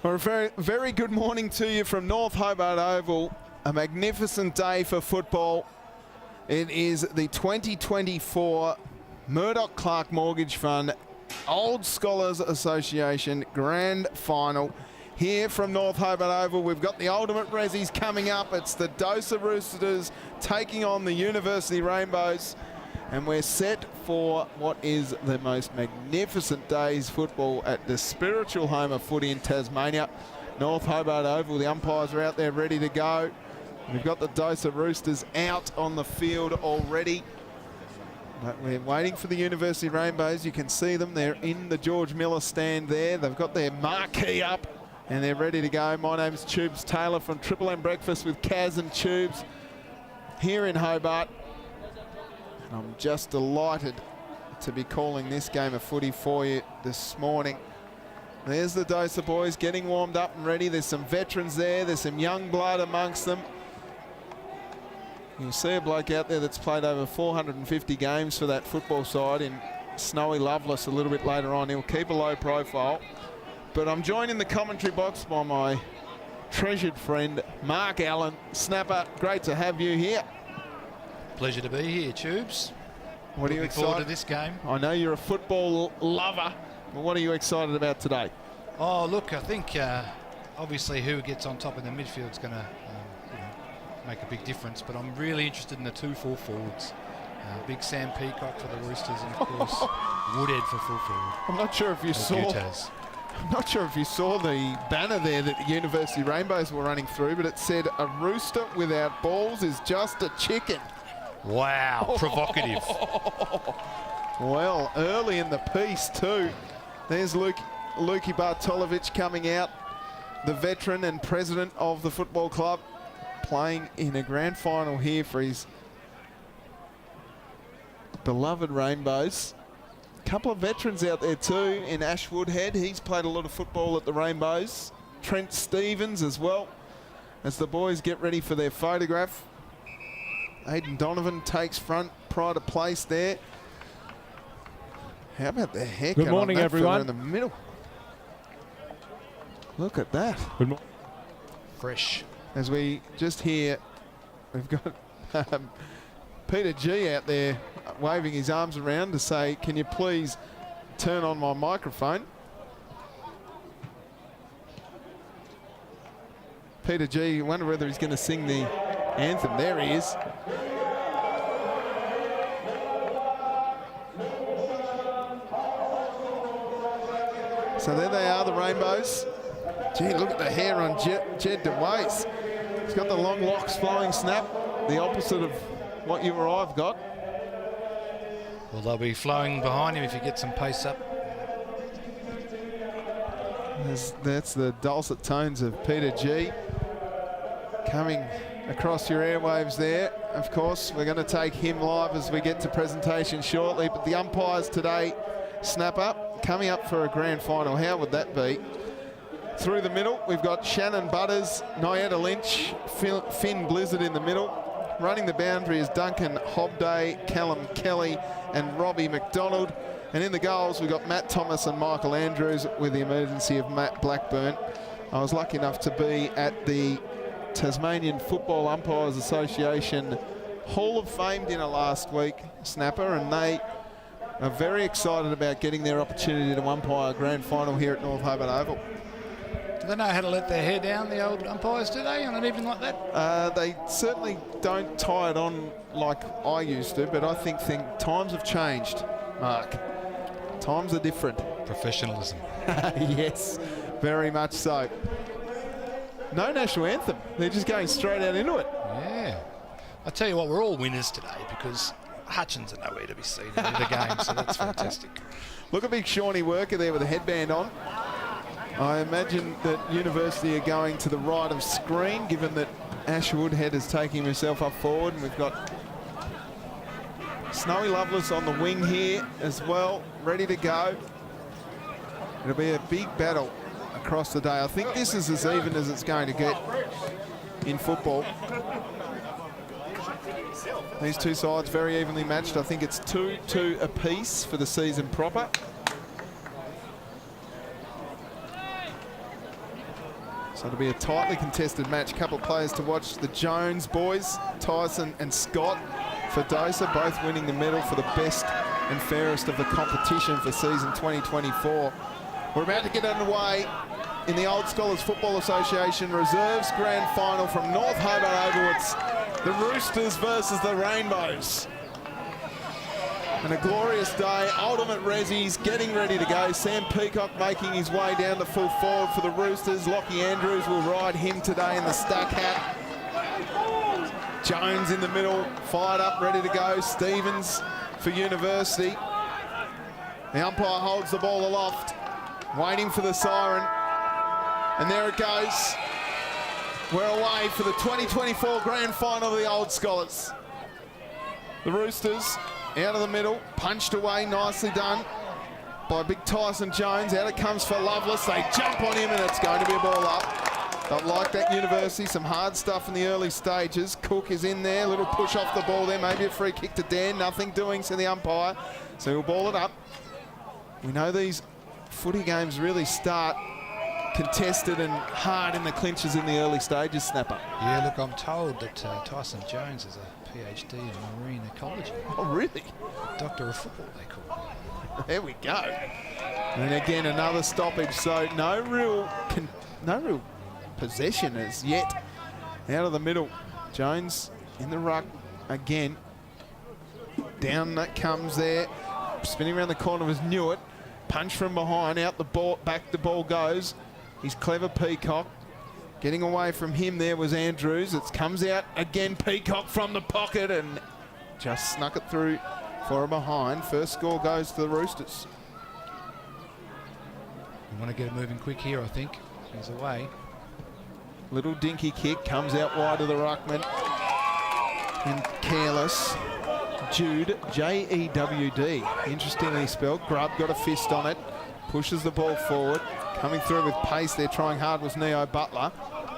Well, a very, very good morning to you from North Hobart Oval. A magnificent day for football. It is the 2024 Murdoch Clark Mortgage Fund Old Scholars Association Grand Final here from North Hobart Oval. We've got the Ultimate Rezzies coming up. It's the DOSA Roosters taking on the University Rainbows. And we're set for what is the most magnificent day's football at the spiritual home of footy in Tasmania. North Hobart Oval, the umpires are out there ready to go. We've got the DOSA Roosters out on the field already. But we're waiting for the University Rainbows. You can see them. They're in the George Miller stand there. They've got their marquee up and they're ready to go. My name's Tubes Taylor from Triple M Breakfast with Kaz and Tubes here in Hobart. I'm just delighted to be calling this game of footy for you this morning. There's the DOSA boys getting warmed up and ready. There's some veterans there. There's some young blood amongst them. You'll see a bloke out there that's played over 450 games for that football side in Snowy Loveless a little bit later on. He'll keep a low profile. But I'm joined in the commentary box by my treasured friend, Mark Allen. Snapper, great to have you here. Pleasure to be here, Tubes. What are you excited forward to this game? I know you're a football lover, but what are you excited about today? Oh, look, I think obviously who gets on top in the midfield is going to make a big difference, but I'm really interested in the two full forwards. Big Sam Peacock for the Roosters and, of course, Woodhead for full forward. I'm not sure if you saw the banner there that the University Rainbows were running through, but it said, "A rooster without balls is just a chicken." Wow, provocative. Well, early in the piece too. There's Lukey Bartolovic coming out, the veteran and president of the football club, playing in a grand final here for his beloved Rainbows. A couple of veterans out there too in Ash Woodhead. He's played a lot of football at the Rainbows. Trent Stevens as well, as the boys get ready for their photograph. Aidan Donovan takes front pride of place there. How about the haircut? Good morning, on that everyone. fella in the middle. Look at that. Good morning. Fresh. As we just hear, we've got Peter G out there waving his arms around to say, "Can you please turn on my microphone?" Peter G, I wonder whether he's going to sing the anthem. There he is. So there they are, the Rainbows. Gee, look at the hair on Jed DeWace. He's got the long locks flowing, Snap, the opposite of what you or I've got. Well, they'll be flowing behind him if he gets some pace up. That's the dulcet tones of Peter G coming across your airwaves there. Of course, we're going to take him live as we get to presentation shortly, but the umpires today, Snapper, coming up for a grand final. How would that be? Through the middle, we've got Shannon Butters, Nyetta Lynch, Finn Blizzard in the middle. Running the boundary is Duncan Hobday, Callum Kelly and Robbie McDonald. And in the goals, we've got Matt Thomas and Michael Andrews with the emergency of Matt Blackburn. I was lucky enough to be at the Tasmanian Football Umpires Association Hall of Fame dinner last week, Snapper, and they are very excited about getting their opportunity to umpire a grand final here at North Hobart Oval. Do they know how to let their hair down, the old umpires, do they, on an evening like that? They certainly don't tie it on like I used to, but I think times have changed, Mark. Times are different. Professionalism. Yes, very much so. No national anthem. They're just going straight out into it. Yeah. I tell you what, we're all winners today because Hutchins are nowhere to be seen in the game, so that's fantastic. Look at big Shawnee Worker there with a headband on. I imagine that University are going to the right of screen, given that Ash Woodhead is taking himself up forward, and we've got Snowy Loveless on the wing here as well, ready to go. It'll be a big battle across the day. I think this is as even as it's going to get in football. These two sides very evenly matched. I think it's 2-2 apiece for the season proper. So it'll be a tightly contested match. A couple of players to watch. The Jones boys, Tyson and Scott for DOSA, both winning the medal for the best and fairest of the competition for season 2024. We're about to get underway in the Old Scholars Football Association Reserves Grand Final from North Hobart Oval. It's the Roosters versus the Rainbows. And a glorious day. Ultimate Rezzies getting ready to go. Sam Peacock making his way down to full forward for the Roosters. Lockie Andrews will ride him today in the stack hat. Jones in the middle, fired up, ready to go. Stevens for University. The umpire holds the ball aloft, waiting for the siren. And there it goes. We're away for the 2024 Grand Final of the Old Scholars. The Roosters out of the middle, punched away, nicely done by big Tyson Jones. Out it comes for Lovelace. They jump on him and it's going to be a ball up. But like that University, some hard stuff in the early stages. Cook is in there, little push off the ball there, maybe a free kick to Dan. Nothing doing to the umpire, so he'll ball it up. We know these footy games really start contested and hard in the clinches in the early stages, Snapper. Yeah, look, I'm told that Tyson Jones is a PhD in marine ecology. Oh, really? Doctor of football, they call him. There we go. And again, another stoppage, so no real possession as yet. Out of the middle, Jones in the ruck again. Down that comes there, spinning around the corner was Newitt. Punch from behind, out the ball, back the ball goes. He's clever, Peacock. Getting away from him there was Andrews. It comes out again, Peacock from the pocket and just snuck it through for a behind. First score goes to the Roosters. We want to get it moving quick here, I think. He's away. Little dinky kick, comes out wide of the ruckman. And careless. Jude, J-E-W-D. Interestingly spelled. Grubb got a fist on it. Pushes the ball forward. Coming through with pace there, trying hard was Neo Butler.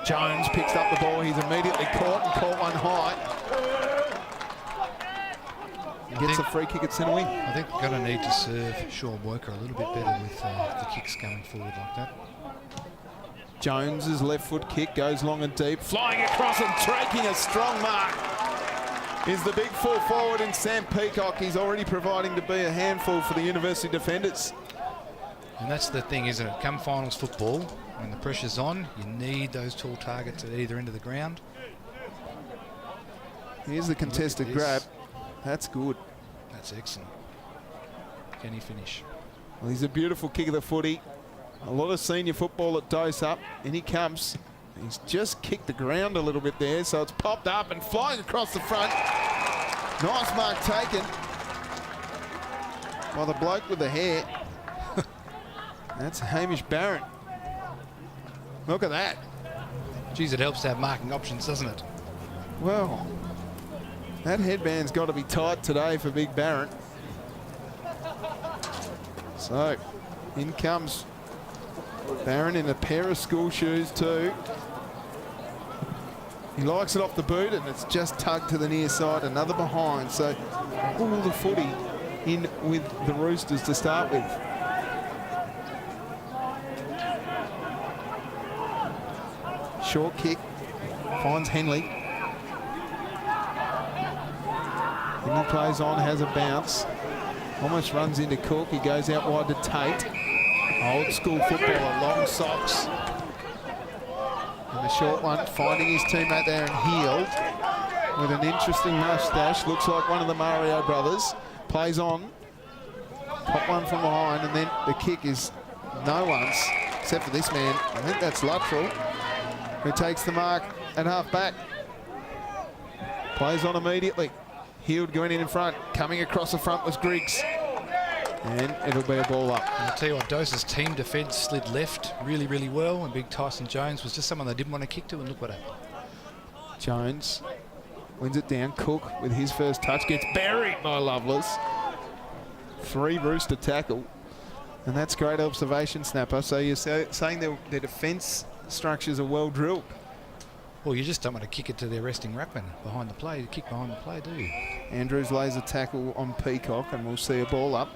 Jones picks up the ball. He's immediately caught and caught one high. He gets a free kick at centre wing. I think we're going to need to serve Sean Worker a little bit better with the kicks going forward like that. Jones's left foot kick goes long and deep. Flying across and taking a strong mark is the big full forward in Sam Peacock. He's already providing to be a handful for the University defenders. And that's the thing, isn't it? Come finals football, when the pressure's on, you need those tall targets at either end of the ground. Here's the contested grab. That's good. That's excellent. Can he finish? Well, he's a beautiful kick of the footy. A lot of senior football at DOSA. In he comes. He's just kicked the ground a little bit there, so it's popped up and flying across the front. Nice mark taken by the bloke with the hair. That's Hamish Barron. Look at that. Geez, it helps to have marking options, doesn't it? Well, that headband's got to be tight today for Big Barron. So, in comes Barron in a pair of school shoes too. He likes it off the boot and it's just tugged to the near side, another behind. So all the footy in with the Roosters to start with. Short kick, finds Henley. Henley plays on, has a bounce. Almost runs into Cook, he goes out wide to Tate. Old school footballer, long socks. And the short one, finding his teammate there and healed with an interesting moustache. Looks like one of the Mario brothers. Plays on. Pop one from behind, and then the kick is no one's, except for this man. I think that's Luttrell, who takes the mark at half back. Plays on immediately. Healed going in front. Coming across the front was Griggs. And it'll be a ball up. And I'll tell you what, DOSA's team defence slid left really, really well, and big Tyson Jones was just someone they didn't want to kick to, and look what happened. Jones wins it down. Cook with his first touch gets buried by Lovelace. 3 Rooster tackle. And that's great observation, Snapper. So you're saying their defence structures are well drilled. Well, you just don't want to kick it to their resting ruckman behind the play. You kick behind the play, do you? Andrews lays a tackle on Peacock, and we'll see a ball up.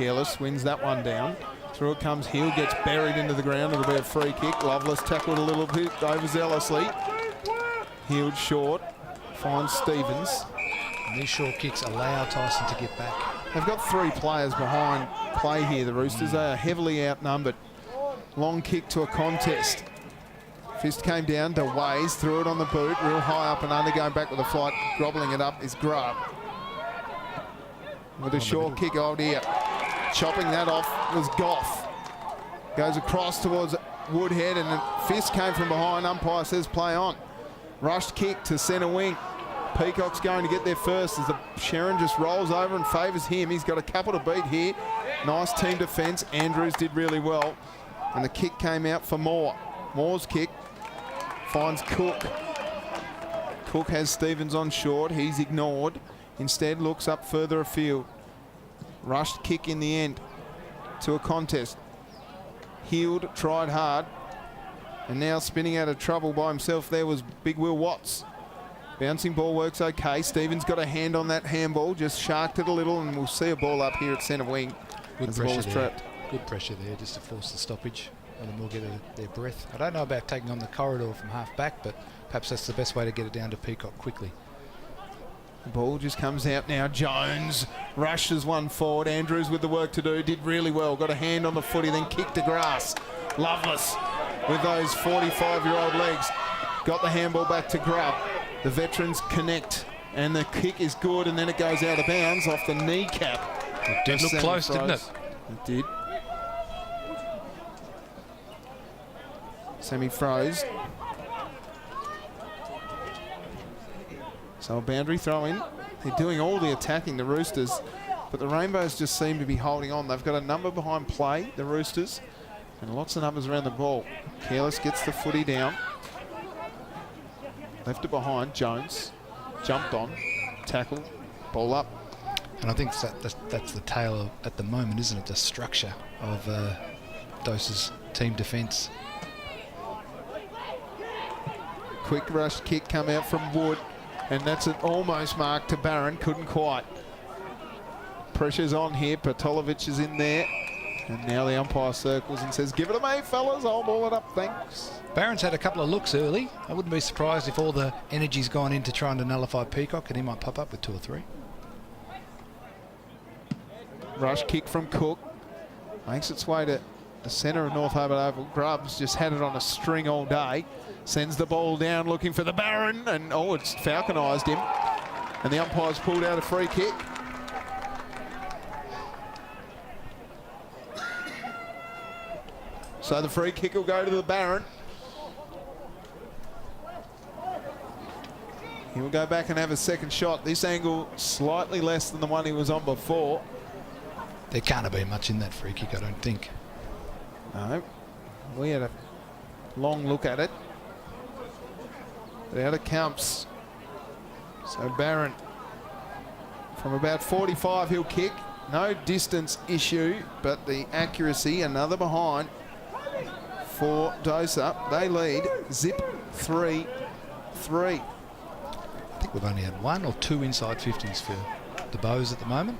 Careless wins that one down. Through it comes Hill, gets buried into the ground. It'll be a free kick. Loveless tackled a little bit overzealously. Healed short, finds Stevens. And these short kicks allow Tyson to get back. They've got 3 players behind play here, the Roosters. They are heavily outnumbered. Long kick to a contest. Fist came down to Ways, threw it on the boot, real high up and under, going back with a flight, grobbling it up is Grubb. With a short kick, oh dear. Chopping that off was Goff. Goes across towards Woodhead and the fist came from behind. Umpire says play on. Rushed kick to centre wing. Peacock's going to get there first as the Sharon just rolls over and favours him. He's got a couple to beat here. Nice team defence. Andrews did really well. And the kick came out for Moore. Moore's kick finds Cook. Cook has Stevens on short. He's ignored. Instead looks up further afield. Rushed kick in the end to a contest. Healed, tried hard. And now spinning out of trouble by himself there was Big Will Watts. Bouncing ball works okay. Stevens got a hand on that handball, just sharked it a little, and we'll see a ball up here at centre wing. Good pressure there. Trapped. Good pressure there just to force the stoppage. Let them all get their breath. I don't know about taking on the corridor from half back, but perhaps that's the best way to get it down to Peacock quickly. The ball just comes out now. Jones rushes one forward. Andrews with the work to do. Did really well. Got a hand on the footy, then kicked to grass. Loveless with those 45-year-old legs. Got the handball back to Grubb. The veterans connect. And the kick is good, and then it goes out of bounds off the kneecap. It did look close, didn't it? It did. Sammy froze. So a boundary throw in. They're doing all the attacking, the Roosters, but the Rainbows just seem to be holding on. They've got a number behind play, the Roosters, and lots of numbers around the ball. Careless gets the footy down. Left it behind. Jones jumped on, tackled, ball up. And I think that's the tale of, at the moment, isn't it? The structure of DOSA's team defence. Quick rush kick come out from Wood. And that's an almost mark to Barron. Couldn't quite. Pressure's on here. Patolovic is in there. And now the umpire circles and says, give it to me, fellas. I'll ball it up, thanks. Barron's had a couple of looks early. I wouldn't be surprised if all the energy's gone into trying to nullify Peacock, and he might pop up with 2 or 3. Rush kick from Cook. Makes its way to the centre of North Hobart Oval. Grubbs just had it on a string all day. Sends the ball down looking for the Barron, and oh, it's falconised him. And the umpire's pulled out a free kick. So the free kick will go to the Barron. He'll go back and have a second shot. This angle slightly less than the one he was on before. There can't have been much in that free kick, I don't think. No. We had a long look at it. But out it comes. So Barron from about 45 he'll kick. No distance issue, but the accuracy, another behind for DOSA. They lead zip 3-3. I think we've only had 1 or 2 inside 50s for the Bows at the moment.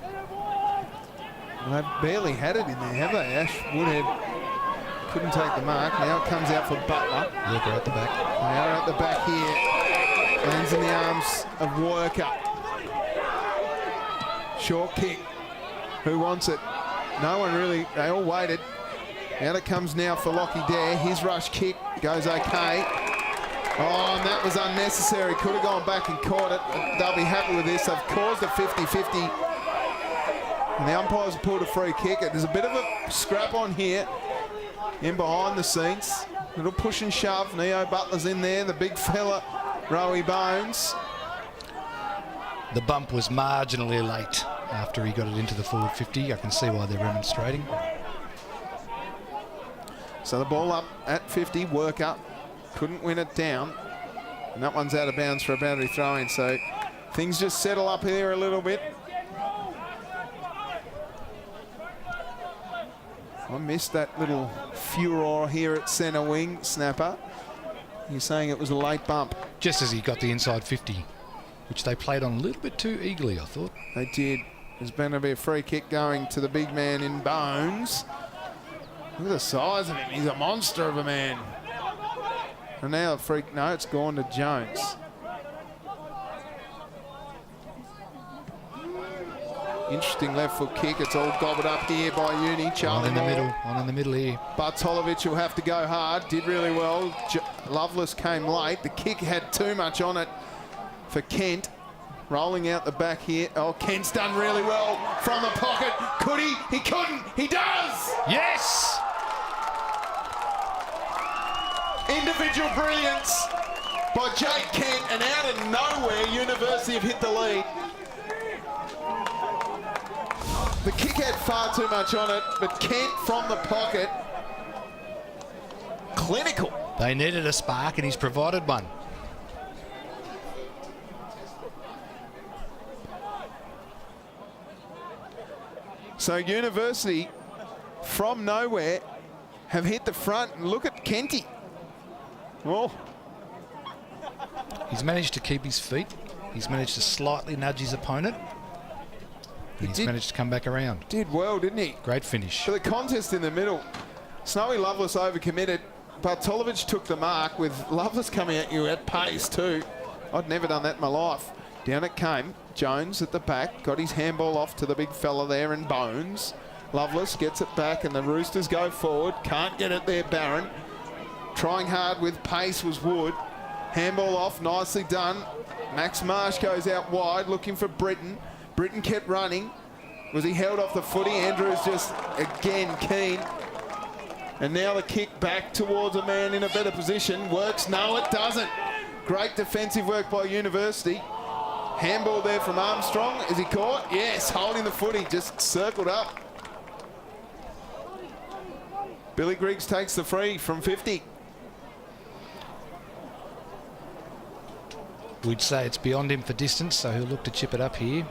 Well, they've barely had it in there, have they? Ash Woodhead couldn't take the mark. Now it comes out for Butler. Worker at the back. Now at the back here. Lands in the arms of Worker. Short kick. Who wants it? No one really. They all waited. Out it comes now for Lockie Dare. His rush kick goes okay. Oh, and that was unnecessary. Could have gone back and caught it. They'll be happy with this. They've caused a 50-50. And the umpires pulled a free kick. There's a bit of a scrap on here in behind the scenes. Little push and shove. Neo Butler's in there. The big fella, Rowie Bones. The bump was marginally late after he got it into the forward 50. I can see why they're remonstrating. So the ball up at 50, work up. Couldn't win it down. And that one's out of bounds for a boundary throw-in. So things just settle up here a little bit. I missed that little furor here at centre wing, Snapper. You're saying it was a late bump. Just as he got the inside 50, which they played on a little bit too eagerly, I thought. They did. There's going to be a free kick going to the big man in Bones. Look at the size of him. He's a monster of a man. And now no, it's gone to Jones. Interesting left foot kick. It's all gobbled up here by Uni. On in the middle here. Bartolovic will have to go hard. Did really well. Loveless came late. The kick had too much on it for Kent. Rolling out the back here. Oh, Kent's done really well from the pocket. Could he? He couldn't. He does! Yes! Individual brilliance by Jake Kent, and out of nowhere, University have hit the lead. The kick had far too much on it, but Kent from the pocket, clinical. They needed a spark, and he's provided one. So University, from nowhere, have hit the front, and look at Kenty. Oh. He's managed to keep his feet. He's managed to slightly nudge his opponent. He's managed to come back around. Did well, didn't he? Great finish. For the contest in the middle, Snowy Loveless overcommitted. Bartolovic took the mark with Loveless coming at you at pace too. I'd never done that in my life. Down it came. Jones at the back, got his handball off to the big fella there in Bones. Loveless gets it back and the Roosters go forward. Can't get it there, Barron. Trying hard with pace was Wood. Handball off, nicely done. Max Marsh goes out wide looking for Britton. Britton kept running. Was he held off the footy? Andrews just again keen. And now the kick back towards a man in a better position. Works? No, it doesn't. Great defensive work by University. Handball there from Armstrong. Is he caught? Yes, holding the footy, just circled up. Billy Griggs takes the free from 50. We'd say it's beyond him for distance, so he'll look to chip it up here.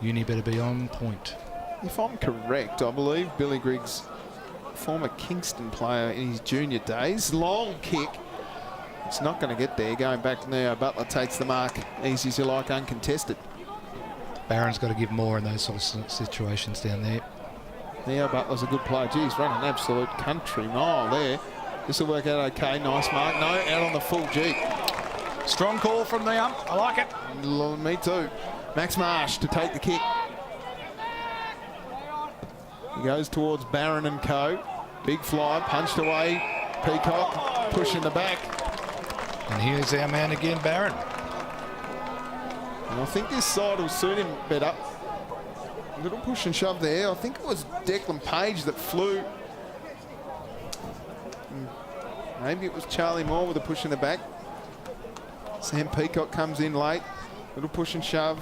Uni better be on point. If I'm correct, I believe Billy Griggs, former Kingston player in his junior days, long kick. It's not going to get there. Going back now, Butler takes the mark. Easy as you like, uncontested. Barron's got to give more in those sort of situations down there. Now Butler's a good player. Geez, running an absolute country mile there. This will work out okay. Nice mark. No, out on the full G. Strong call from the ump. I like it. Me too. Max Marsh to take the kick. He goes towards Barron and co. Big fly, punched away. Peacock pushing the back. And here's our man again, Barron. And I think this side will suit him better. A little push and shove there. I think it was Declan Page that flew. Maybe it was Charlie Moore with a push in the back. Sam Peacock comes in late. Little push and shove.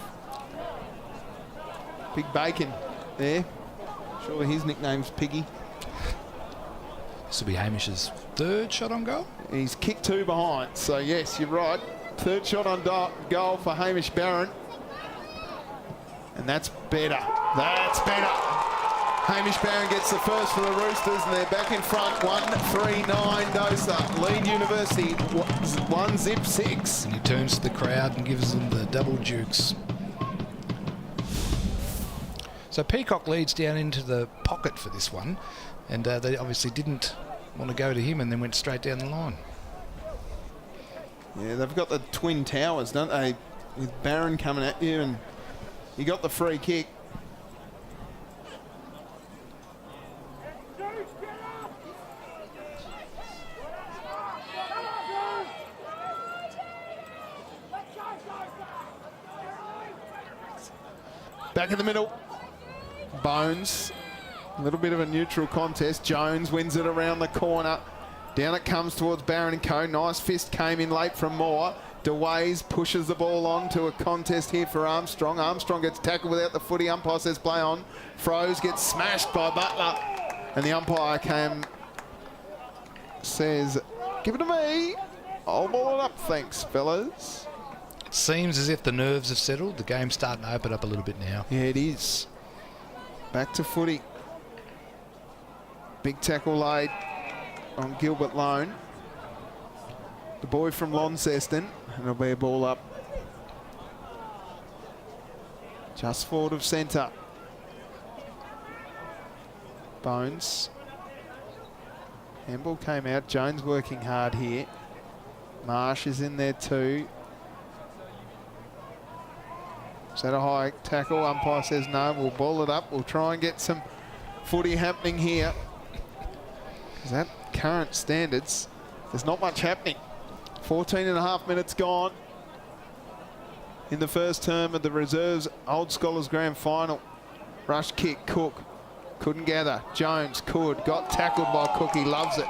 Big Bacon there. Surely his nickname's Piggy. This will be Hamish's third shot on goal. He's kicked two behind, so yes, you're right. Third shot on goal for Hamish Barron. And that's better. That's better. Hamish Barron gets the first for the Roosters, and they're back in front. 1-3-9 DOSA. Lead University 1-6. And he turns to the crowd and gives them the double dukes. So Peacock leads down into the pocket for this one, and they obviously didn't want to go to him and then went straight down the line. Yeah, they've got the twin towers, don't they? With Barron coming at you, and you got the free kick. Back in the middle. Bones. A little bit of a neutral contest. Jones wins it around the corner. Down it comes towards Barron and co. Nice fist came in late from Moore. DeWays pushes the ball on to a contest here for Armstrong. Armstrong gets tackled without the footy. Umpire says play on. Froze gets smashed by Butler. And the umpire says, give it to me. I'll ball it up, thanks, fellas. It seems as if the nerves have settled. The game's starting to open up a little bit now. Yeah, it is. Back to footy. Big tackle laid on Gilbert Lone. The boy from Launceston. And it'll be a ball up. just forward of centre. Bones. Handball came out. Jones working hard here. Marsh is in there too. Is that a high tackle? Umpire says no. We'll ball it up. We'll try and get some footy happening here. Because at current standards, there's not much happening. 14.5 minutes gone in the first term of the Reserves Old Scholars Grand Final. Rush kick, Cook. Couldn't gather. Jones could. Got tackled by Cook. He loves it.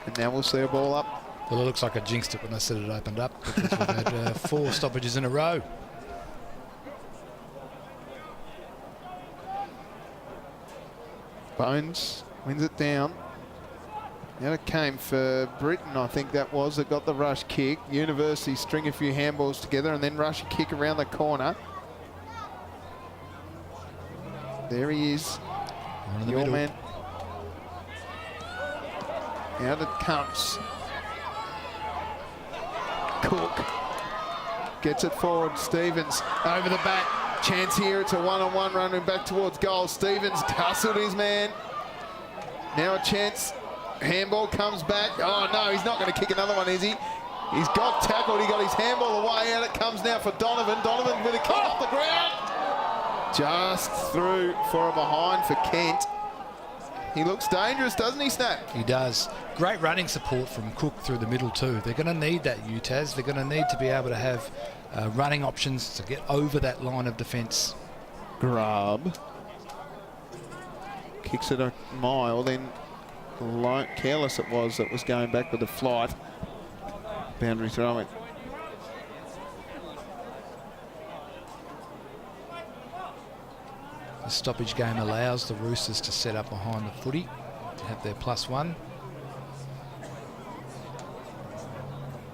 And now we'll see a ball up. Well, it looks like I jinxed it when I said it opened up, because we've had 4 stoppages in a row. Bones wins it down. Out it came for Britain, I think that was. It got the rush kick. University string a few handballs together and then rush a kick around the corner. There he is. Your man. Out it comes. Cook gets it forward. Stevens over the back. Chance here. It's a one-on-one running back towards goal. Stevens tussled his man. Now a chance. Handball comes back. Oh no, he's not going to kick another one, is he? He's got tackled. He got his handball away. Out it comes now for Donovan. Donovan with a kick off the ground. Just through for a behind for Kent. He looks dangerous, doesn't he, Snap? He does. Great running support from Cook through the middle too. They're going to need that, UTAS. They're going to need to be able to have running options to get over that line of defence. Grub. Kicks it a mile, then careless it was that was going back with the flight. Boundary throw it. The stoppage game allows the Roosters to set up behind the footy to have their +1.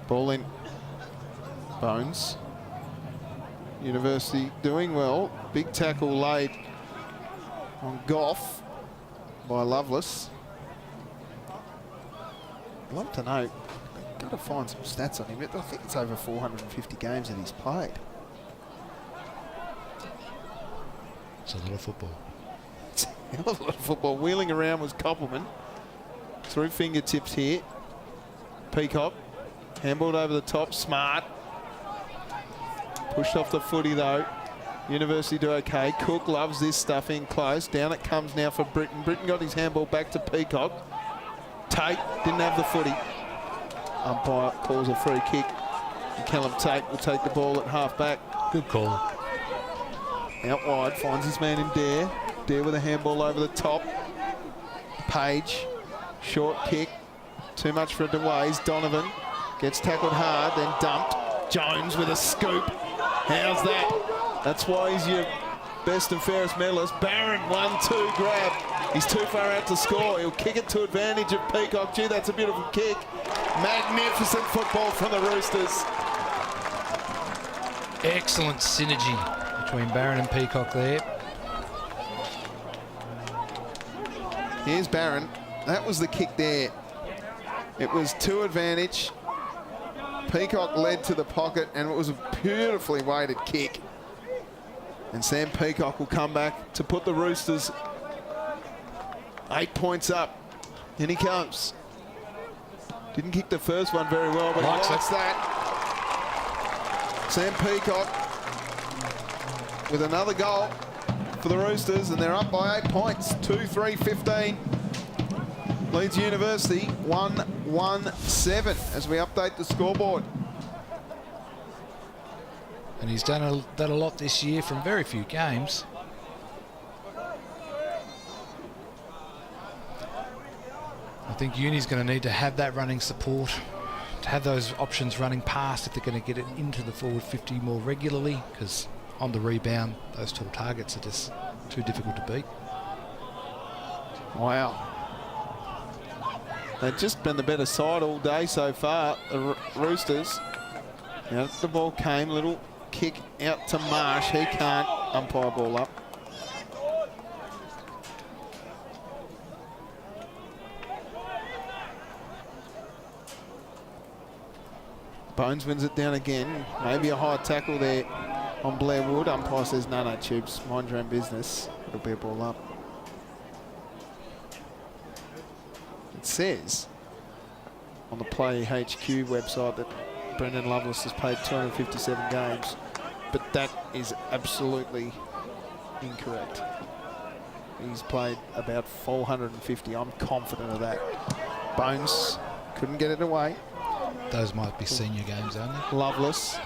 Ball in. Bones. University doing well. Big tackle laid on Goff by Loveless. I'd love to know. Got to find some stats on him. I think it's over 450 games that he's played. It's a lot of football. It's a hell of a lot of football. Wheeling around was Koppelman. Through fingertips here. Peacock. Handballed over the top. Smart. Pushed off the footy though. University do okay. Cook loves this stuff in close. Down it comes now for Britain. Britain got his handball back to Peacock. Tate didn't have the footy. Umpire calls a free kick. And Callum Tate will take the ball at half back. Good call. Out wide, finds his man in Dare. Dare with a handball over the top. Page, short kick. Too much for DeWays. Donovan gets tackled hard, then dumped. Jones with a scoop. How's that? That's why he's your best and fairest medalist. Barron, 1-2 grab. He's too far out to score. He'll kick it to advantage of Peacock. Gee, that's a beautiful kick. Magnificent football from the Roosters. Excellent synergy between Barron and Peacock there. Here's Barron. That was the kick there. It was to advantage. Peacock led to the pocket, and it was a beautifully weighted kick. And Sam Peacock will come back to put the Roosters 8 points up. In he comes. Didn't kick the first one very well, but he likes that. Sam Peacock with another goal for the Roosters, and they're up by 8 points. 2-3-15. Leeds University 1-1-7 as we update the scoreboard. And he's done that a lot this year from very few games. I think Uni's going to need to have that running support, to have those options running past if they're going to get it into the forward 50 more regularly, because on the rebound, those tall targets are just too difficult to beat. Wow. They've just been the better side all day so far, the Roosters. Now the ball came, little kick out to Marsh. He can't umpire ball up. Bones wins it down again. Maybe a high tackle there. on Blair Wood. Umpire says, no, Tubes, mind your own business. It'll be a ball up. It says on the Play HQ website that Brendan Loveless has played 257 games, but that is absolutely incorrect. He's played about 450. I'm confident of that. Bones couldn't get it away. Those might be senior games only. Loveless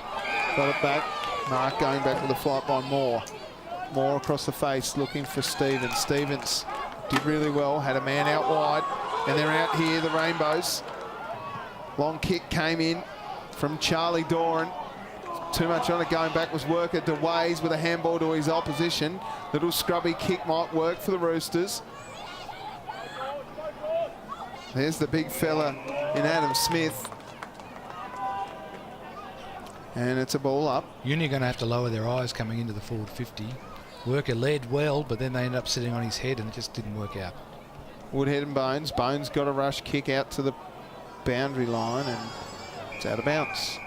got it back. Mark going back with a flight by Moore. Moore across the face looking for Stevens. Stevens did really well, had a man out wide, and they're out here, the Rainbows. Long kick came in from Charlie Doran. Too much on it, going back was Worker to Ways with a handball to his opposition. Little scrubby kick might work for the Roosters. There's the big fella in Adam Smith. And it's a ball up. Uni are going to have to lower their eyes coming into the forward 50. Worker led well, but then they ended up sitting on his head and it just didn't work out. Woodhead and Bones. Bones got a rush kick out to the boundary line and it's out of bounds.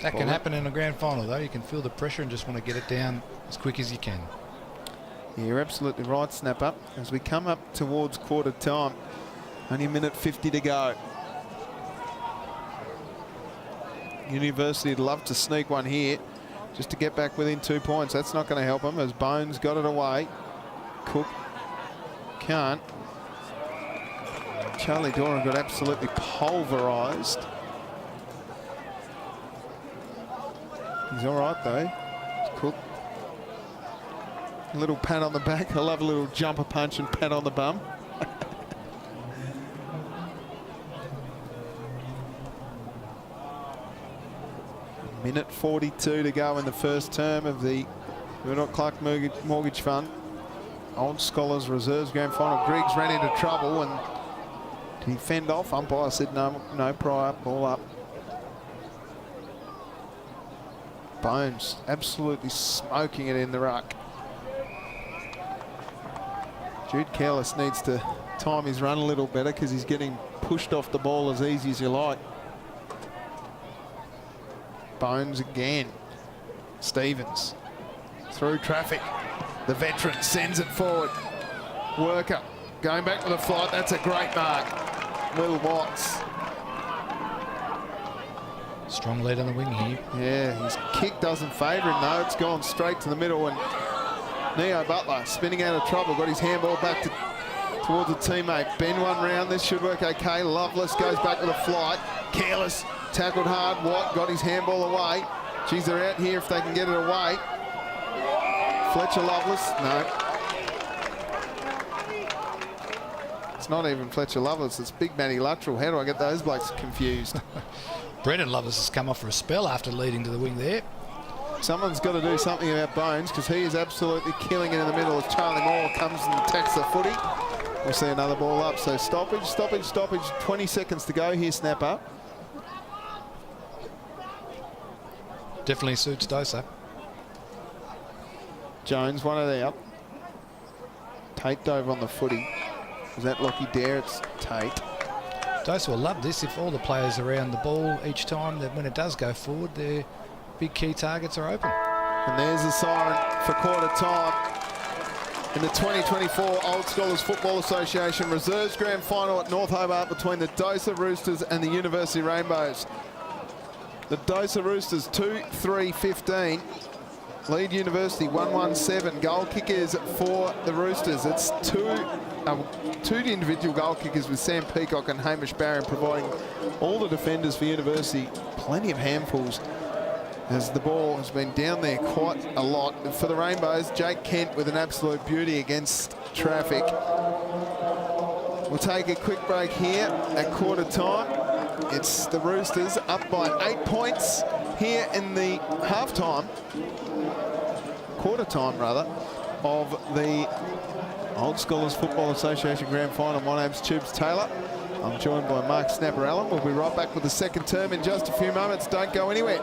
That can happen in a grand final, though. You can feel the pressure and just want to get it down as quick as you can. Yeah, you're absolutely right, Snapper. As we come up towards quarter time, only a minute 50 to go. University would love to sneak one here just to get back within 2 points. That's not going to help them as Bones got it away. Cook can't. Charlie Doran got absolutely pulverised. He's all right, though. Cook. A little pat on the back. I love a little jumper punch and pat on the bum. Minute 42 to go in the first term of the Murdoch Clark Mortgage Fund. Old Scholars Reserves Grand Final. Griggs ran into trouble and did he fend off? Umpire said no prior, ball up. Bones absolutely smoking it in the ruck. Jude Careless needs to time his run a little better because he's getting pushed off the ball as easy as you like. Bones again. Stevens through traffic. The veteran sends it forward. Worker going back with a flight. That's a great mark. Will Watts. Strong lead on the wing here. Yeah, his kick doesn't favour him though. It's gone straight to the middle and Neo Butler spinning out of trouble. Got his handball back towards a teammate. Bend one round. This should work okay. Loveless goes back with a flight. Careless tackled hard. Watt got his handball away. Geez, they're out here if they can get it away. Fletcher Loveless. No. It's not even Fletcher Loveless. It's Big Matty Luttrell. How do I get those blokes confused? Brendan Loveless has come off for a spell after leading to the wing there. Someone's got to do something about Bones because he is absolutely killing it in the middle as Charlie Moore comes and attacks the footy. We'll see another ball up. So stoppage, stoppage, stoppage. 20 seconds to go here, Snapper. Definitely suits DOSA. Jones wanted out. Tate dove on the footy. Was that Lockie Dare? It's Tate. DOSA will love this if all the players around the ball each time that when it does go forward, their big key targets are open. And there's the siren for quarter time in the 2024 Old Scholars Football Association Reserves Grand Final at North Hobart between the DOSA Roosters and the University Rainbows. The DOSA Roosters 2-3-15. Lead University 1-1-7. Goal kickers for the Roosters. It's two individual goal kickers with Sam Peacock and Hamish Barron providing all the defenders for University plenty of handfuls as the ball has been down there quite a lot. For the Rainbows, Jake Kent with an absolute beauty against traffic. We'll take a quick break here at quarter time. It's the Roosters up by 8 points here in the quarter time rather, of the Old Scholars Football Association Grand Final. My name's Tubes Taylor. I'm joined by Mark Snapper Allen. We'll be right back with the second term in just a few moments. Don't go anywhere.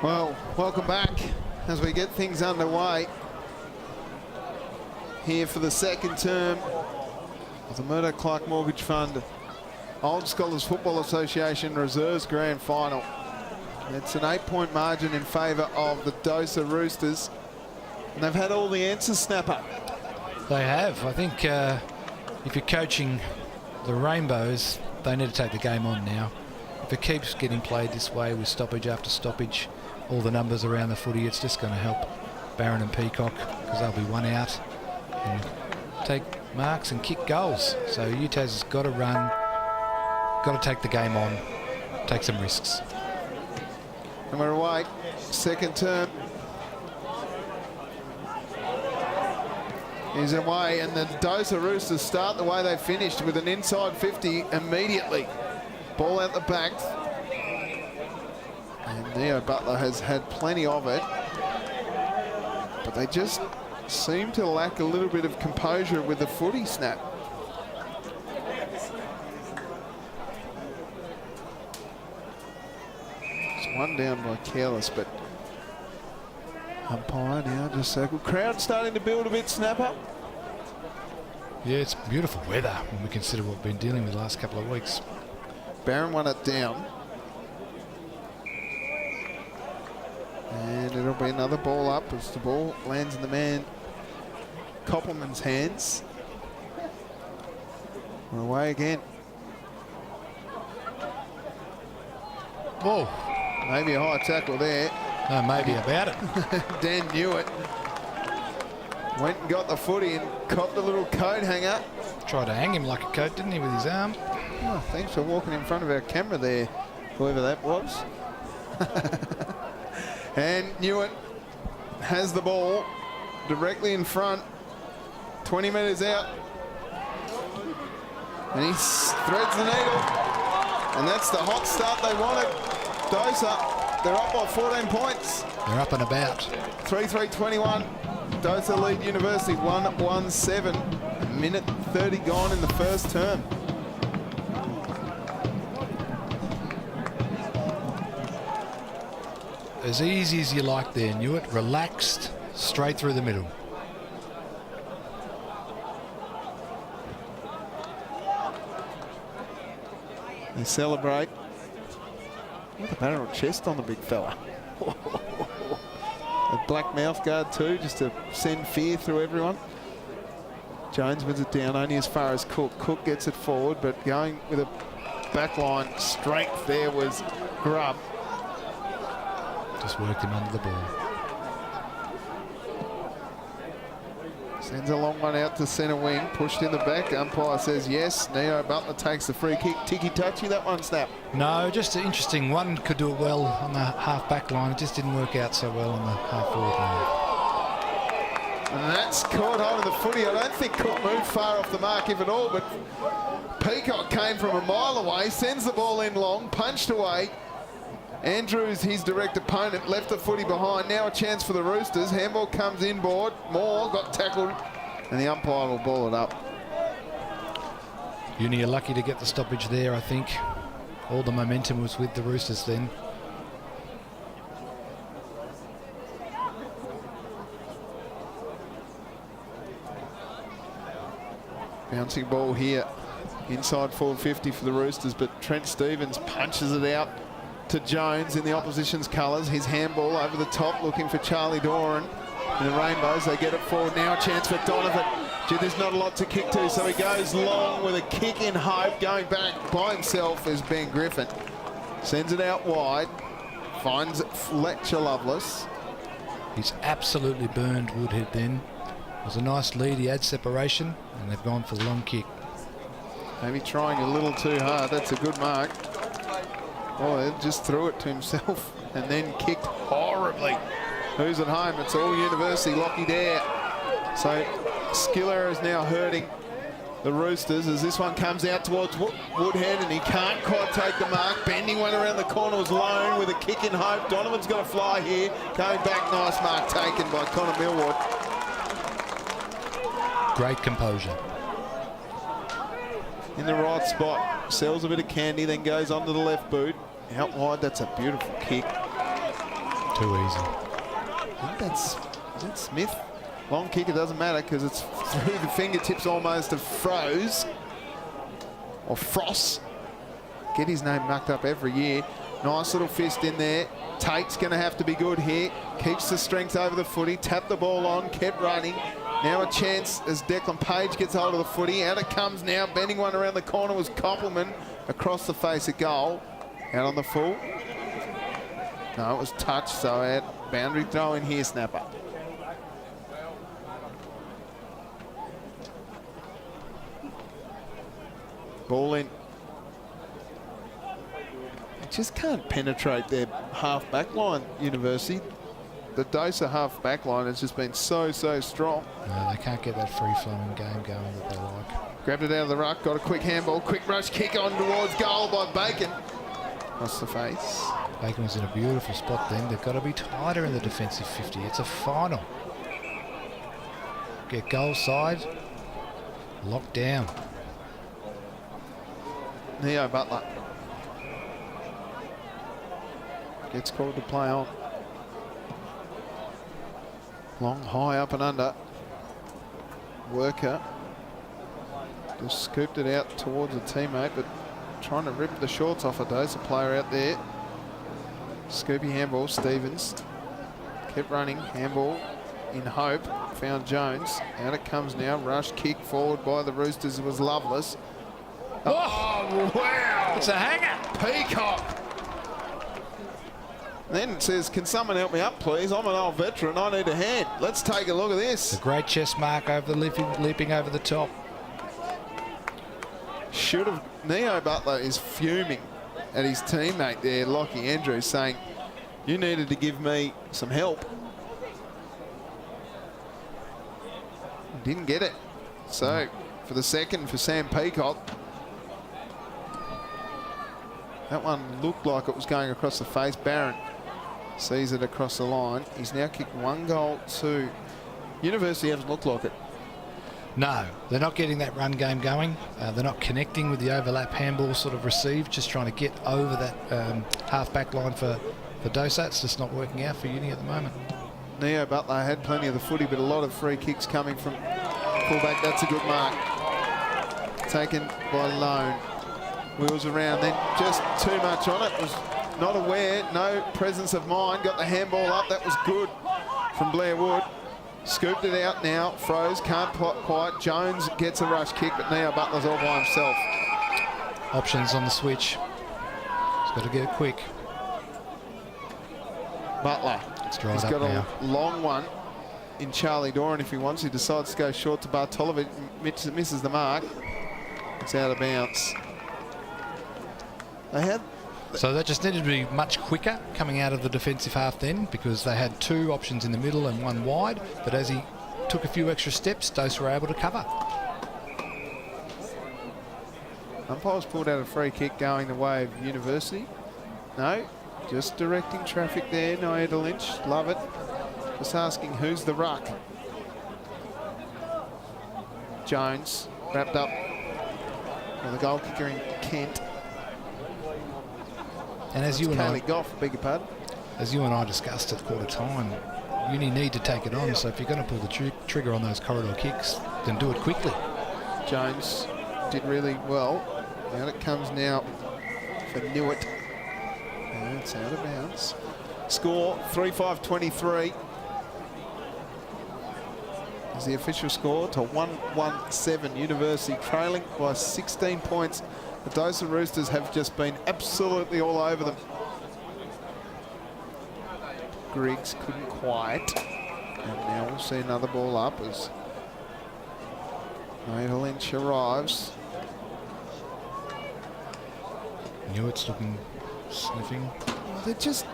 Well, welcome back as we get things underway here for the second term of the Murdoch Clark Mortgage Fund Old Scholars Football Association Reserves Grand Final. It's an 8-point margin in favour of the DOSA Roosters, and they've had all the answers, Snapper. They have. I think if you're coaching the Rainbows, they need to take the game on now. If it keeps getting played this way with stoppage after stoppage, all the numbers around the footy, it's just going to help Barron and Peacock because they'll be one out and take marks and kick goals. So UTAS has got to run, got to take the game on, take some risks. And we're away, second term is away, and the DOSA Roosters start the way they finished with an inside 50 immediately. Ball out the back. And Neo Butler has had plenty of it. But they just seem to lack a little bit of composure with the footy, Snap. It's one down by Careless, but umpire now just circled. Crowd starting to build a bit, Snapper. Yeah, it's beautiful weather when we consider what we've been dealing with the last couple of weeks. Barron won it down. And it'll be another ball up as the ball lands in the man Koppelman's hands. We're away again. Whoa. Maybe a high tackle there. No, maybe about it. Dan knew it. Went and got the footy and copped a little coat hanger. Tried to hang him like a coat, didn't he, with his arm? Oh, thanks for walking in front of our camera there, whoever that was. And Newitt has the ball directly in front, 20 metres out. And he threads the needle. And that's the hot start they wanted. DOSA, they're up by 14 points. They're up and about. 3-3-21. DOSA lead University 1-1-7. A minute 30 gone in the first term. As easy as you like there, Newitt. Relaxed, straight through the middle. They celebrate. With a barrel chest on the big fella. A black mouth guard too, just to send fear through everyone. Jones wins it down only as far as Cook. Cook gets it forward, but going with a backline strength there was Grubb. Just worked him under the ball. Sends a long one out to centre wing, pushed in the back. Umpire says yes. Neo Butler takes the free kick. Ticky-touchy, that one, Snap. No, just an interesting one. Could do it well on the half-back line. It just didn't work out so well on the half-forward line. And that's caught hold of the footy. I don't think Cook moved far off the mark, if at all, but Peacock came from a mile away, sends the ball in long, punched away, Andrews, his direct opponent, left the footy behind. Now a chance for the Roosters. Handball comes inboard. Moore got tackled, and the umpire will ball it up. Uni are lucky to get the stoppage there, I think. All the momentum was with the Roosters then. Bouncing ball here. Inside forward 50 for the Roosters, but Trent Stevens punches it out to Jones in the opposition's colours. His handball over the top, looking for Charlie Doran. In the Rainbows, they get it forward. Now a chance for Donovan. Gee, there's not a lot to kick to, so he goes long with a kick in hope. Going back by himself is Ben Griffin. Sends it out wide. Finds Fletcher Loveless. He's absolutely burned Woodhead then. It was a nice lead. He had separation, and they've gone for the long kick. Maybe trying a little too hard. That's a good mark. Oh, he just threw it to himself and then kicked horribly. Who's at home? It's all University. Lockie Dare. So Skiller is now hurting the Roosters as this one comes out towards Woodhead, and he can't quite take the mark. Bending one around the corner was Lone with a kick in hope. Donovan's got to fly here. Going back, nice mark taken by Connor Millward. Great composure. In the right spot, sells a bit of candy, then goes onto the left boot. Out wide, that's a beautiful kick. Too easy. I think is it Smith? Long kick, it doesn't matter because it's through the fingertips almost of Froze. Or Frost. Get his name mucked up every year. Nice little fist in there. Tate's going to have to be good here. Keeps the strength over the footy. Tapped the ball on, kept running. Now a chance as Declan Page gets hold of the footy. Out it comes now. Bending one around the corner was Koppelman. Across the face of goal. Out on the full. No, it was touched, so out. Boundary throw in here, Snapper. Ball in. They just can't penetrate their half back line, University. The DOSA half back line has just been so strong. No, they can't get that free-flowing game going that they like. Grabbed it out of the ruck, got a quick handball, quick rush kick on towards goal by Bacon. Across the face. Bacon was in a beautiful spot then. They've got to be tighter in the defensive 50. It's a final. Get goal side. Locked down. Neo Butler. Gets called to play on. Long, high, up and under. Worker. Just scooped it out towards a teammate, but trying to rip the shorts off a DOSA player out there. Scoopy handball, Stevens. Kept running, handball in hope. Found Jones. Out it comes now. Rush kick forward by the Roosters. It was Loveless. Oh, wow. It's a hanger. Peacock. Then it says, can someone help me up, please? I'm an old veteran. I need a hand. Let's take a look at this. A great chest mark over the leaping over the top. Should have. Neo Butler is fuming at his teammate there, Lockie Andrews, saying, you needed to give me some help. Didn't get it. So, for the second for Sam Peacock. That one looked like it was going across the face. Barron sees it across the line. He's now kicked 1 goal to University. Hasn't looked like it. No, they're not getting that run game going. They're not connecting with the overlap handball sort of received, just trying to get over that half back line for DOSA. It's just not working out for Uni at the moment. Neo Butler had plenty of the footy, but a lot of free kicks coming from fullback. That's a good mark. Taken by Lone. Wheels around, then just too much on it. Was not aware, no presence of mind. Got the handball up, that was good from Blair Wood. Scooped it out now, Froze, can't quite. Jones gets a rush kick, but Neo Butler's all by himself. Options on the switch. He's got to get it quick. Butler. It's dried He's up got now. a long one in Charlie Doran if he wants. He decides to go short to Bartolovic. Misses the mark. It's out of bounds. So that just needed to be much quicker coming out of the defensive half then, because they had 2 options in the middle and 1 wide, but as he took a few extra steps, DOSA were able to cover. Umpires pulled out a free kick going the way of University. No, Just directing traffic there, Naida Lynch. Love it. Just asking who's the ruck. Jones wrapped up with the goal kicker in Kent. And as you and I, Goff, beg your pardon. as you and I discussed at quarter time, you need to take it on. So if you're going to pull the trigger on those corridor kicks, then do it quickly. Jones did really well. Out it comes now for Newitt. And it's out of bounds. Score 3-5-23 is the official score to 1-1-7. University trailing by 16 points. The DOSA Roosters have just been absolutely all over them. Griggs couldn't quite. And now we'll see another ball up as Naida Lynch arrives. Newitt's looking, sniffing. They're just,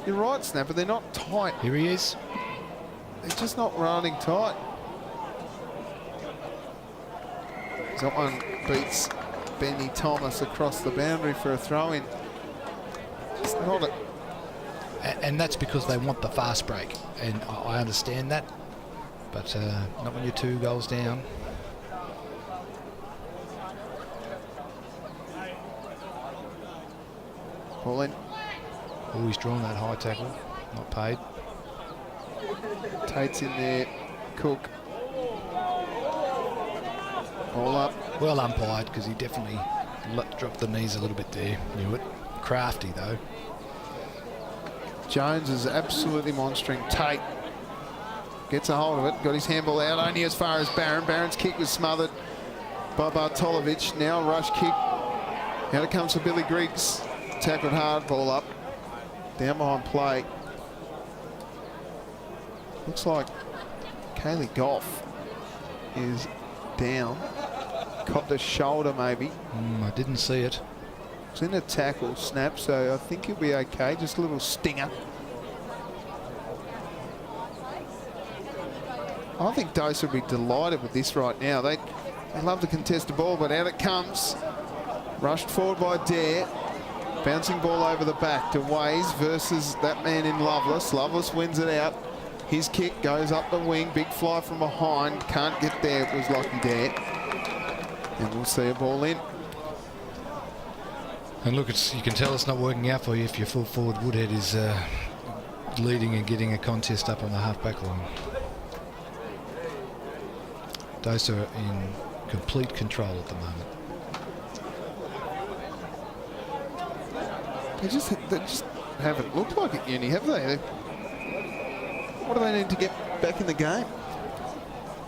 you're right, Snapper, they're not tight. Here he is. They're just not running tight. That one beats Benny Thomas across the boundary for a throw-in. It's not a... And that's because they want the fast break. And I understand that. But not when you're 2 goals down. Ball in. Oh, he's drawn that high tackle. Not paid. Tate's in there. Cook. Ball up. Well umpired, because he definitely dropped the knees a little bit there. Knew it. Crafty, though. Jones is absolutely monstering. Tate gets a hold of it. Got his handball out only as far as Barron. Barron's kick was smothered by Bartolovic. Now rush kick. Out it comes for Billy Griggs. Tackled hard. Ball up. Down behind play. Looks like Kaylee Goff is down. Copped a shoulder maybe. I didn't see it. It's in a tackle snap, so I think he'll be okay. Just a little stinger. I think DOSA will be delighted with this right now. They love to contest the ball, but out it comes. Rushed forward by Dare. Bouncing ball over the back to Ways versus that man in Loveless. Loveless wins it out. His kick goes up the wing. Big fly from behind. Can't get there. It was Lockie Dare. And we'll see a ball in. And look, you can tell it's not working out for you if your full forward Woodhead is leading and getting a contest up on the half-back line. DOSA are in complete control at the moment. They just haven't looked like it, Uni, have they? What do they need to get back in the game?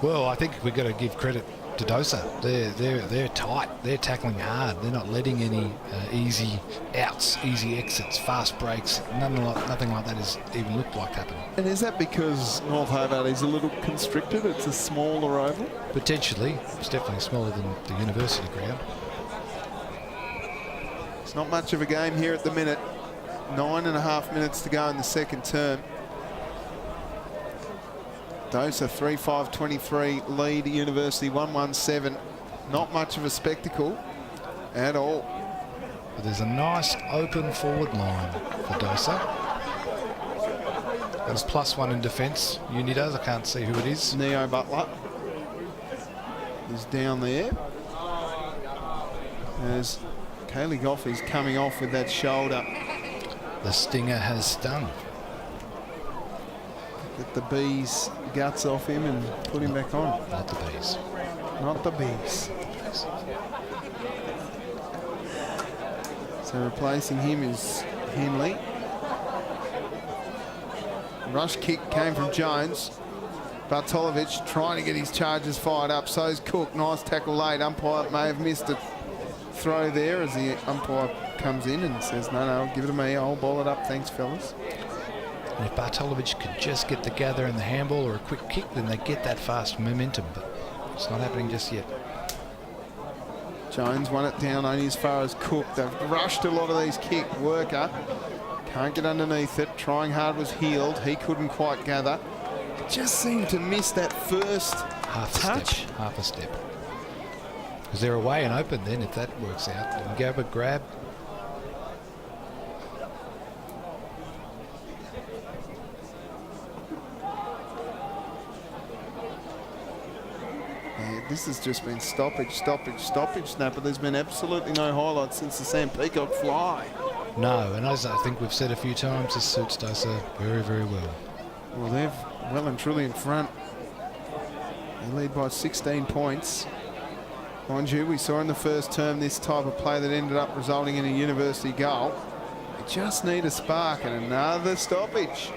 Well, I think we've got to give credit to DOSA. They're tight. They're tackling hard. They're not letting any easy outs, easy exits, fast breaks. Nothing like that has even looked like happening. And is that because North Hobart is a little constricted? It's a smaller oval? Potentially. It's definitely smaller than the university ground. It's not much of a game here at the minute. 9.5 minutes to go in the second term. DOSA 3-5-23 lead University 1-1-7. Not much of a spectacle at all. But there's a nice open forward line for DOSA. There's +1 in defence. Uni does. I can't see who it is. Neo Butler is down there. As Kaylee Goff is coming off with that shoulder. The stinger has stung. Get the bees guts off him and put him back on. Not the bees. Not the bees. So replacing him is Henley. Rush kick came from Jones. Bartolovic trying to get his charges fired up. So's Cook. Nice tackle late. Umpire may have missed a throw there as the umpire comes in and says, no, give it to me. I'll ball it up. Thanks, fellas. And if Bartolovic could just get the gather in the handball or a quick kick, then they get that fast momentum. But it's not happening just yet. Jones won it down only as far as Cook. They've rushed a lot of these kick. Worker can't get underneath it. Trying hard was Healed. He couldn't quite gather. Just seemed to miss that first touch. Half a step. Because they're away and open then if that works out. They can grab. this has just been stoppage, Snapper. There's been absolutely no highlights since the Sam Peacock fly. No, and as I think we've said a few times, this suits DOSA very, very well. Well, they're well and truly in front. They lead by 16 points. Mind you, we saw in the first term this type of play that ended up resulting in a university goal. They just need a spark and another stoppage.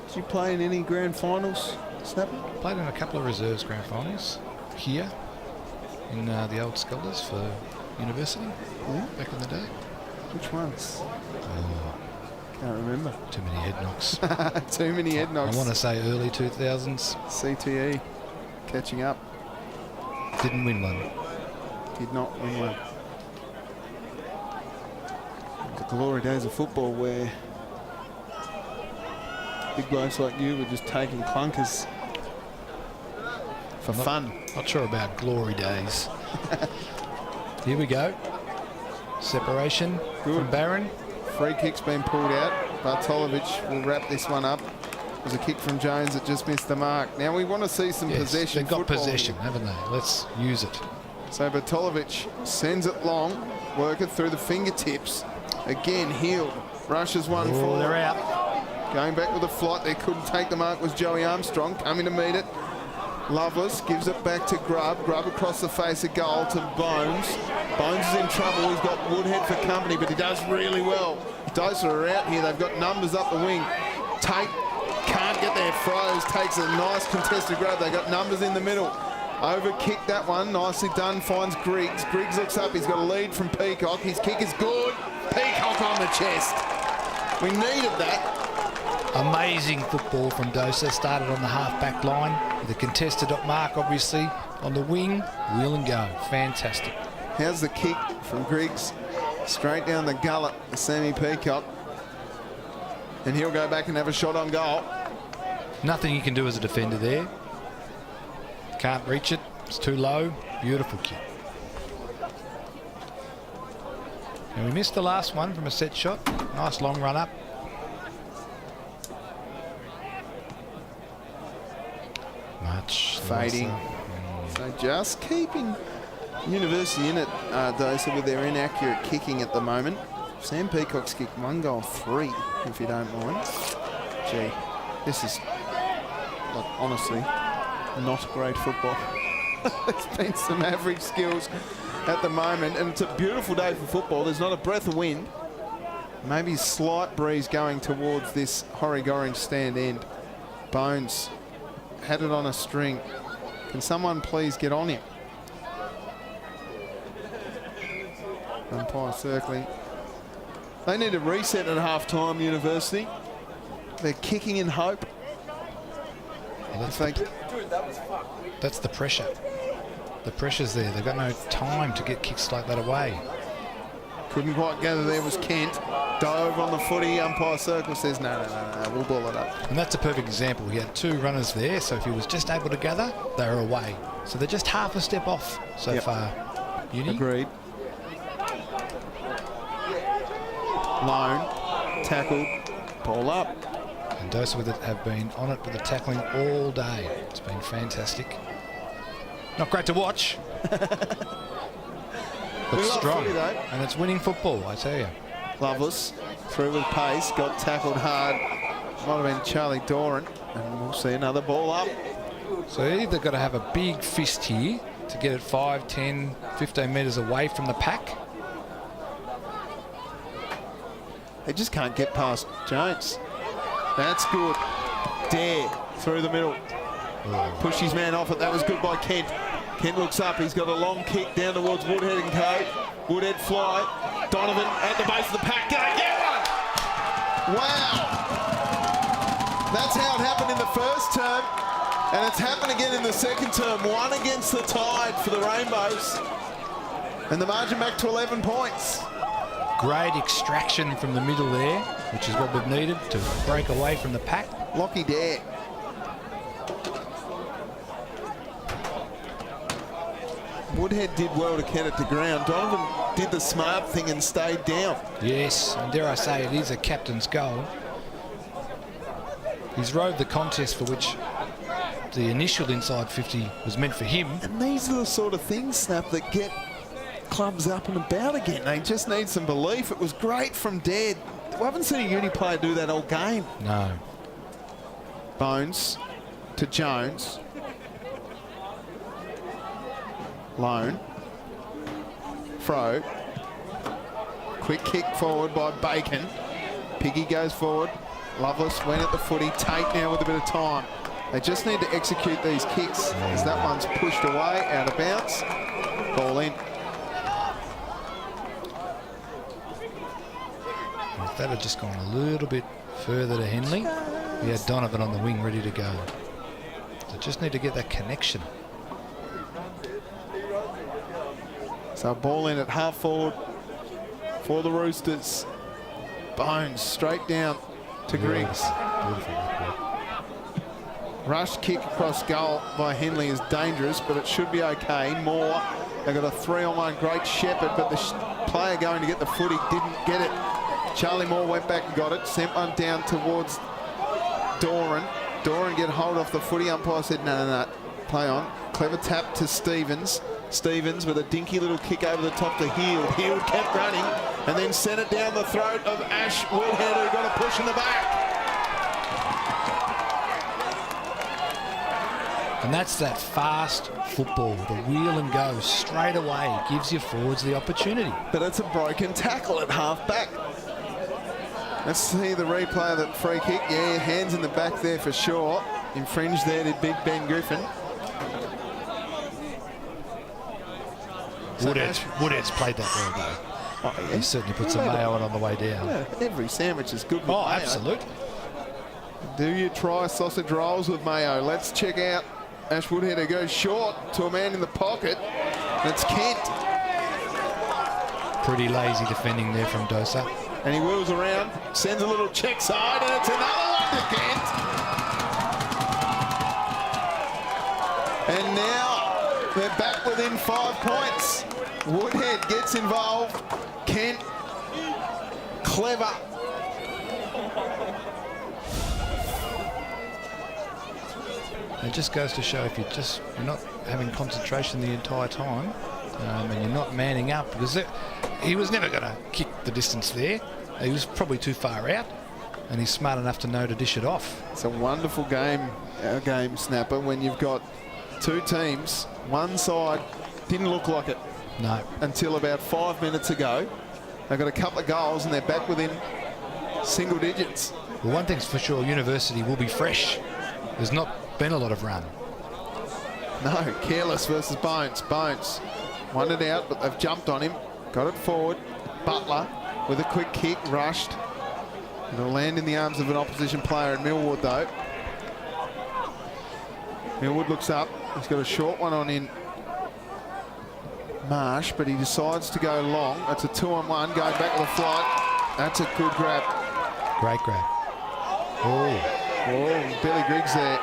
Did you play in any grand finals, Snapper? Played in a couple of reserves grand finals here in the old Skelders for university back in the day. Which ones? Oh, Can't remember. too many head knocks. Too many head knocks. I want to say early 2000s. CTE catching up. Didn't win one. Did not win one. The glory days of football where big blokes like you were just taking clunkers for fun. Not sure about glory days. Here we go. Separation from Barron. Free kick's been pulled out. Bartolovic will wrap this one up. It was a kick from Jones that just missed the mark. Now we want to see some possession. They've got football possession, here. haven't they? Let's use it. So Bartolovic sends it long. Worker through the fingertips. Again, healed. Rushes one forward. They're out. Going back with a flight. They couldn't take the mark was Joey Armstrong. Coming to meet it. Lovelace gives it back to Grubb. Grubb across the face of goal to Bones. Bones is in trouble. He's got Woodhead for company, but he does really well. DOSA are out here. They've got numbers up the wing. Tate can't get there. Froze takes a nice contested grab. They got numbers in the middle. Overkicked that one. Nicely done. Finds Griggs. Griggs looks up. He's got a lead from Peacock. His kick is good. Peacock on the chest. We needed that. Amazing football from DOSA. Started on the half-back line with a contested mark, obviously, on the wing. Wheel and go. Fantastic. How's the kick from Griggs? Straight down the gullet, Sammy Peacock. And he'll go back and have a shot on goal. Nothing you can do as a defender there. Can't reach it. It's too low. Beautiful kick. And we missed the last one from a set shot. Nice long run up. Much Fading. So just keeping University in it, DOSA, with their inaccurate kicking at the moment. Sam Peacock's kicked 1 goal 3, if you don't mind. Gee, this is, like, honestly, not great football. It's been some average skills at the moment, and it's a beautiful day for football. There's not a breath of wind. Maybe a slight breeze going towards this Horry-Gorringe stand end. Bones had it on a string. Can someone please get on him? Umpire circling. They need a reset at half-time, University. They're kicking in hope. Well, that's the pressure. The pressure's there. They've got no time to get kicks like that away. Couldn't quite gather there was Kent. Dove on the footy. Umpire circle says, no, we'll ball it up. And that's a perfect example. He had 2 runners there, so if he was just able to gather, they were away. So they're just half a step off so far. Uni? Agreed. Lone, tackled, ball up. And DOSA with it have been on it with the tackling all day. It's been fantastic. Not great to watch, but strong. Footy, and it's winning football, I tell you. Lovelace through with pace, got tackled hard. Might have been Charlie Doran, and we'll see another ball up. So either got to have a big fist here to get it 5, 10, 15 metres away from the pack. They just can't get past Jones. That's good. Dare through the middle. Pushed his man off it. That was good by Kent. Kent looks up. He's got a long kick down towards Woodhead and Co. Woodhead fly. Donovan at the base of the pack. Gonna get one! Wow! That's how it happened in the first term. And it's happened again in the second term. 1 against the Tide for the Rainbows. And the margin back to 11 points. Great extraction from the middle there, which is what we've needed to break away from the pack. Lockie Dare. Woodhead did well to get it to ground. Donovan did the smart thing and stayed down. Yes, and dare I say it is a captain's goal. He's rode the contest for which the initial inside 50 was meant for him. And these are the sort of things, Snap, that get clubs up and about again. They just need some belief. It was great from Dead. We haven't seen a uni player do that all game. No. Bones to Jones. Lone. Fro. Quick kick forward by Bacon. Piggy goes forward. Loveless went at the footy. Tate now with a bit of time. They just need to execute these kicks as that one's pushed away, out of bounds. Ball in. If that had just gone a little bit further to Henley, he had Donovan on the wing ready to go. So just need to get that connection. So ball in at half forward for the Roosters. Bones straight down to Griggs. Rush kick across goal by Henley is dangerous, but it should be okay. Moore, they've got a 3-on-1 great Shepherd, but the player going to get the footy didn't get it. Charlie Moore went back and got it, sent one down towards Doran. Doran get hold off the footy. Umpire said, no, play on. Clever tap to Stevens. Stevens with a dinky little kick over the top to Heald. Heald kept running and then sent it down the throat of Ash Woodhead, who got a push in the back. And that's that fast football, the wheel and go straight away, gives your forwards the opportunity. But it's a broken tackle at half back. Let's see the replay of that free kick. Yeah, hands in the back there for sure. Infringed there did Big Ben Griffin. Woodhead's played that well, though. Oh, yeah. He certainly put some mayo on the way down. Yeah, every sandwich is good with mayo. Absolutely. Do you try sausage rolls with mayo? Let's check out Ash Woodhead, who goes short to a man in the pocket. That's Kent. Pretty lazy defending there from DOSA. And he wheels around, sends a little check side, and it's another one to Kent. And now they're back within 5 points. Woodhead gets involved. Kent, clever. It just goes to show if you're not having concentration the entire time and you're not manning up, because he was never going to kick the distance there. He was probably too far out, and he's smart enough to know to dish it off. It's a wonderful game, our game, Snapper, when you've got two teams. One side didn't look like it. No. Until about 5 minutes ago. They've got a couple of goals and they're back within single digits. Well, one thing's for sure, University will be fresh. There's not been a lot of run. No, Careless versus Bones. Bones won it out, but they've jumped on him. Got it forward. Butler with a quick kick, rushed. It'll land in the arms of an opposition player in Millwood, though. Millwood looks up. He's got a short one on in Marsh, but he decides to go long. That's a 2-on-1, going back with a flight. That's a good grab. Great grab. Oh, Billy Griggs there.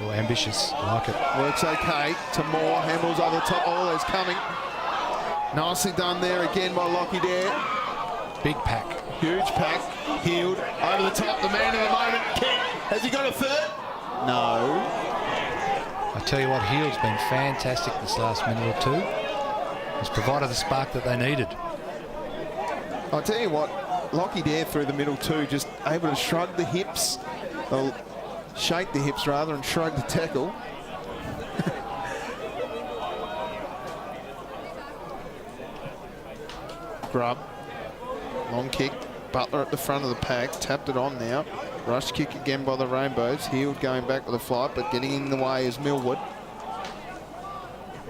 Oh, ambitious. I like it. Works okay. To Moore, handballs over the top. Oh, there's coming. Nicely done there again by Lockie Dare. Big pack. Huge pack. Heald over the top. The man of the moment. Kent. Has he got a third? No. I tell you what, Heald's been fantastic this last minute or two. He's provided the spark that they needed. I'll tell you what, Lockie Dare through the middle too, just able to shrug the hips, or shake the hips rather, and shrug the tackle. Grub, long kick, Butler at the front of the pack, tapped it on now. Rush kick again by the Rainbows. Heald going back with a flight, but getting in the way is Millwood.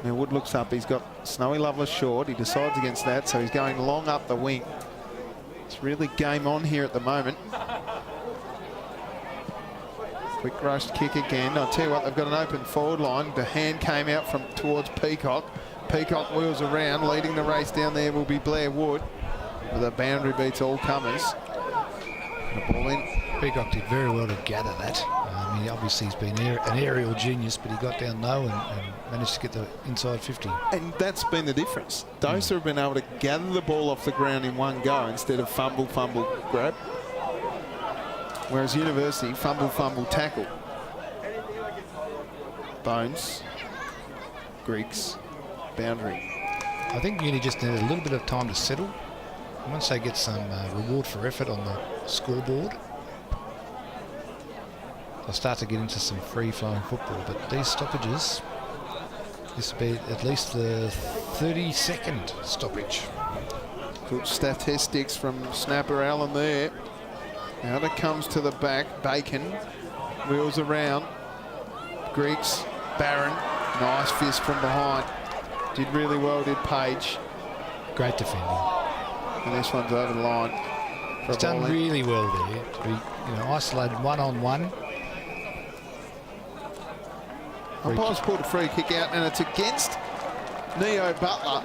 Millwood looks up. He's got Snowy Lovelace short. He decides against that, so he's going long up the wing. It's really game on here at the moment. Quick rush kick again. I'll tell you what, they've got an open forward line. The hand came out from towards Peacock. Peacock wheels around. Leading the race down there will be Blair Wood. But the boundary beats all comers. The ball in. Peacock did very well to gather that. Obviously he's been an aerial genius, but he got down low and managed to get the inside 50. And that's been the difference. DOSA have been able to gather the ball off the ground in one go instead of fumble, grab. Whereas University, fumble, tackle. Bones, Griggs, boundary. I think Uni just needed a little bit of time to settle. Once they get some reward for effort on the scoreboard, they'll start to get into some free-flowing football. But these stoppages, this will be at least the 32nd stoppage. Good statistics from Snapper Allen there. Out it comes to the back. Bacon wheels around. Griggs, Barron, nice fist from behind. Did really well, did Page. Great defending. And this one's over the line. He's done really well there to be, isolated one-on-one. Umpire's pulled a free kick out, and it's against Neo Butler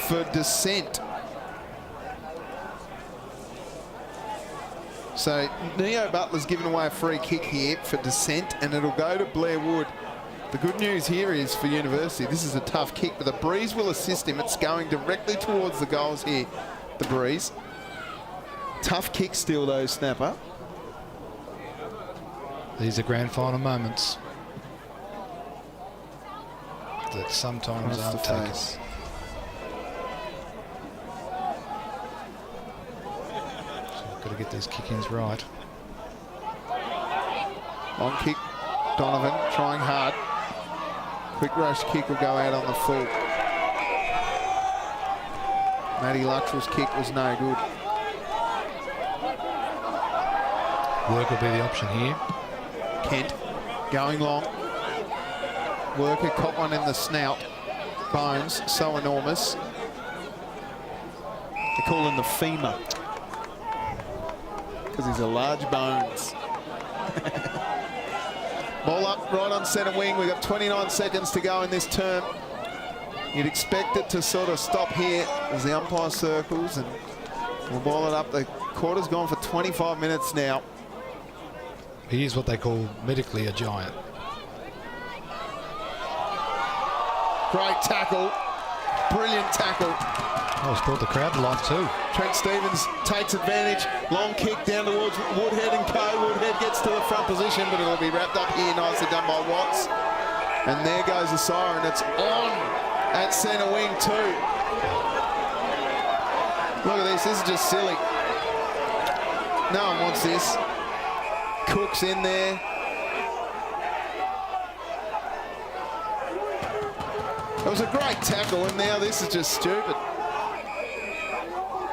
for dissent. So Neo Butler's given away a free kick here for dissent, and it'll go to Blair Wood. The good news here is for University, this is a tough kick, but the breeze will assist him. It's going directly towards the goals here, the breeze. Tough kick still though, Snapper. These are grand final moments that sometimes aren't taken. Got to get these kick-ins right. Long kick, Donovan trying hard. Quick rush kick will go out on the full. Matty Luttrell's kick was no good. Work will be the option here. Kent going long. Worker caught one in the snout. Bones, so enormous. They call him the femur, because he's a large bones. Ball up right on centre wing. We've got 29 seconds to go in this term. You'd expect it to sort of stop here as the umpire circles, and we'll ball it up. The quarter's gone for 25 minutes now. He is what they call medically a giant. Great tackle. Brilliant tackle. Oh, it's brought the crowd to life too. Trent Stevens takes advantage. Long kick down towards Woodhead and co. Woodhead gets to the front position, but it'll be wrapped up here. Nicely done by Watts. And there goes the siren. It's on at centre wing too. Look at this. This is just silly. No one wants this. Cook's in there. It was a great tackle, and now this is just stupid.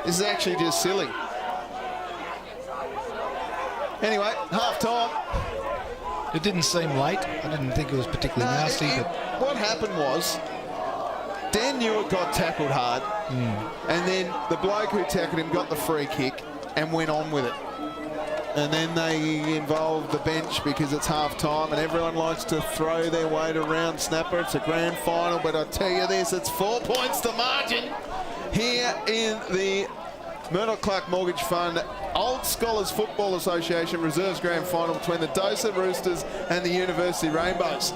This is actually just silly. Anyway, half-time. It didn't seem late. I didn't think it was particularly nasty. But what happened was, Dan Newitt got tackled hard, and then the bloke who tackled him got the free kick and went on with it. And then they involved the bench because it's half-time, and everyone likes to throw their weight around. Snapper, it's a grand final, but I tell you this, it's 4 points to margin here in the Murdoch Clark Mortgage Fund Old Scholars Football Association Reserves Grand Final between the DOSA Roosters and the University Rainbows.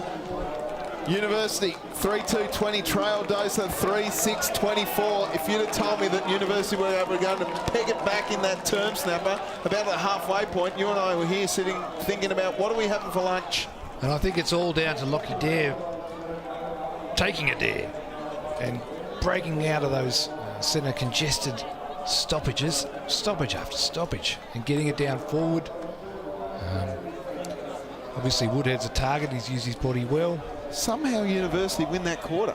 University 3-2-20 trail DOSA 3-6-24. If you'd have told me that University were going to peg it back in that term, Snapper, about the halfway point, you and I were here sitting thinking about what are we having for lunch. And I think it's all down to Lockie Dare taking a dare and breaking out of those centre congested stoppages, stoppage after stoppage, and getting it down forward. Obviously Woodhead's a target, he's used his body well. Somehow University win that quarter.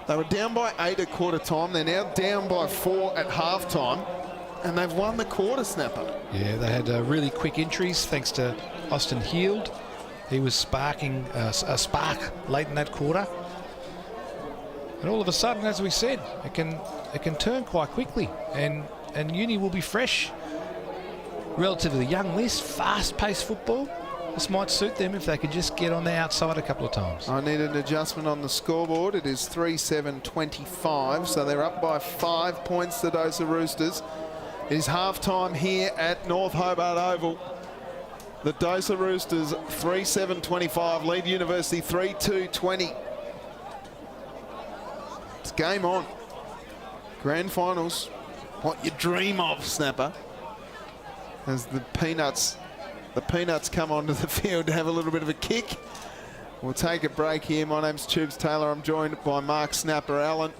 They were down by 8 at quarter time, they're now down by 4 at half time, and they've won the quarter, Snapper. Yeah, they had really quick entries thanks to Austin Heald. He was sparking a spark late in that quarter. And all of a sudden, as we said, it can turn quite quickly, and Uni will be fresh. Relatively young list, fast-paced football. This might suit them if they could just get on the outside a couple of times. I need an adjustment on the scoreboard. It is 3-7-25, so they're up by 5 points, the DOSA Roosters. It is half-time here at North Hobart Oval. The DOSA Roosters 3-7-25, lead University 3-2-20. It's game on. Grand finals, what you dream of, Snapper. As the Peanuts the Peanuts come onto the field to have a little bit of a kick. We'll take a break here. My name's Tubes Taylor. I'm joined by Mark Snapper Allen.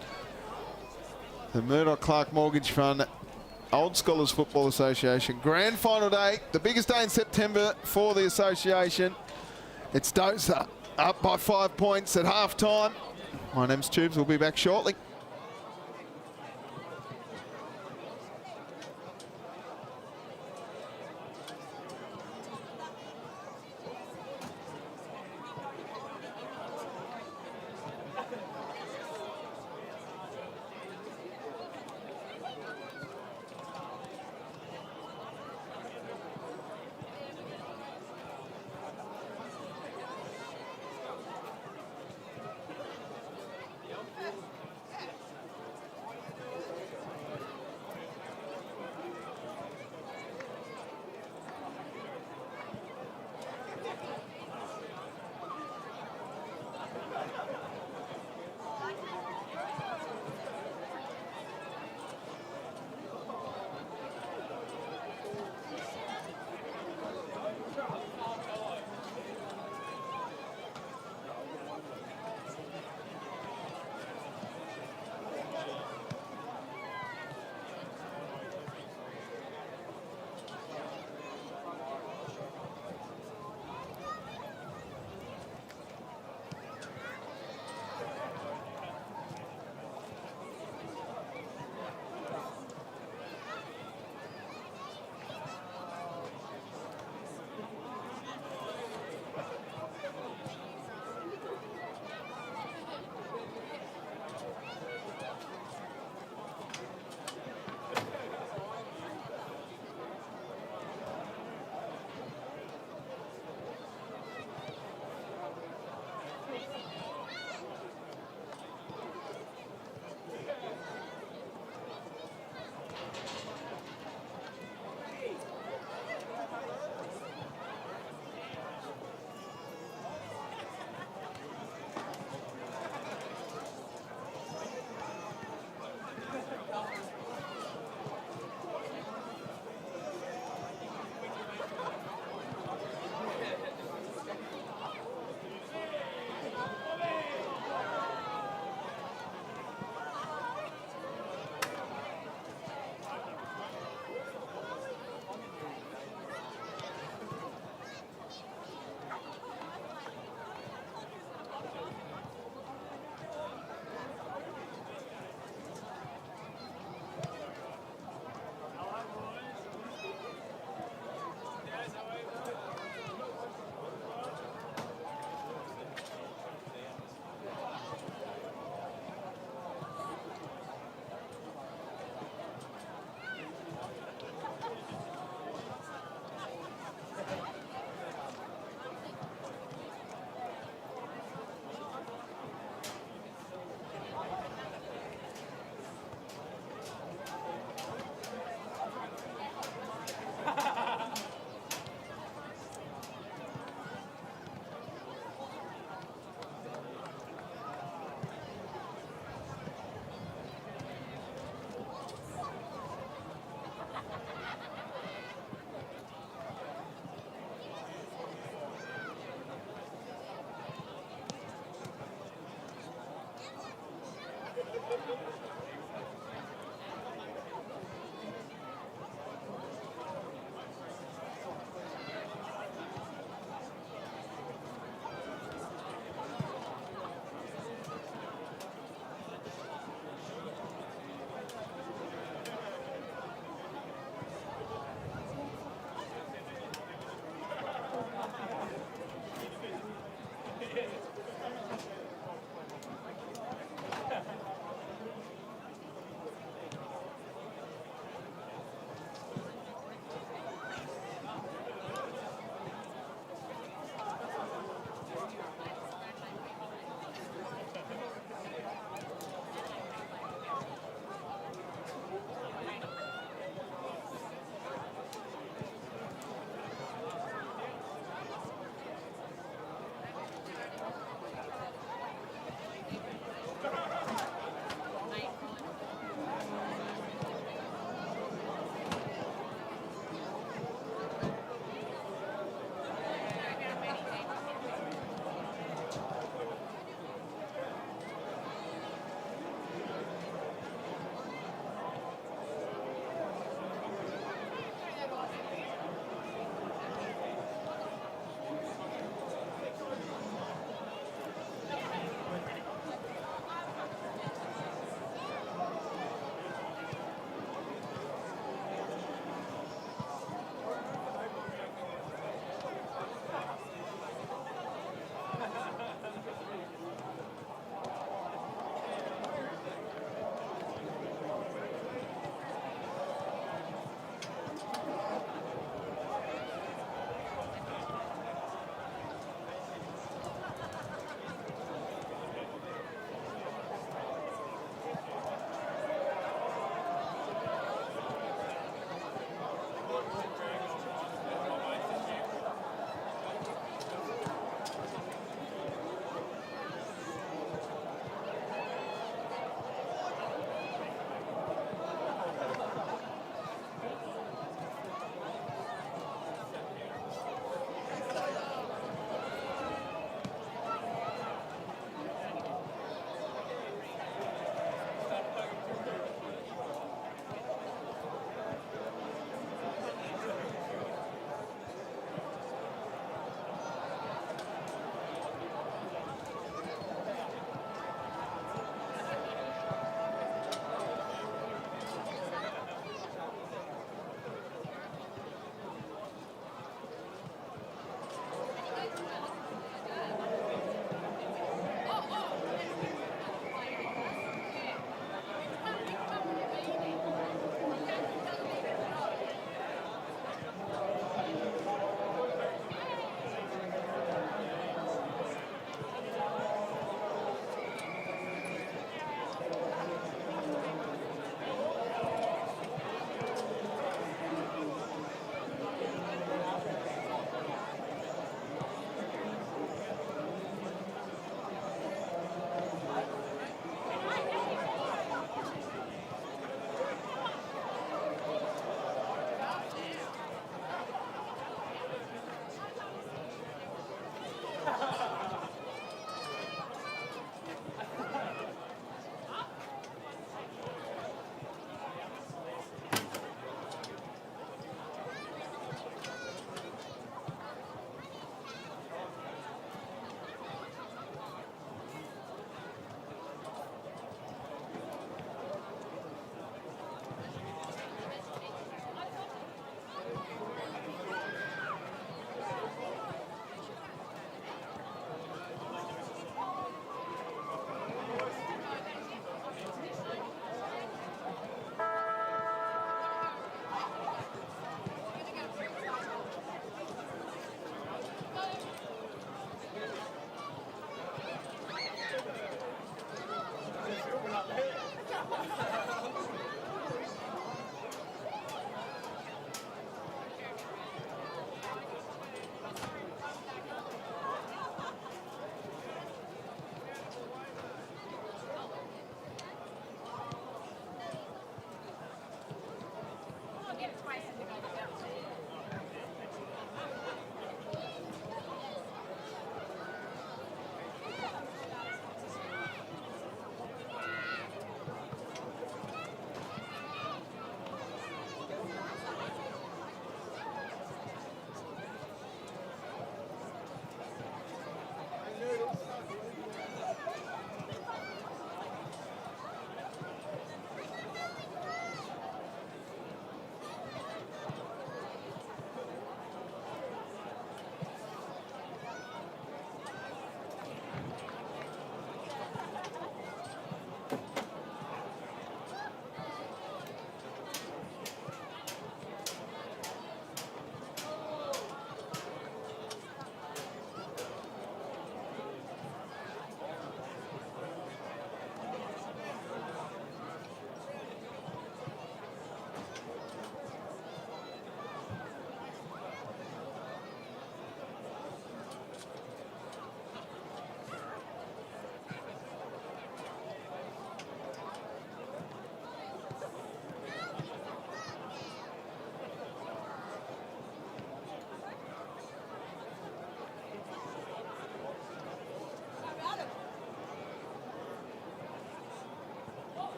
The Murdoch Clark Mortgage Fund, Old Scholars Football Association. Grand final day, the biggest day in September for the association. It's DOSA up by 5 points at half time. My name's Tubes. We'll be back shortly.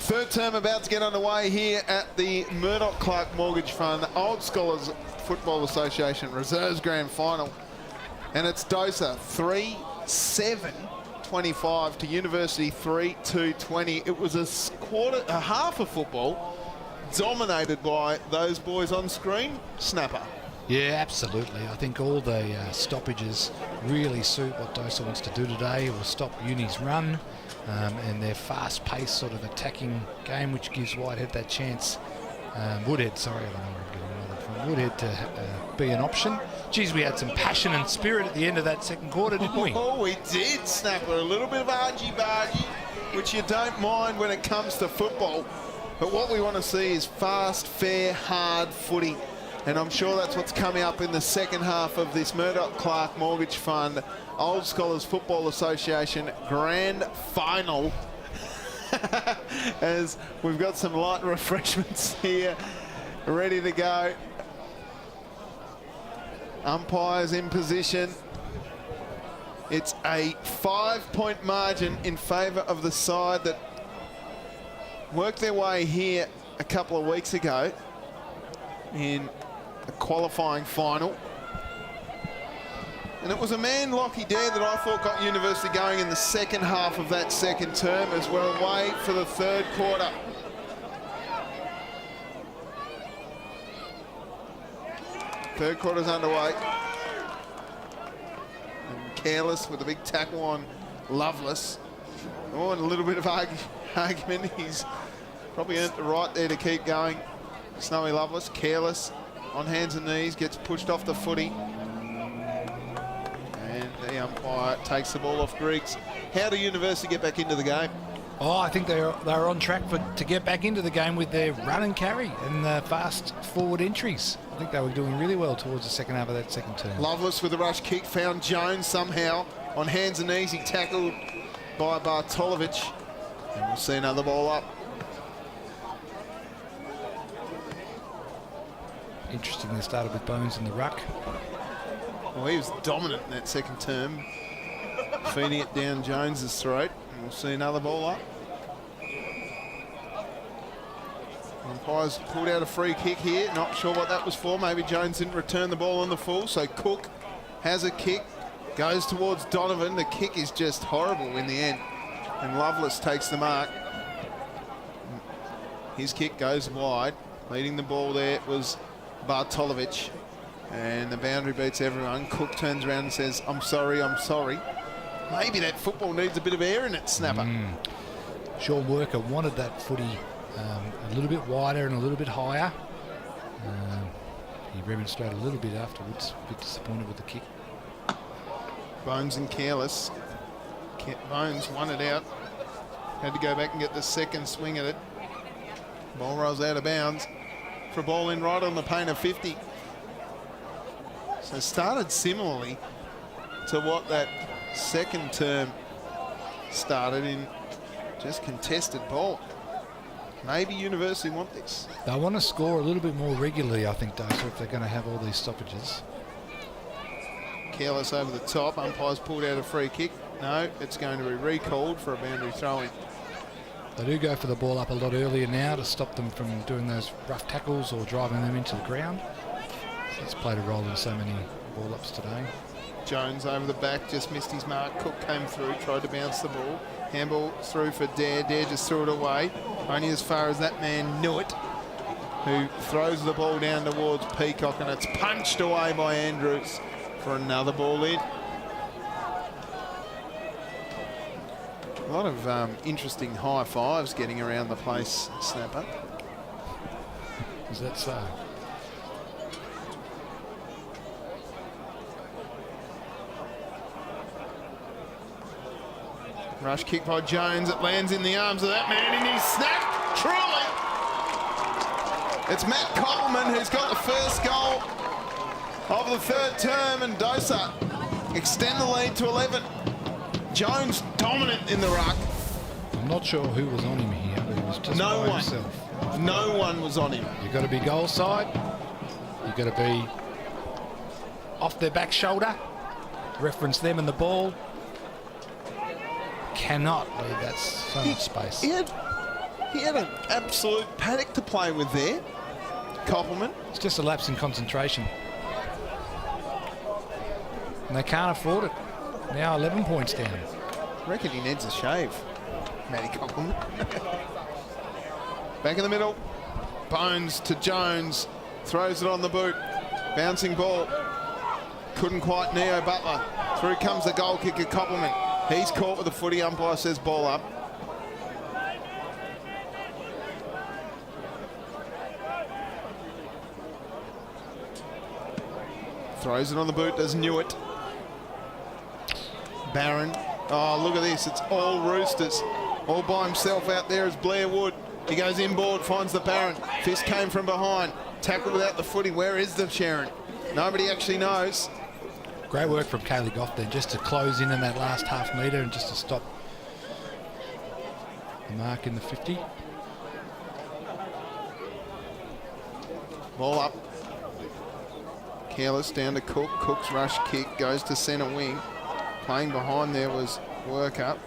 Third term about to get underway here at the Murdoch Clark Mortgage Fund Old Scholars Football Association Reserves Grand Final. And it's DOSA 3-7-25 to University 3-2-20. It was a half of football dominated by those boys on screen. Snapper. Yeah, absolutely. I think all the stoppages really suit what DOSA wants to do today. It will stop Uni's run and their fast-paced sort of attacking game, which gives Whitehead that chance. Woodhead, sorry, I don't know where I'm getting that from. Woodhead to be an option. Geez, we had some passion and spirit at the end of that second quarter, didn't we? Oh, we did, Snapper. A little bit of argy-bargy, which you don't mind when it comes to football. But what we want to see is fast, fair, hard footy. And I'm sure that's what's coming up in the second half of this Murdoch Clark Mortgage Fund Old Scholars Football Association Grand Final. As we've got some light refreshments here ready to go. Umpires in position. It's a 5-point margin in favour of the side that worked their way here a couple of weeks ago in a qualifying final. And it was a man, Lockie Dare, that I thought got University going in the second half of that second term as we're away for the third quarter. Third quarter's underway. And Careless with a big tackle on Loveless. Oh, and a little bit of argument. He's probably earned the right there to keep going. Snowy Loveless, Careless, on hands and knees, gets pushed off the footy. And the umpire takes the ball off Griggs. How do University get back into the game? Oh, I think they're on track to get back into the game with their run and carry and the fast forward entries. I think they were doing really well towards the second half of that second term. Loveless with a rush kick, found Jones somehow on hands and knees. He tackled by Bartolovich. And we'll see another ball up. Interesting, they started with Bones in the ruck. Well, he was dominant in that second term, feeding it down Jones's throat. And we'll see another ball up. Umpires pulled out a free kick here. Not sure what that was for. Maybe Jones didn't return the ball on the full. So Cook has a kick, goes towards Donovan. The kick is just horrible in the end. And Loveless takes the mark. His kick goes wide. Leading the ball there was Bartolovich. And the boundary beats everyone. Cook turns around and says, I'm sorry, I'm sorry. Maybe that football needs a bit of air in it, Snapper. Sean Worker wanted that footy a little bit wider and a little bit higher. He remonstrated a little bit afterwards, a bit disappointed with the kick. Bones and Careless. Bones won it out. Had to go back and get the second swing at it. Ball rolls out of bounds for a ball in right on the paint of 50. So started similarly to what that second term started in, just contested ball. Maybe University want this. They want to score a little bit more regularly, I think, DOSA, if they're going to have all these stoppages. Careless over the top. Umpires pulled out a free kick. No, it's going to be recalled for a boundary throw-in. They do go for the ball up a lot earlier now to stop them from doing those rough tackles or driving them into the ground. So it's played a role in so many ball-ups today. Jones over the back, just missed his mark. Cook came through, tried to bounce the ball. Handball through for Dare. Dare just threw it away. Only as far as that man knew it, who throws the ball down towards Peacock, and it's punched away by Andrews for another ball in. A lot of interesting high fives getting around the place, Snapper. Is that so? Rush kick by Jones. It lands in the arms of that man, and he's snapped. Truly. It's Matt Koppelman who's got the first goal of the third term, and DOSA extend the lead to 11. Jones dominant in the ruck. I'm not sure who was on him here, but he was just no by one. himself. No one was on him. You've got to be goal side. You've got to be off their back shoulder. Reference them and the ball. Cannot leave that so much space. He had He had an absolute paddock to play with there. Koppelman. It's just a lapse in concentration. And they can't afford it. Now 11 points down. I reckon he needs a shave, Matty Koppelman. Back in the middle. Bones to Jones. Throws it on the boot. Bouncing ball. Couldn't quite Neo Butler. Through comes the goal kicker, Koppelman. He's caught with the footy. Umpire says ball up. Throws it on the boot, does Newitt. Barron. Oh, look at this. It's all Roosters. All by himself out there is Blair Wood. He goes inboard, finds the Barron. Fist came from behind. Tackled without the footy. Where is the Sharon? Nobody actually knows. Great work from Kaylee Goff there, just to close in that last half metre and just to stop the mark in the 50. Ball up. Careless down to Cook. Cook's rush kick goes to centre wing. Playing behind there was Worker.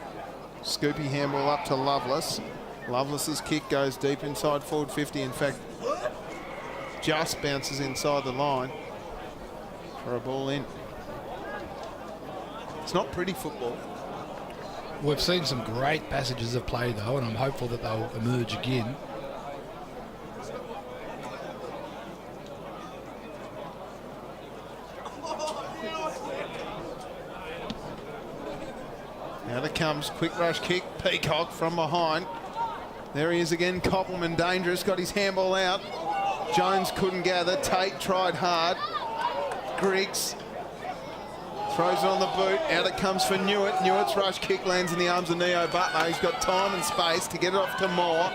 Scoopy handball up to Loveless. Loveless's kick goes deep inside forward 50. In fact, just bounces inside the line for a ball in. It's not pretty football. We've seen some great passages of play though, and I'm hopeful that they'll emerge again. Now it comes, quick rush kick, Peacock from behind. There he is again, Koppelman dangerous, got his handball out. Jones couldn't gather, Tate tried hard. Griggs throws it on the boot, out it comes for Newitt. Newitt's rush kick lands in the arms of Neo Butler. He's got time and space to get it off to Moore.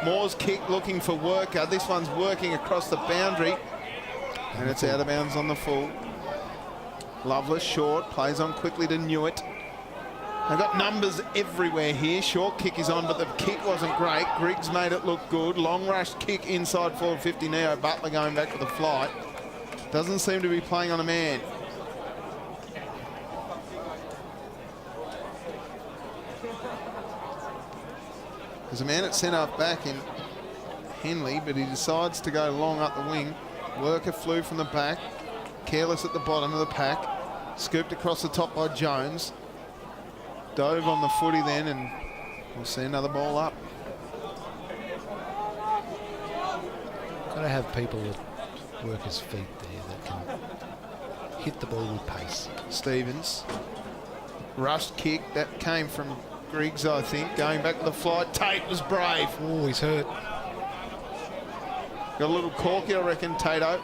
Moore's kick looking for Worker. This one's working across the boundary. And it's out of bounds on the full. Loveless short, plays on quickly to Newitt. They've got numbers everywhere here. Short kick is on, but the kick wasn't great. Griggs made it look good. Long rush kick inside forward 50. Neo Butler going back with the flight. Doesn't seem to be playing on a man. There's a man at centre back in Henley, but he decides to go long up the wing. Worker flew from the back. Careless at the bottom of the pack. Scooped across the top by Jones. Dove on the footy then, and we'll see another ball up. Got to have people that work his feet there that can hit the ball with pace. Stevens. Rushed kick, that came from Griggs, I think. Going back to the flight. Tate was brave. Oh, he's hurt. Got a little corky, I reckon, Tato.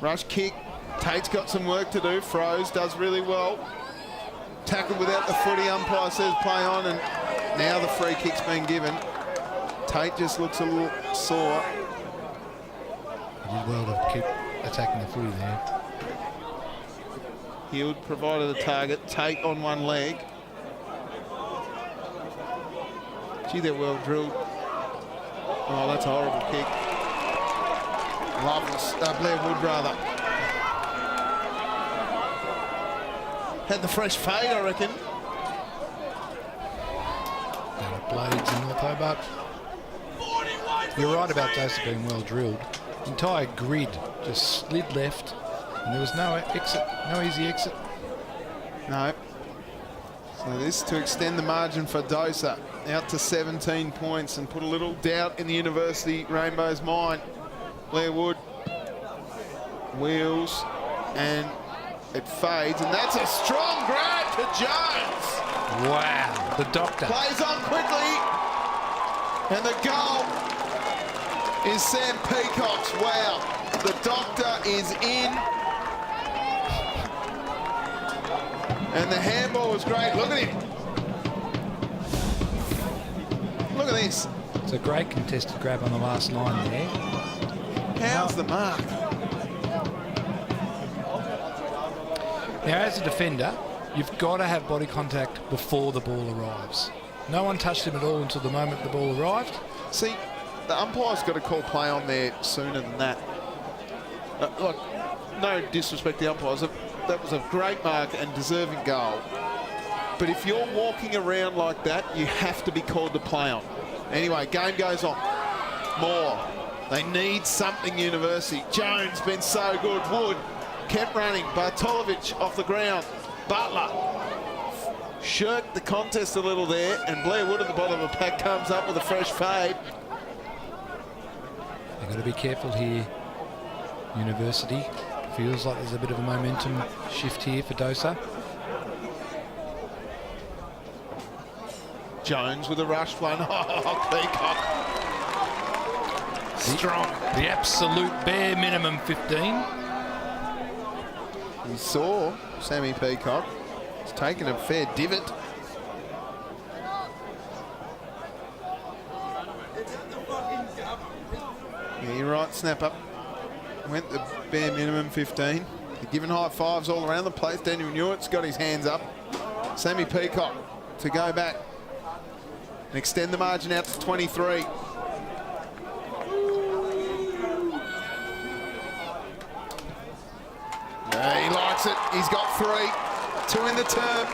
Rush kick. Tate's got some work to do. Froze, does really well. Tackled without the footy. Umpire says play on, and now the free kick's been given. Tate just looks a little sore. He did well to keep attacking the footy there. Heald provided a target. Tate on one leg. Gee, they're well drilled. Oh, that's a horrible kick. Loveless, Blair Wood rather. Had the fresh fade, I reckon. Blades in North Hobart. You're right about DOSA being well drilled. The entire grid just slid left, and there was no exit, no easy exit. No. So this to extend the margin for DOSA out to 17 points and put a little doubt in the University Rainbow's mind. Blair Wood wheels and it fades, and that's a strong grab to Jones. Wow, the doctor. Plays on quickly, and the goal is Sam Peacock's. Wow, the doctor is in. And the handball was great. Look at him. Look at this. It's a great contested grab on the last line there. How's the mark? Now, as a defender, you've got to have body contact before the ball arrives. No one touched him at all until the moment the ball arrived. See, the umpire's got to call play on there sooner than that. Look, no disrespect to the umpires. That was a great mark and deserving goal. But if you're walking around like that, you have to be called to play on. Anyway, game goes on. More. They need something, University. Jones been so good. Wood kept running. Bartolovic off the ground. Butler shirked the contest a little there, and Blair Wood at the bottom of the pack comes up with a fresh fade. They've got to be careful here. University feels like there's a bit of a momentum shift here for DOSA. Jones with a rush one. Oh, Peacock. Strong. The absolute bare minimum 15. You saw Sammy Peacock. He's taken a fair divot. Yeah, you're right, snap up. Went the bare minimum 15. They're giving high fives all around the place. Daniel Newitt's got his hands up. Sammy Peacock to go back and extend the margin out to 23. Yeah, he likes it. He's got 3. 2 in the term.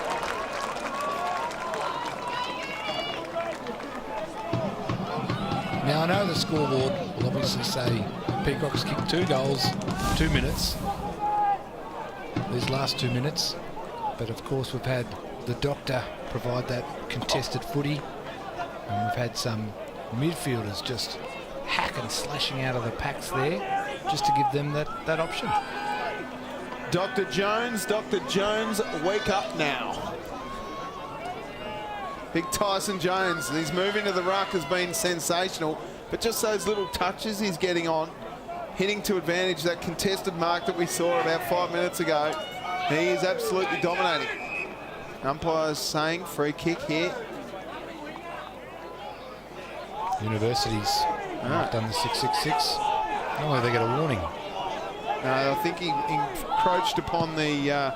Now I know the scoreboard will obviously say Peacock's kicked 2 goals, 2 minutes. These last 2 minutes. But of course we've had the doctor provide that contested footy. And we've had some midfielders just hack and slashing out of the packs there just to give them that option. Dr. Jones, wake up now. Big Tyson Jones, he's moving to the ruck has been sensational, but just those little touches he's getting on, hitting to advantage that contested mark that we saw about 5 minutes ago. He is absolutely dominating. Umpires saying free kick here. University's done the 666. Oh, they get a warning. No, I think he encroached upon the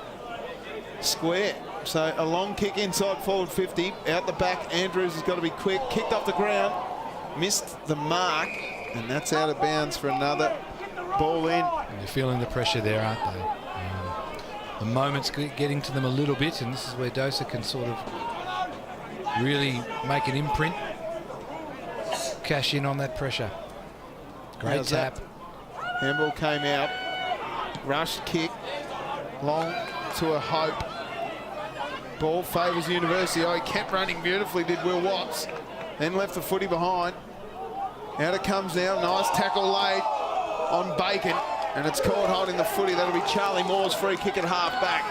square. So a long kick inside forward 50. Out the back, Andrews has got to be quick. Kicked off the ground. Missed the mark. And that's out of bounds for another ball in. And they're feeling the pressure there, aren't they? The moment's getting to them a little bit, and this is where DOSA can sort of really make an imprint. Cash in on that pressure. Great tap. Handball came out. Rushed kick. Long to a Hope. Ball favours University. Oh, he kept running beautifully, did Will Watts. Then left the footy behind. Out it comes now. Nice tackle laid on Bacon. And it's caught holding the footy. That'll be Charlie Moore's free kick at half back.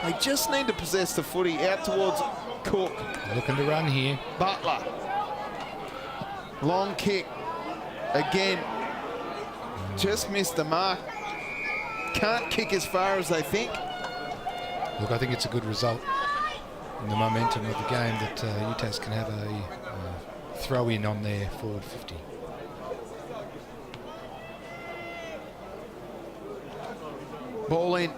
They just need to possess the footy out towards Cook. Looking to run here. Butler. Long kick. Again. Just missed the mark. Can't kick as far as they think. Look, I think it's a good result in the momentum of the game that UTAS can have a throw in on their forward 50. Ball in.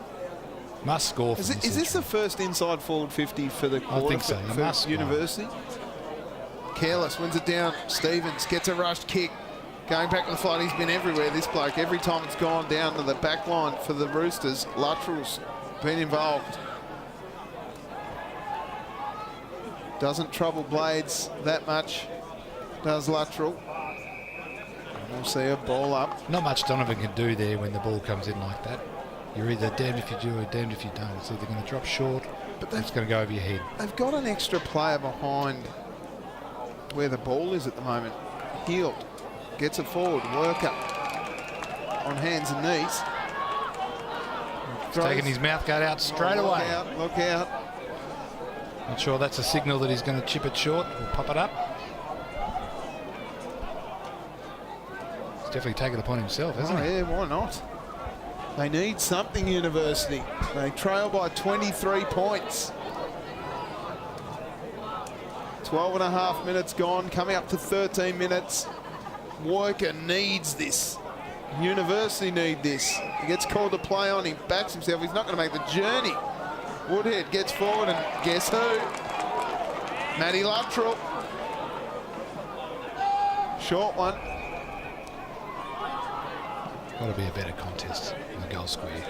Must score. Is this the first inside forward 50 for the quarter? I think so. For University? Careless wins it down. Stevens gets a rushed kick. Going back to the flight, he's been everywhere, this bloke. Every time it's gone down to the back line for the Roosters, Luttrell's been involved. Doesn't trouble Blades that much, does Luttrell. And we'll see a ball up. Not much Donovan can do there when the ball comes in like that. You're either damned if you do or damned if you don't. It's either going to drop short, but it's going to go over your head. They've got an extra player behind where the ball is at the moment. Healed. Gets it forward. Worker. On hands and knees. He's taking his mouth guard out straight away. Look out. Not sure that's a signal that he's going to chip it short or pop it up. He's definitely taken it upon himself, hasn't he? Yeah, why not? They need something, University. They trail by 23 points. 12 and a half minutes gone, coming up to 13 minutes. Worker needs this. University need this. He gets called to play on, he backs himself. He's not going to make the journey. Woodhead gets forward and guess who? Matty Luttrell. Short one. Got to be a better contest in the goal square.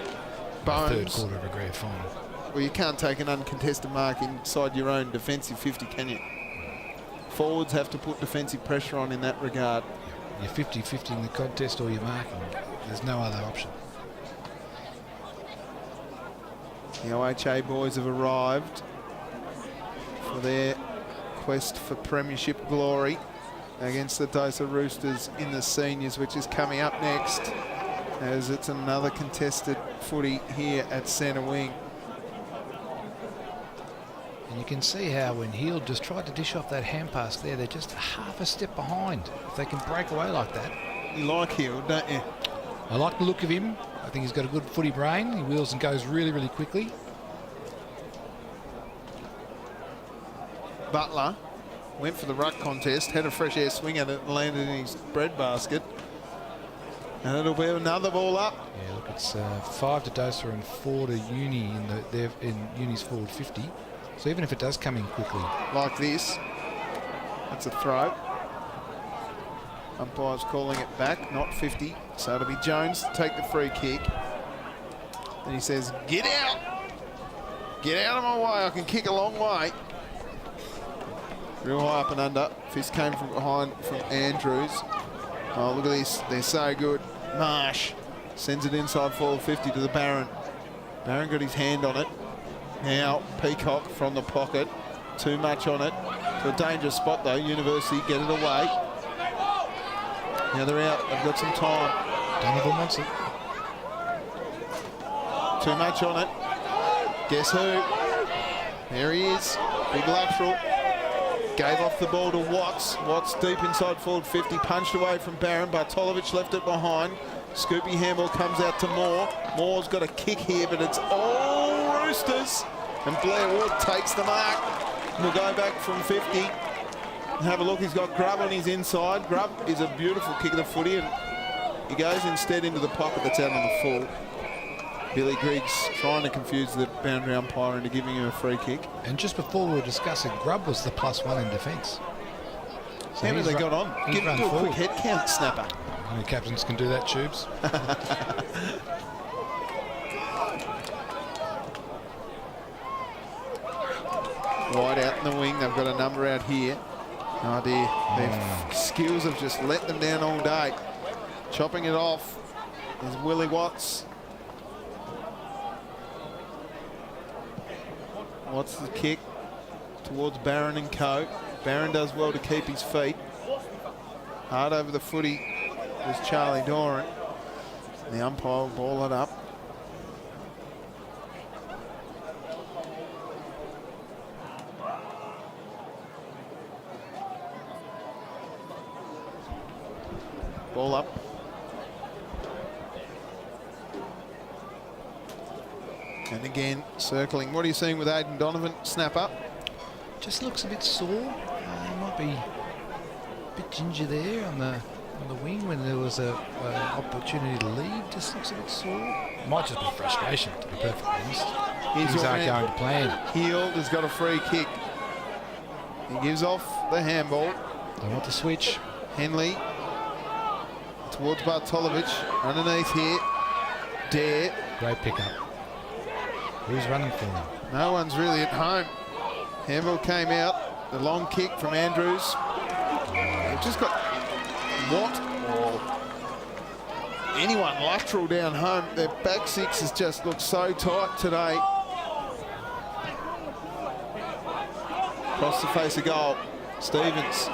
Bones. Third quarter of a grand final. Well, you can't take an uncontested mark inside your own defensive 50, can you? forwards have to put defensive pressure on in that regard. You're 50-50 in the contest or you're marking. There's no other option. The OHA boys have arrived for their quest for premiership glory against the DOSA Roosters in the seniors, which is coming up next, as it's another contested footy here at centre wing. And you can see how when Heald just tried to dish off that hand pass there, they're just half a step behind. If they can break away like that. You like Heald, don't you? I like the look of him. I think he's got a good footy brain. He wheels and goes really, really quickly. Butler went for the ruck contest, had a fresh air swing at it and landed in his bread basket. And it'll be another ball up. Yeah, look, it's 5 to DOSA and 4 to Uni in Uni's forward 50. So even if it does come in quickly. Like this, that's a throw. Umpire's calling it back, not 50. So it'll be Jones to take the free kick. And he says, get out! Get out of my way, I can kick a long way. Real high up and under. Fist came from behind from Andrews. Oh, look at this. They're so good. Marsh sends it inside forward 50 to the Barron. Barron got his hand on it. Now Peacock from the pocket. Too much on it. To a dangerous spot though. University get it away. Now they're out. They've got some time. Donovan wants it. Too much on it. Guess who? There he is. Big lateral. Gave off the ball to Watts. Watts deep inside forward 50. Punched away from Barron. Bartolovic left it behind. Scoopy handball comes out to Moore. Moore's got a kick here, but it's all Roosters. And Blair Wood takes the mark. We'll go back from 50. Have a look. He's got Grubb on his inside. Grubb is a beautiful kick of the footy, and he goes instead into the pocket that's out on the full. Billy Griggs trying to confuse the boundary umpire into giving him a free kick. And just before we were discussing, Grubb was the +1 in defence. So how many they got on? Give him a quick head count, Snapper. Only captains can do that, Tubes. Wide out in the wing. They've got a number out here. Oh dear. Their skills have just let them down all day. Chopping it off is Willie Watts. Watts the kick towards Barron and co. Barron does well to keep his feet. Hard over the footy was Charlie Doran. The umpire will ball it up. Ball up. And again, circling. What are you seeing with Aidan Donovan? Snap up. Just looks a bit sore. Might be a bit ginger there on the wing when there was a opportunity to leave. Just looks a bit sore. Might just be frustration, to be perfectly honest. Things aren't going to plan. Heald has got a free kick. He gives off the handball. They want to switch. Henley towards Bartolovic. Underneath here. Dare. Great pickup. Who's running for him? No one's really at home. Handball came out. The long kick from Andrews. They've just got Watt or anyone lateral down home. Their back six has just looked so tight today. Across the face of goal. Stevens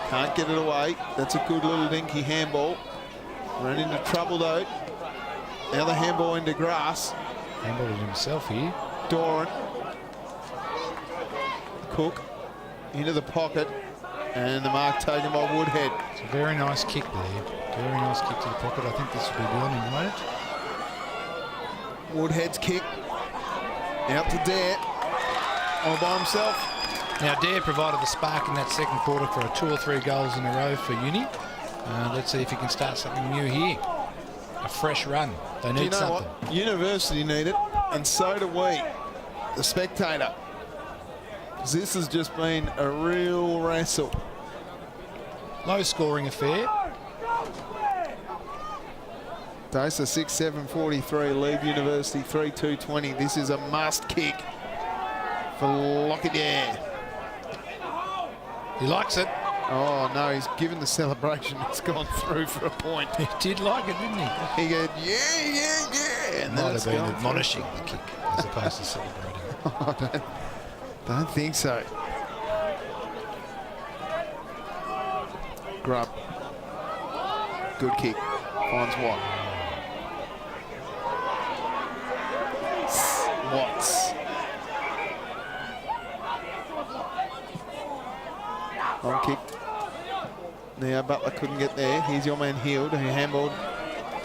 can't get it away. That's a good little dinky handball. Ran into trouble though. Now the handball into grass. Handballed himself here. Doran. Cook into the pocket. And the mark taken by Woodhead. It's a very nice kick there. Very nice kick to the pocket. I think this will be one in right. Woodhead's kick. Out to Dare. All by himself. Now Dare provided the spark in that second quarter for 2 or 3 goals in a row for Uni. Let's see if he can start something new here. A fresh run. They need something. What? University need it, and so do we, the Spectator. This has just been a real wrestle. Low scoring affair. DOSA 6-7-43, lead University 3-2-20. This is a must kick for Lockyer. He likes it. Oh, no, he's given the celebration. It's gone through for a point. He did like it, didn't he? He goes, yeah. And Might then have been admonishing the kick as opposed to celebrating. Don't think so. Grubb. Good kick. Finds Watt. Watts. Long kick. Now Butler couldn't get there. Here's your man Heald, who handballed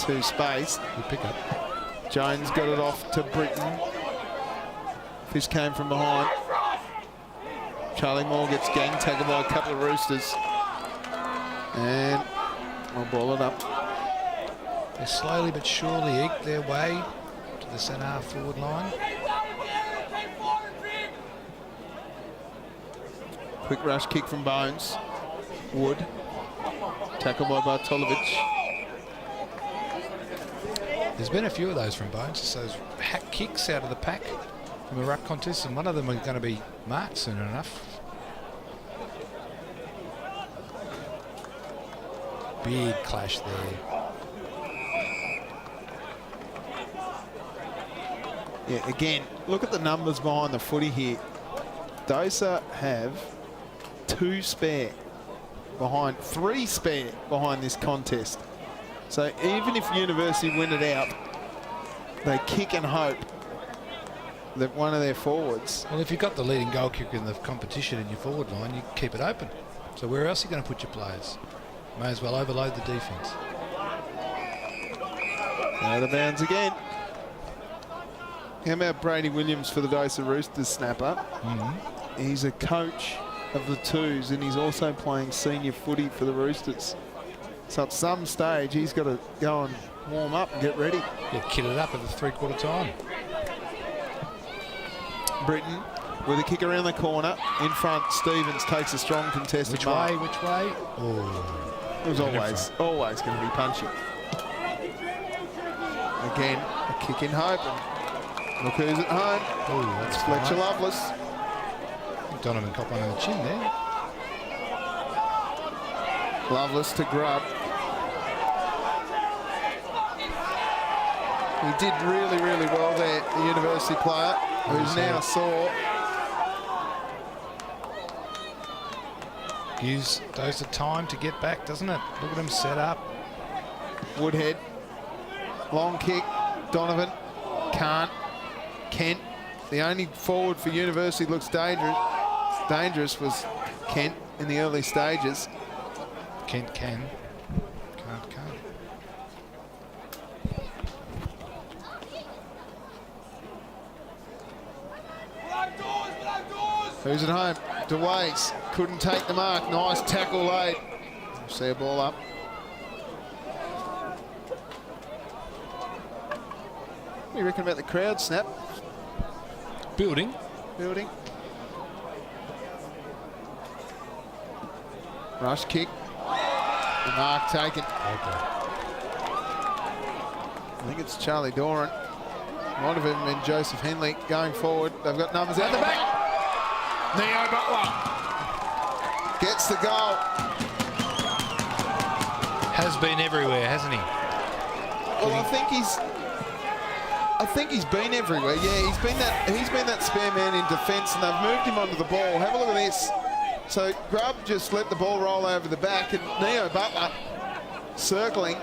to space. Good pick up. Jones got it off to Britton. Fish came from behind. Charlie Moore gets gang tackled by a couple of Roosters. And I'll ball it up. They slowly but surely eked their way to the centre half forward line. Quick rush kick from Bones. Wood. Tackle by Bartolovic. There's been a few of those from Bones. Just those hack kicks out of the pack from a ruck contest, and one of them are going to be marked soon enough. Big clash there. Yeah, again, look at the numbers behind the footy here. DOSA have 2 spare behind, 3 spare behind this contest. So even if University win it out, they kick and hope that one of their forwards. Well, if you've got the leading goal kicker in the competition in your forward line, you keep it open. So where else are you going to put your players? May as well overload the defence. Out of bounds again. How about Brady Williams for the DOSA Roosters snapper? He's a coach of the twos, and he's also playing senior footy for the Roosters. So at some stage, he's got to go and warm up and get ready. Get kitted up at the 3/4 time. Britton with a kick around the corner. In front, Stevens takes a strong contested Which mark. way? Which way? Oh. It was always going to be punchy. Again, a kick in hope. And look who's at home. Oh, that's Fletcher fine. Lovelace. Donovan caught one on the chin there. Lovelace to Grubb. He did really, really well there, the University player, who's now sore. Gives those the time to get back, doesn't it? Look at him set up. Woodhead. Long kick. Donovan. Can't. Kent. The only forward for University looks dangerous. Dangerous was Kent in the early stages. Kent can. Can't. Who's at home? DeWays couldn't take the mark. Nice tackle late. See a ball up. What do you reckon about the crowd, Snap? Building. Rush kick. The mark taken. Okay. I think it's Charlie Doran. Might have even been Joseph Henley going forward. They've got numbers out the back. Neo Butler gets the goal. Has been everywhere, hasn't he? Well, I think he's been everywhere. Yeah, he's been that spare man in defence, and they've moved him onto the ball. Have a look at this. So Grubb just let the ball roll over the back, and Neo Butler circling.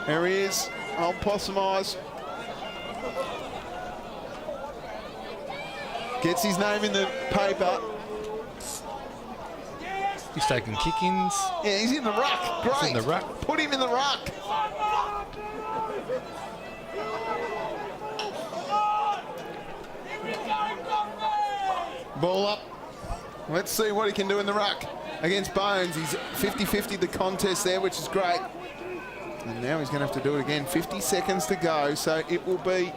There he is, old Possum Eyes. Gets his name in the paper. He's taking kick-ins. Yeah, he's in the ruck. Great. He's in the ruck. Put him in the ruck. Ball up. Let's see what he can do in the ruck against Bones. He's 50-50 the contest there, which is great. And now he's going to have to do it again. 50 seconds to go, so it will be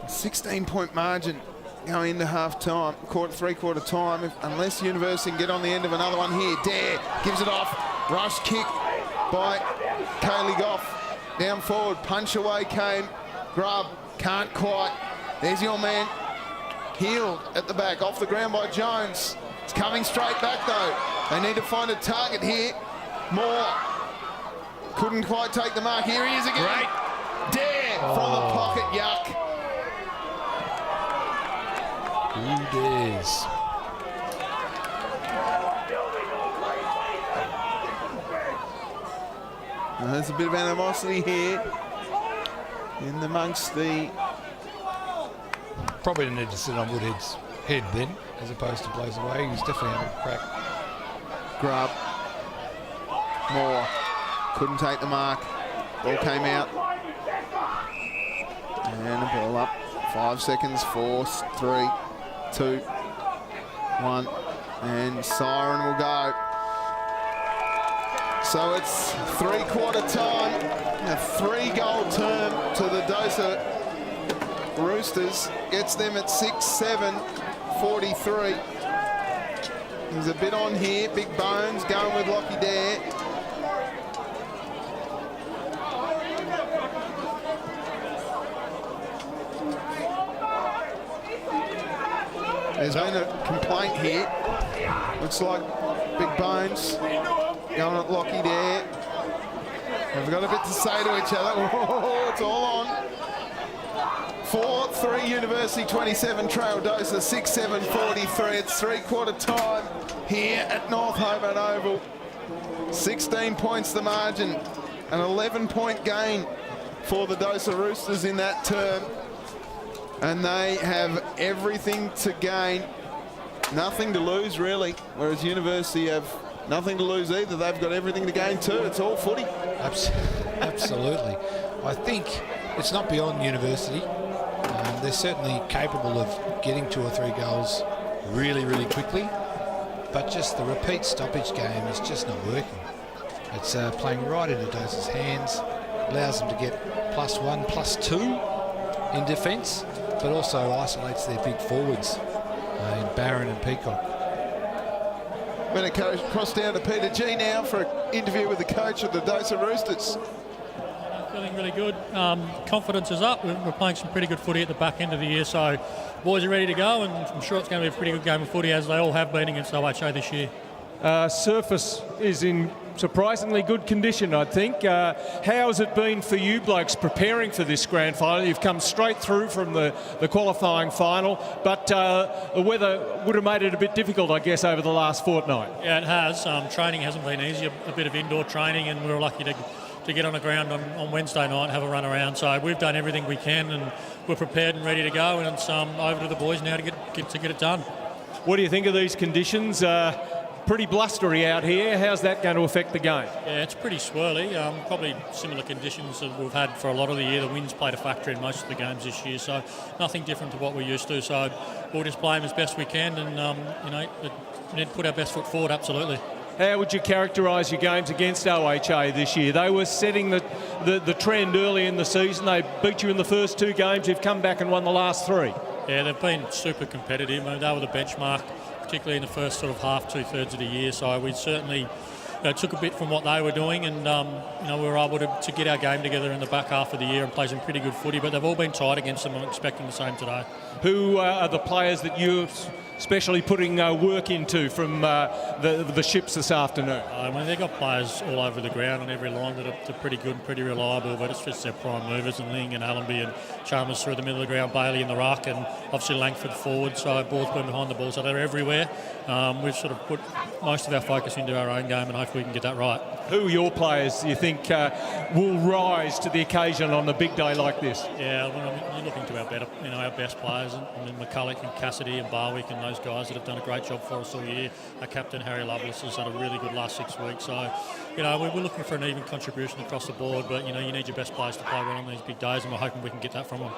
a 16-point margin going into half-time, 3/4 time, unless University can get on the end of another one here. Dare gives it off. Rush kick by Kaylee Goff. Down forward, punch away came Grub can't quite. There's your man. Healed at the back, off the ground by Jones. It's coming straight back though. They need to find a target here. Moore couldn't quite take the mark. Here he is again. Great. Dare from the pocket, yuck. Who dares? Now, there's a bit of animosity here in amongst the... Probably didn't need to sit on Woodhead's head then, as opposed to blows away. He was definitely having a crack. Grub. Moore couldn't take the mark. Ball came out. And the ball up. 5 seconds. 4, 3, 2, 1. And siren will go. So it's three-quarter time. A 3-goal term to the DOSA Roosters. Gets them at 6-7-43. There's a bit on here. Big Bones going with Lockie Dare. There's been a complaint here. Looks like Big Bones going at Lockie Dare. They've got a bit to say to each other. Whoa, it's all on. 4-3 University 27 Trail DOSA 6-7-43. It's three-quarter time here at North Hobart Oval. 16 points the margin. An 11-point gain for the DOSA Roosters in that term. And they have everything to gain, nothing to lose really, whereas University have nothing to lose either. They've got everything to gain too. It's all footy. Absolutely. I think it's not beyond University. They're certainly capable of getting 2 or 3 goals really, really quickly, but just the repeat stoppage game is just not working. It's playing right into DOSA's hands, allows them to get +1, +2 in defence, but also isolates their big forwards in Barron and Peacock. We're going to cross down to Peter G now for an interview with the coach of the DOSA Roosters. Feeling really good. Confidence is up. We're playing some pretty good footy at the back end of the year, so boys are ready to go, and I'm sure it's going to be a pretty good game of footy, as they all have been against OHA this year. Surface is in surprisingly good condition, I think. How has it been for you blokes preparing for this grand final? You've come straight through from the qualifying final, but the weather would have made it a bit difficult, I guess, over the last fortnight. Yeah, it has. Training hasn't been easy. A bit of indoor training, and we were lucky to get on the ground on Wednesday night and have a run around. So we've done everything we can, and we're prepared and ready to go, and it's over to the boys now to get it done. What do you think of these conditions? Pretty blustery out here. How's that going to affect the game? Yeah, it's pretty swirly. Probably similar conditions that we've had for a lot of the year. The wind's played a factor in most of the games this year, so nothing different to what we're used to. So we'll just play them as best we can, and we need to put our best foot forward, absolutely. How would you characterise your games against OHA this year? They were setting the trend early in the season. They beat you in the first 2 games. You've come back and won the last 3. Yeah, they've been super competitive. They were the benchmark, particularly in the first sort of half, 2/3 of the year. So we certainly took a bit from what they were doing, and we were able to get our game together in the back half of the year and play some pretty good footy. But they've all been tight against them. I'm expecting the same today. Who are the players that you're especially putting work into from the ships this afternoon? They've got players all over the ground on every line that are pretty good and pretty reliable, but it's just their prime movers, and Ling and Allenby and Chalmers through the middle of the ground, Bailey in the ruck, and obviously Langford forward, so ball's been behind the ball, so they're everywhere. We've sort of put most of our focus into our own game, and hopefully we can get that right. Who are your players you think will rise to the occasion on a big day like this? Yeah, you're looking to our best players, and McCulloch and Cassidy and Barwick and those guys that have done a great job for us all year. Our captain Harry Lovelace has had a really good last 6 weeks, so we're looking for an even contribution across the board, but you need your best players to play well on these big days, and we're hoping we can get that from them.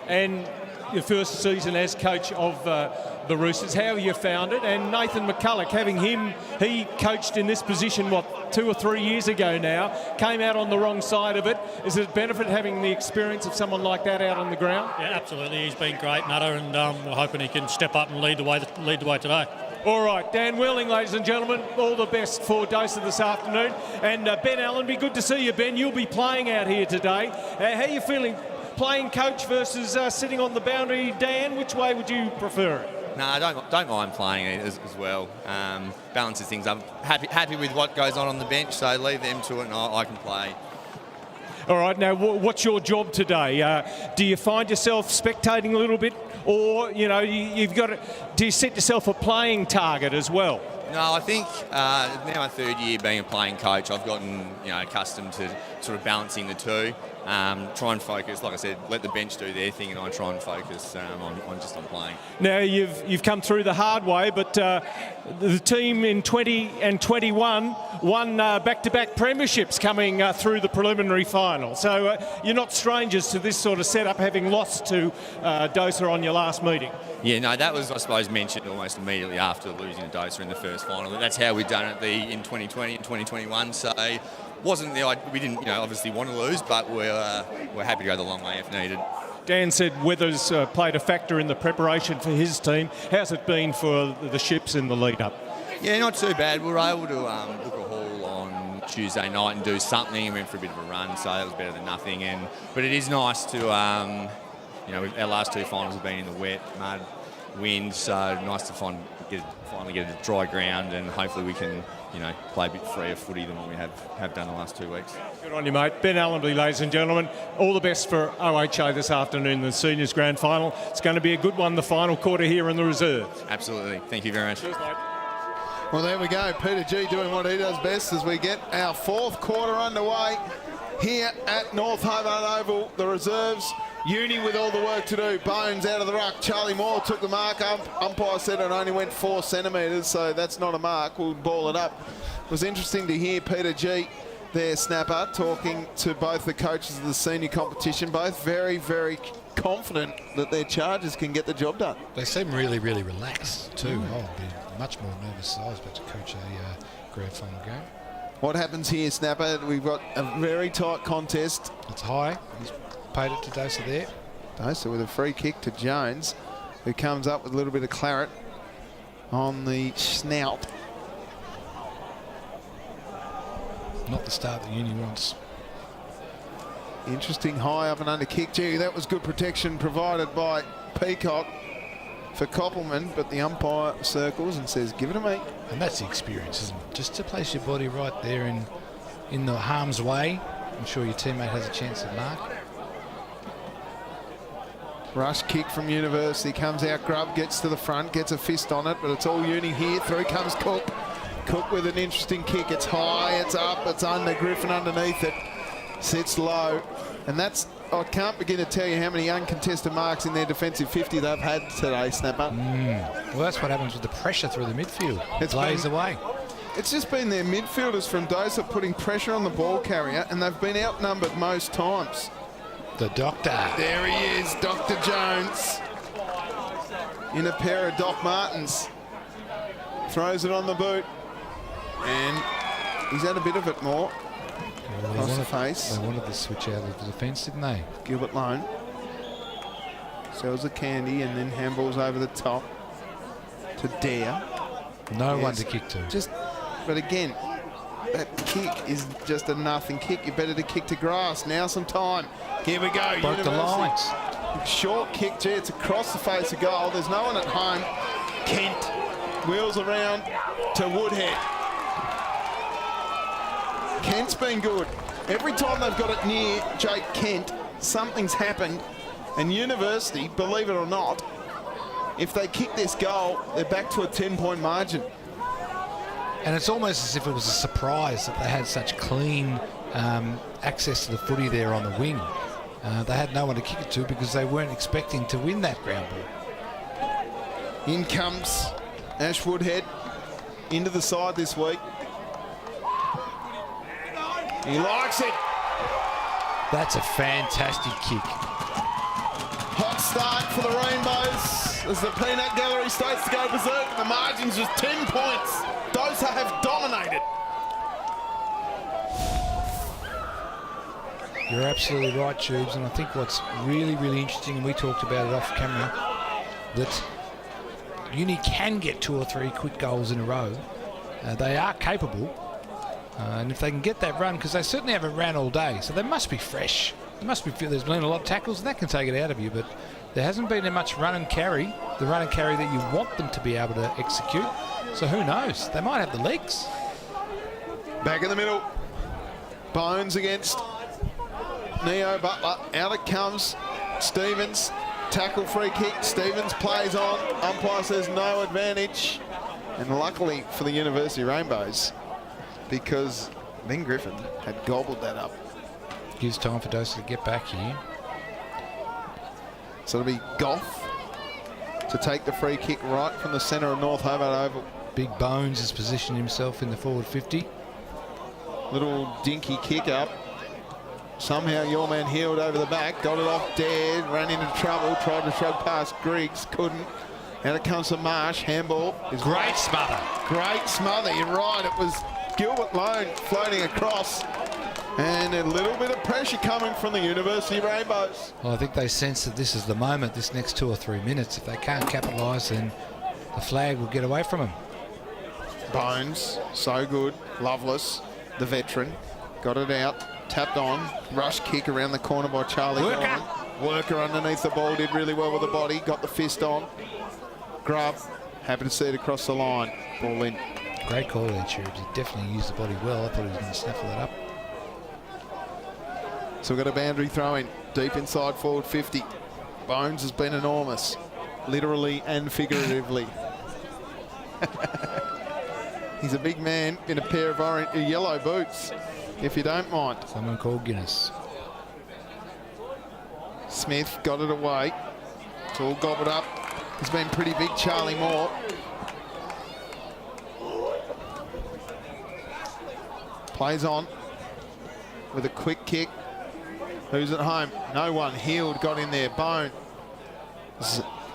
And your first season as coach of the Roosters, how have you found it? And Nathan McCulloch, having him, he coached in this position 2 or 3 years ago now, came out on the wrong side of it. Is it a benefit having the experience of someone like that out on the ground? Yeah, absolutely. He's been great, Nutter, and we're hoping he can step up and lead the way today. All right, Dan Welling, ladies and gentlemen, all the best for DOSA this afternoon. And Ben Allenby, good to see you, Ben. You'll be playing out here today. How are you feeling playing coach versus sitting on the boundary, Dan? Which way would you prefer it? No, I don't mind playing it as well. Balances things up. Happy with what goes on the bench, so leave them to it and I can play. All right, now what's your job today? Do you find yourself spectating a little bit, or you've got do you set yourself a playing target as well? No, I think now my third year being a playing coach, I've gotten accustomed to sort of balancing the two. Try and focus, like I said, let the bench do their thing, and I try and focus on playing. Now you've come through the hard way, but the team in 20 and 21 won back-to-back premierships coming through the preliminary final. So you're not strangers to this sort of setup, having lost to DOSA on your last meeting. Yeah, no, that was, I suppose, mentioned almost immediately after losing to DOSA in the first final. That's how we've done it in 2020 and 2021. So wasn't we didn't obviously want to lose, but we're happy to go the long way if needed. Dan said weather's played a factor in the preparation for his team. How's it been for the Ships in the lead-up? Yeah, not too bad. We were able to book a haul on Tuesday night and do something, and went for a bit of a run, so that was better than nothing. But it is nice to, our last two finals have been in the wet, mud, wind, so nice to finally get a dry ground, and hopefully we can play a bit freer footy than what we have done the last 2 weeks. Good on you, mate. Ben Allenby, ladies and gentlemen. All the best for OHA this afternoon in the Seniors Grand Final. It's going to be a good one, the final quarter here in the reserve. Absolutely. Thank you very much. Cheers, mate. Well, there we go. Peter G doing what he does best as we get our fourth quarter underway here at North Hobart Oval. The reserves, Uni with all the work to do. Bones out of the ruck. Charlie Moore took the mark up. Umpire said it only went 4 centimetres, so that's not a mark. We'll ball it up. It was interesting to hear Peter G, their snapper, talking to both the coaches of the senior competition, both very, very confident that their charges can get the job done. They seem really, really relaxed too. I'll be much more nervous if I was about to coach a grand final game. What happens here, Snapper? We've got a very tight contest. It's high. He's paid it to DOSA there. DOSA with a free kick to Jones, who comes up with a little bit of claret on the snout. Not the start that Uni wants. Interesting high up and under kick. Gee, that was good protection provided by Peacock for Koppelman, but the umpire circles and says, give it to me. And that's the experience, isn't it? Just to place your body right there in the harm's way, I'm sure your teammate has a chance at mark. Rush kick from University, comes out, Grubb gets to the front, gets a fist on it, but it's all Uni here. Through comes Cook. Cook with an interesting kick. It's high, it's up, it's under, Griffin underneath it. Sits low, and that's, I can't begin to tell you how many uncontested marks in their defensive 50 they've had today, Snapper. Well, that's what happens with the pressure through the midfield. It lays away. It's just been their midfielders from DOSA putting pressure on the ball carrier, and they've been outnumbered most times. The doctor. There he is, Dr. Jones, in a pair of Doc Martens. Throws it on the boot, and he's had a bit of it more. Well, across the face. They wanted to switch out of the defence, didn't they? Gilbert Lone sells the candy and then handballs over the top to Dare. No one to kick to. But again, that kick is just a nothing kick. You're better to kick to grass. Now some time. Here we go. Broke the lines. Short kick, gee, it's across the face of goal. There's no one at home. Kent wheels around to Woodhead. Kent's been good. Every time they've got it near Jake Kent, something's happened. And University, believe it or not, if they kick this goal, they're back to a 10-point margin. And it's almost as if it was a surprise that they had such clean access to the footy there on the wing. They had no one to kick it to because they weren't expecting to win that ground ball. In comes Ash Woodhead into the side this week. He likes it. That's a fantastic kick. Hot start for the Rainbows as the Peanut Gallery starts to go berserk. The margin's just 10 points. DOSA have dominated. You're absolutely right, Tubes, and I think what's really, really interesting, and we talked about it off camera, that Uni can get 2 or 3 quick goals in a row. They are capable, and if they can get that run, because they certainly haven't ran all day, so they must be fresh. there's been a lot of tackles, and that can take it out of you, but there hasn't been much run and carry, the run and carry that you want them to be able to execute. So who knows? They might have the legs. Back in the middle. Bones against Neo Butler. Out it comes. Stevens. Tackle, free kick. Stevens plays on. Umpire says no advantage. And luckily for the University Rainbows, because Ben Griffin had gobbled that up. Gives time for DOSA to get back here. So it'll be Goff to take the free kick right from the centre of North Hobart Oval. Big Bones has positioned himself in the forward 50. Little dinky kick up. Somehow your man healed over the back, got it off dead, ran into trouble, tried to shrug past Griggs, couldn't. And it comes to Marsh. Handball is Great smother. Great smother, you're right. It was Gilbert Lone floating across. And a little bit of pressure coming from the University Rainbows. Well, I think they sense that this is the moment, this next 2 or 3 minutes. If they can't capitalise, then the flag will get away from them. Bones, so good. Loveless, the veteran, got it out, tapped on. Rush kick around the corner by Charlie Ryan. Worker underneath the ball, did really well with the body, got the fist on. Grub, happy to see it across the line. Ball in. Great call there, Tubes. He definitely used the body well. I thought he was going to snaffle that up. So we've got a boundary throw in, deep inside forward 50. Bones has been enormous, literally and figuratively. He's a big man in a pair of yellow boots, if you don't mind. Someone called Guinness. Smith got it away. It's all gobbled up. He's been pretty big, Charlie Moore. Plays on with a quick kick. Who's at home? No one. Healed, got in there. Bone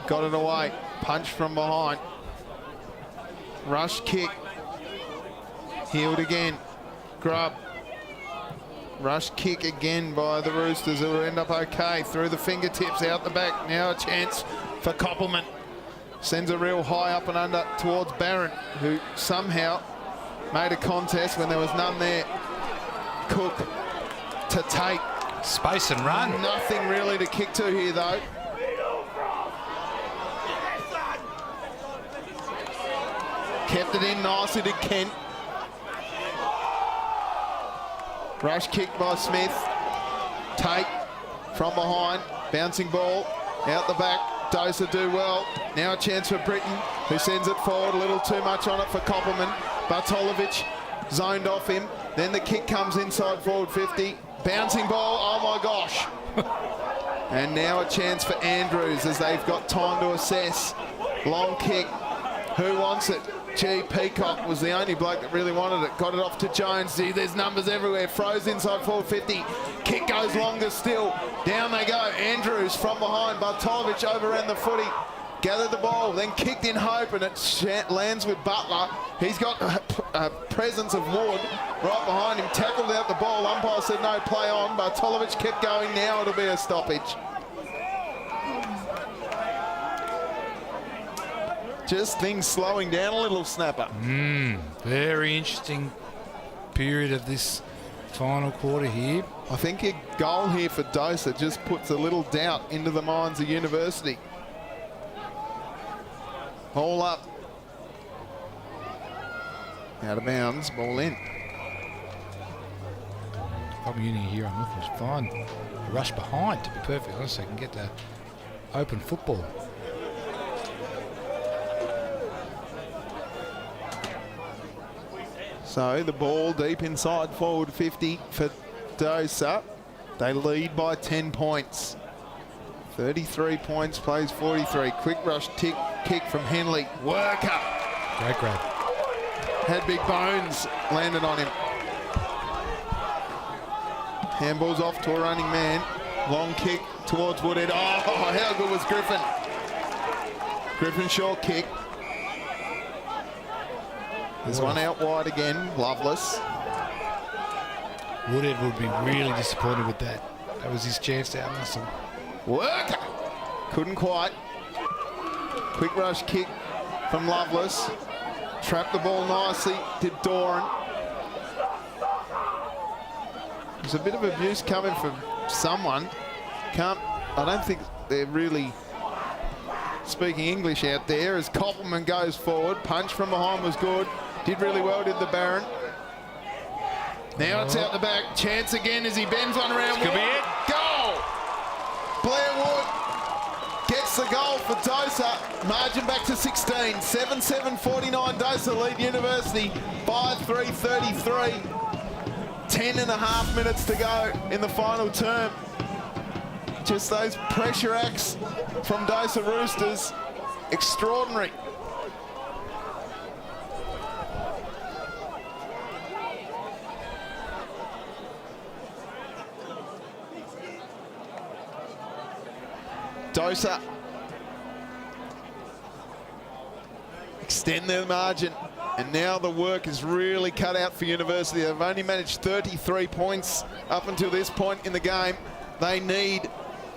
got it away. Punch from behind. Rush kick. Healed again. Grub. Rush kick again by the Roosters. It'll end up okay. Through the fingertips, out the back. Now a chance for Koppelman. Sends a real high up and under towards Barron, who somehow made a contest when there was none there. Cook to take. Space and run. Nothing really to kick to here, though. Kept it in nicely to Kent. Rush kick by Smith. Tate from behind. Bouncing ball out the back. DOSA do well. Now a chance for Britton, who sends it forward. A little too much on it for Koppelman. Bartolovic zoned off him. Then the kick comes inside forward 50. Bouncing ball, oh my gosh. And now a chance for Andrews as they've got time to assess. Long kick. Who wants it? Gee, Peacock was the only bloke that really wanted it. Got it off to Jones. See, there's numbers everywhere. Froze inside forward 50. Kick goes longer still. Down they go. Andrews from behind. Bartolovic overran the footy. Gathered the ball, then kicked in hope, and it lands with Butler. He's got a presence of Wood right behind him. Tackled out the ball. Umpire said no, play on. Bartolovic kept going. Now it'll be a stoppage. Just things slowing down a little, Snapper. Very interesting period of this final quarter here. I think a goal here for DOSA just puts a little doubt into the minds of University. Ball up. Out of bounds, ball in. Probably Uni here, I'm looking to find a rush behind, to be perfectly honest, so I can get the open football. So the ball deep inside forward 50 for DOSA. They lead by 10 points. 33 points, plays 43. Quick rush kick from Henley. Worker. Great grab. Had big bones, landed on him. Handball's off to a running man. Long kick towards Woodhead. Oh, how good was Griffin? Griffin short kick. There's one out wide again, Loveless. Woodhead would be really disappointed with that. That was his chance to outmuscle. Worker. Couldn't quite. Quick rush kick from Loveless. Trapped the ball nicely, did Doran. There's a bit of abuse coming from someone. I don't think they're really speaking English out there as Koppelman goes forward. Punch from behind was good. Did really well, did the Baron. Now it's out the back. Chance again as he bends one around. Could be it. Goal! Blair Wood gets the goal for DOSA. Margin back to 16. 7-7-49 DOSA lead University. 5-3-33. 10.5 minutes to go in the final term. Just those pressure acts from DOSA Roosters. Extraordinary. DOSA extend their margin, and now the work is really cut out for University. They've only managed 33 points up until this point in the game. They need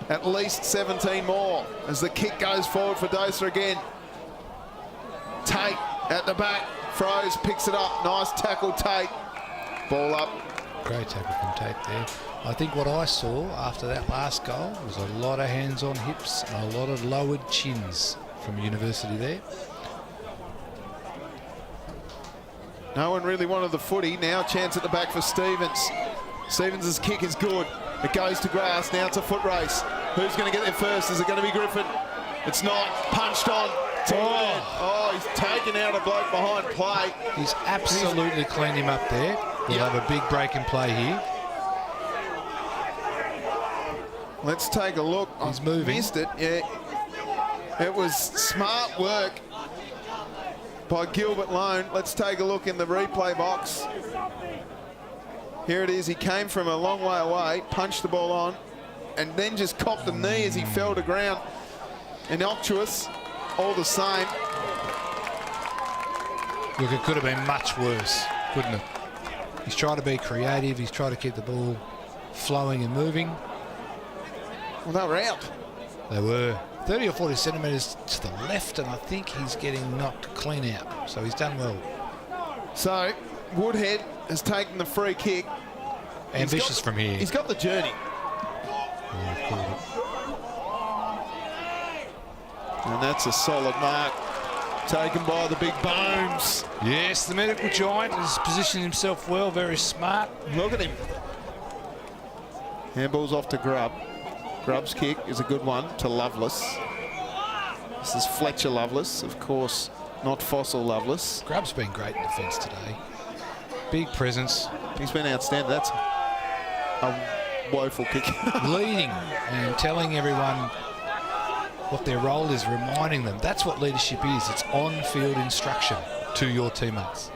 at least 17 more as the kick goes forward for DOSA again. Tate at the back, Froze picks it up. Nice tackle, Tate. Ball up. Great tackle from Tate there. I think what I saw after that last goal was a lot of hands on hips and a lot of lowered chins from University there. No one really wanted the footy. Now chance at the back for Stevens. Stevens' kick is good. It goes to grass. Now it's a foot race. Who's going to get there first? Is it going to be Griffin? It's not. Punched on. Oh, he's taken out a bloke behind play. He's absolutely cleaned him up there. We'll have a big break in play here. Let's take a look. He's moving. Missed it. Yeah. It was smart work by Gilbert Lone. Let's take a look in the replay box. Here it is. He came from a long way away, punched the ball on, and then just copped the knee as he fell to ground. Innocuous, all the same. Look, it could have been much worse, couldn't it? He's trying to be creative. He's trying to keep the ball flowing and moving. Well, they were out. They were 30 or 40 centimetres to the left, and I think he's getting knocked clean out. So he's done well. So Woodhead has taken the free kick. Ambitious from here. He's got the journey. And that's a solid mark taken by the big Bones. Yes, the medical giant has positioned himself well, very smart. Look at him. Handball's off to Grubb. Grubb's kick is a good one to Lovelace. This is Fletcher Lovelace, of course, not Fossil Lovelace. Grubb's been great in defence today. Big presence. He's been outstanding. That's a woeful kick. Leading and telling everyone what their role is, reminding them. That's what leadership is. It's on-field instruction to your teammates.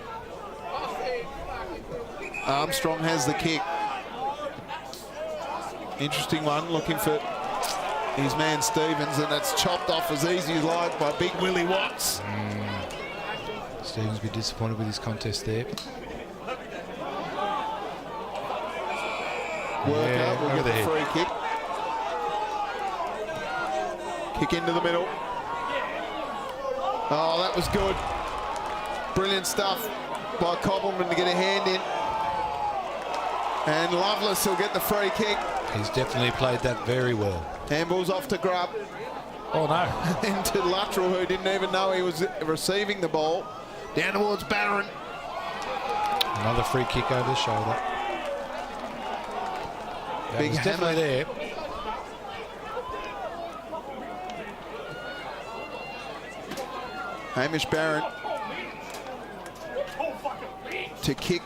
Armstrong has the kick. Interesting one, looking for his man Stevens, and it's chopped off as easy as like by big Willie Watts. Stevens will be disappointed with his contest there. Work out, we'll get the free kick. Kick into the middle. Oh, that was good. Brilliant stuff by Koppelman to get a hand in. And Lovelace will get the free kick. He's definitely played that very well. Handball's off to Grubb. Oh, no. Into Luttrell, who didn't even know he was receiving the ball. Down towards Barron. Another free kick over the shoulder. Big He's definitely there. Hamish Barron to kick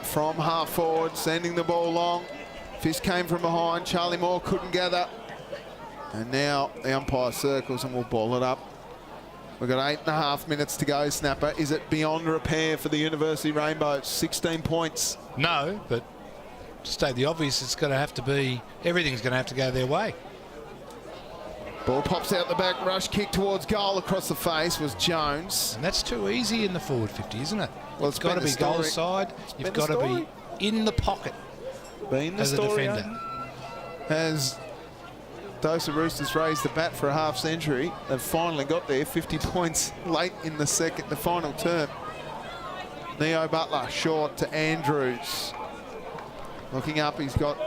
from half forward, sending the ball long. Fish came from behind. Charlie Moore couldn't gather. And now the umpire circles and we'll ball it up. We've got 8.5 minutes to go, Snapper. Is it beyond repair for the University Rainbows? 16 points. No, but to state the obvious, it's going to have to be, everything's going to have to go their way. Ball pops out the back, rush kick towards goal across the face was Jones. And that's too easy in the forward 50, isn't it? Well, it's got to be goal side. You've got to be in the pocket as a defender. As DOSA Roosters raised the bat for a half century, they've finally got there, 50 points late in the final term. Neo Butler short to Andrews. Looking up, he's got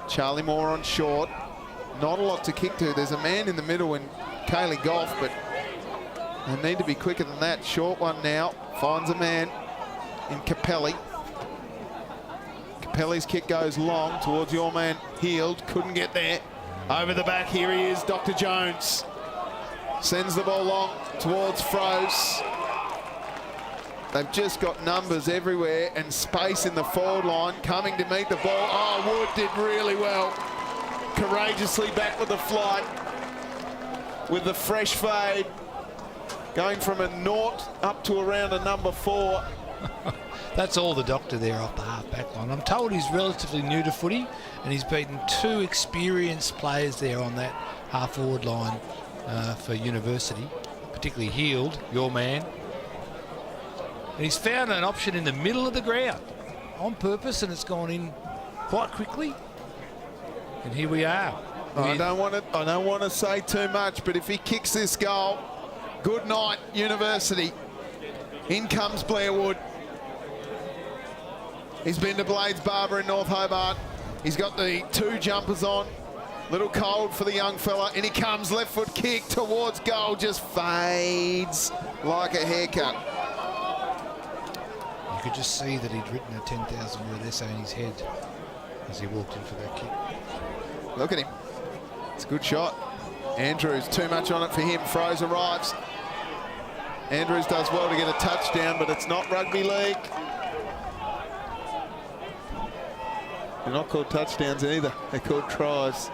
Charlie Moore on short. Not a lot to kick to. There's a man in the middle in Kaylee Goff, but they need to be quicker than that. Short one now. Finds a man in Capelli. Capelli's kick goes long towards your man Heald. Couldn't get there. Over the back, here he is, Dr. Jones. Sends the ball long towards Froze. They've just got numbers everywhere and space in the forward line. Coming to meet the ball. Oh, Wood did really well. Courageously back with the flight. With the fresh fade. Going from a 0 up to around a number 4. That's all the doctor there off the half-back line. I'm told he's relatively new to footy, and he's beaten 2 experienced players there on that half-forward line for University, particularly Heald, your man. And he's found an option in the middle of the ground on purpose, and it's gone in quite quickly. And here we are. I don't want to say too much, but if he kicks this goal, good night, University. In comes Blair Wood. He's been to Blades Barber in North Hobart. He's got the 2 jumpers on. Little cold for the young fella. And he comes, left foot kick towards goal. Just fades like a haircut. You could just see that he'd written a 10,000-word essay in his head as he walked in for that kick. Look at him. It's a good shot. Andrews, too much on it for him. Froze arrives. Andrews does well to get a touchdown, but it's not rugby league. They're not called touchdowns either. They're called tries.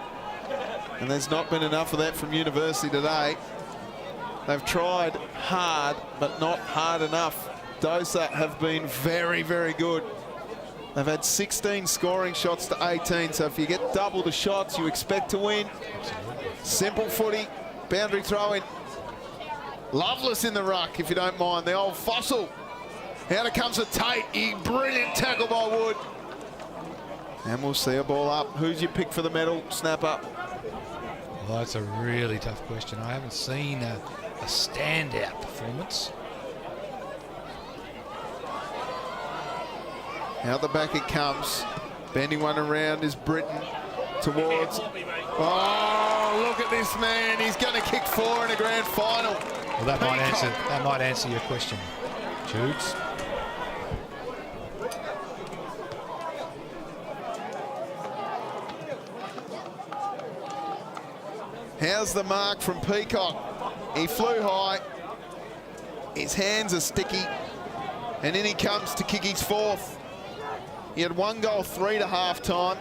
And there's not been enough of that from University today. They've tried hard, but not hard enough. DOSA have been very, very good. They've had 16 scoring shots to 18, so if you get double the shots, you expect to win. Simple footy, boundary throw-in. Loveless in the ruck, if you don't mind. The old fossil. Out comes a Tate. Brilliant tackle by Wood. And we'll see a ball up. Who's your pick for the medal? Snap up. Well, that's a really tough question. I haven't seen a standout performance. Out the back it comes. Bending one around is Britton towards. Oh, look at this man. He's going to kick 4 in a grand final. Well, that might answer your question, Judes. How's the mark from Peacock? He flew high. His hands are sticky. And in he comes to kick his 4th. He had 1 goal, 3 to half time.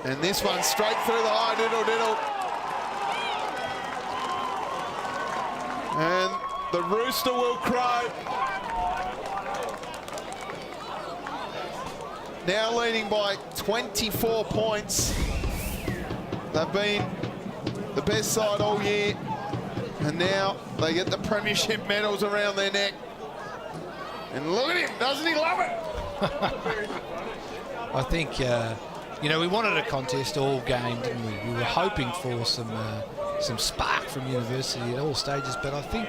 And this one straight through the high diddle diddle. And the rooster will crow. Now leading by 24 points. They've been the best side all year. And now they get the premiership medals around their neck. And look at him, doesn't he love it? I think, you know, we wanted a contest all game, didn't we? We were hoping for some spark from University at all stages, but I think,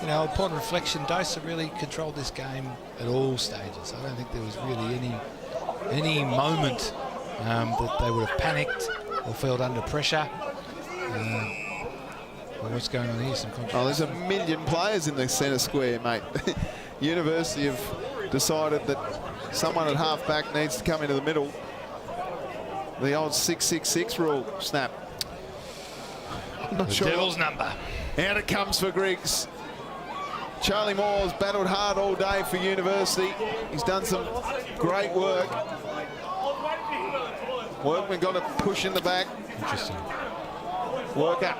you know, upon reflection, DOSA really controlled this game at all stages. I don't think there was really any moment that they would have panicked or felt under pressure. Well, what's going on here? Some controversy. Oh, there's a million players in the centre square, mate. University have decided that someone at half-back needs to come into the middle. The old 6-6-6 rule, snap. I'm not sure. Devil's number. Out it comes for Griggs. Charlie Moore's battled hard all day for University. He's done some great work. Workman got a push in the back. Interesting. Worker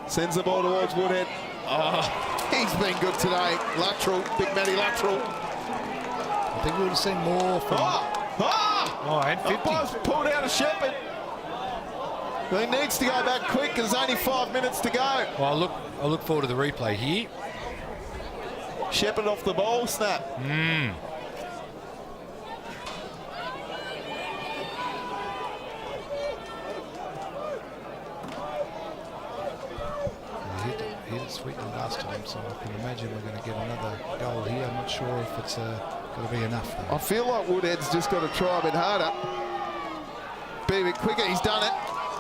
sends the ball towards Woodhead. Oh, he's been good today. Lateral, Big Matty lateral. I think we would have seen more from... and 50. Umpires pulled out a Shepherd. He needs to go back quick because there's only 5 minutes to go. Well, I'll look forward to the replay here. Shepherd off the ball, snap. He hit it sweetly last time, so I can imagine we're going to get another goal here. I'm not sure if it's going to be enough, though. I feel like Woodhead's just got to try a bit harder. be a bit quicker. He's done it.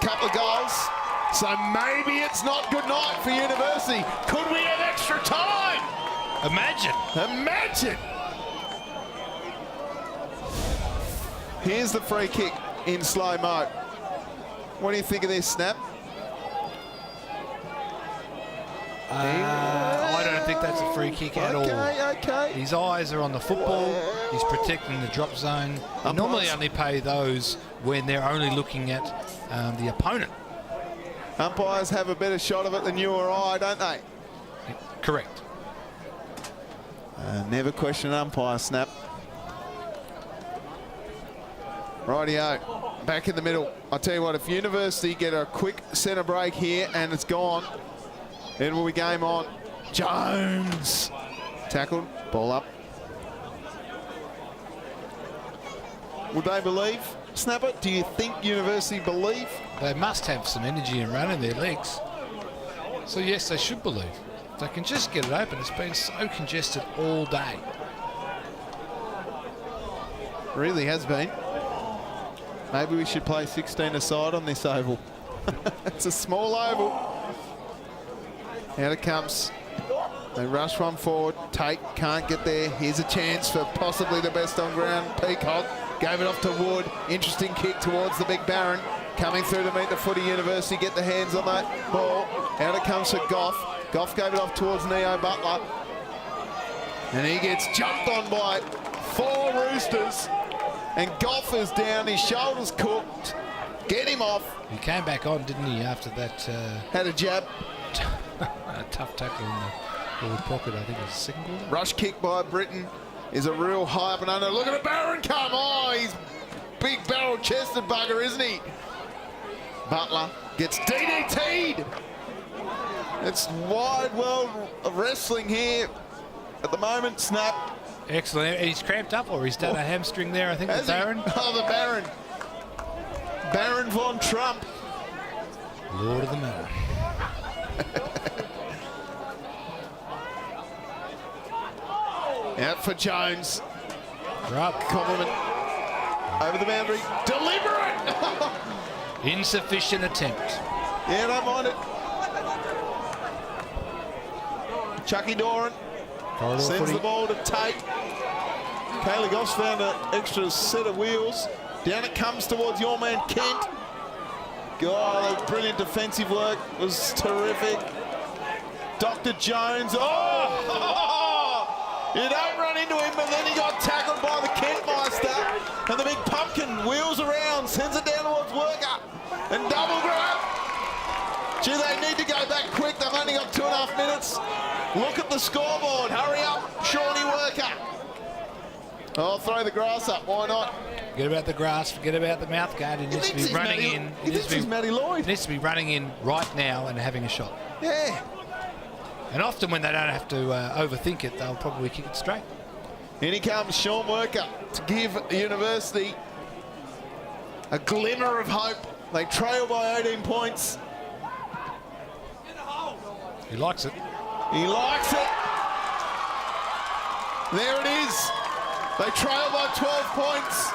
Couple of goals. So maybe it's not good night for University. Could we have extra time? Imagine. Imagine. Here's the free kick in slow-mo. What do you think of this, Snap? I don't think that's a free kick at all. Okay. His eyes are on the football. He's protecting the drop zone. They normally only pay those when they're only looking at the opponent. Umpires have a better shot of it than you or I, don't they? Correct. Never question an umpire, Snap. Rightio, back in the middle. I'll tell you what, if University get a quick centre break here and it's gone, it will be game on. Jones. Tackled, ball up. Would they believe, Snapper? Do you think University believe? They must have some energy and run in their legs. So yes, they should believe. If they can just get it open. It's been so congested all day. Really has been. Maybe we should play 16 aside on this oval. It's a small oval. Out it comes. They rush one forward. Tate can't get there. Here's a chance for possibly the best on ground. Peacock gave it off to Wood. Interesting kick towards the big Baron. Coming through to meet the footy University. Get the hands on that ball. Out it comes for Goff. Goff gave it off towards Neo Butler. And he gets jumped on by 4 Roosters. And Goff is down. His shoulder's cooked. Get him off. He came back on, didn't he, after that Had a jab. a tough tackle in the forward pocket. I think it was a second goal. Rush kick by Britain is a real high up and under. Look at the Baron come. Oh, he's big barrel-chested bugger, isn't he? Butler gets DDT'd. It's wide world of wrestling here at the moment. Snap. Excellent. He's cramped up, or he's done a hamstring there, I think, the Baron. Oh, the Baron. Baron von Trump. Lord of the Manor. Out for Jones. Right. Compliment. Over the boundary. Deliver it! Insufficient attempt. Yeah, don't mind it. Chucky Doran sends the ball to Tate. Kaylee Goss found an extra set of wheels. Down it comes towards your man Kent. God, brilliant defensive work. Was terrific. Dr. Jones. Oh! You don't run into him, but then he got tackled by the Kentmeister. And the big pumpkin wheels around, sends it down towards Worker. And double grab. Gee, they need to go back quick. They've only got 2.5 minutes. Look at the scoreboard. Hurry up, Shawnee Worker. Oh, throw the grass up. Why not? Forget about the grass. Forget about the mouth guard. He needs to be running in. He thinks he's Matty Lloyd. He needs to be running in right now and having a shot. Yeah. And often when they don't have to overthink it, they'll probably kick it straight. In he comes, Sean Worker, to give University a glimmer of hope. They trail by 18 points. He likes it. He likes it. There it is. They trail by 12 points.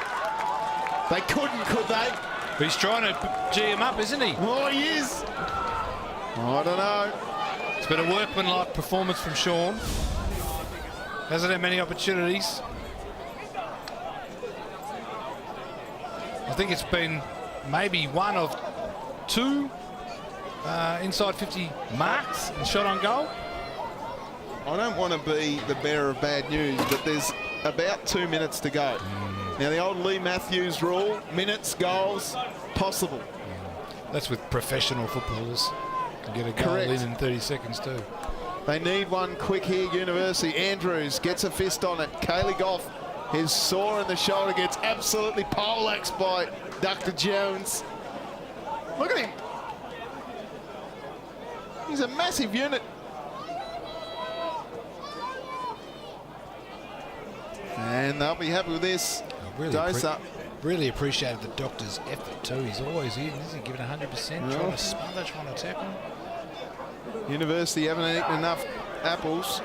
They couldn't, could they? But he's trying to G him up, isn't he? Oh, he is. I don't know. It's been a workmanlike performance from Sean. Hasn't had many opportunities. I think it's been maybe one of 2 inside 50 marks and shot on goal. I don't want to be the bearer of bad news, but there's about 2 minutes to go. Now, the old Lee Matthews rule, minutes, goals, possible. That's with professional footballers. Can get a goal in 30 seconds too. They need one quick here, University. Andrews gets a fist on it. Kaylee Goff is sore in the shoulder, gets absolutely poleaxed by Dr. Jones. Look at him. He's a massive unit. And they'll be happy with this. DOSA. Really appreciated the doctor's effort too. He's always in, isn't he? Giving 100%, trying to smother, trying to tackle. University haven't eaten enough apples.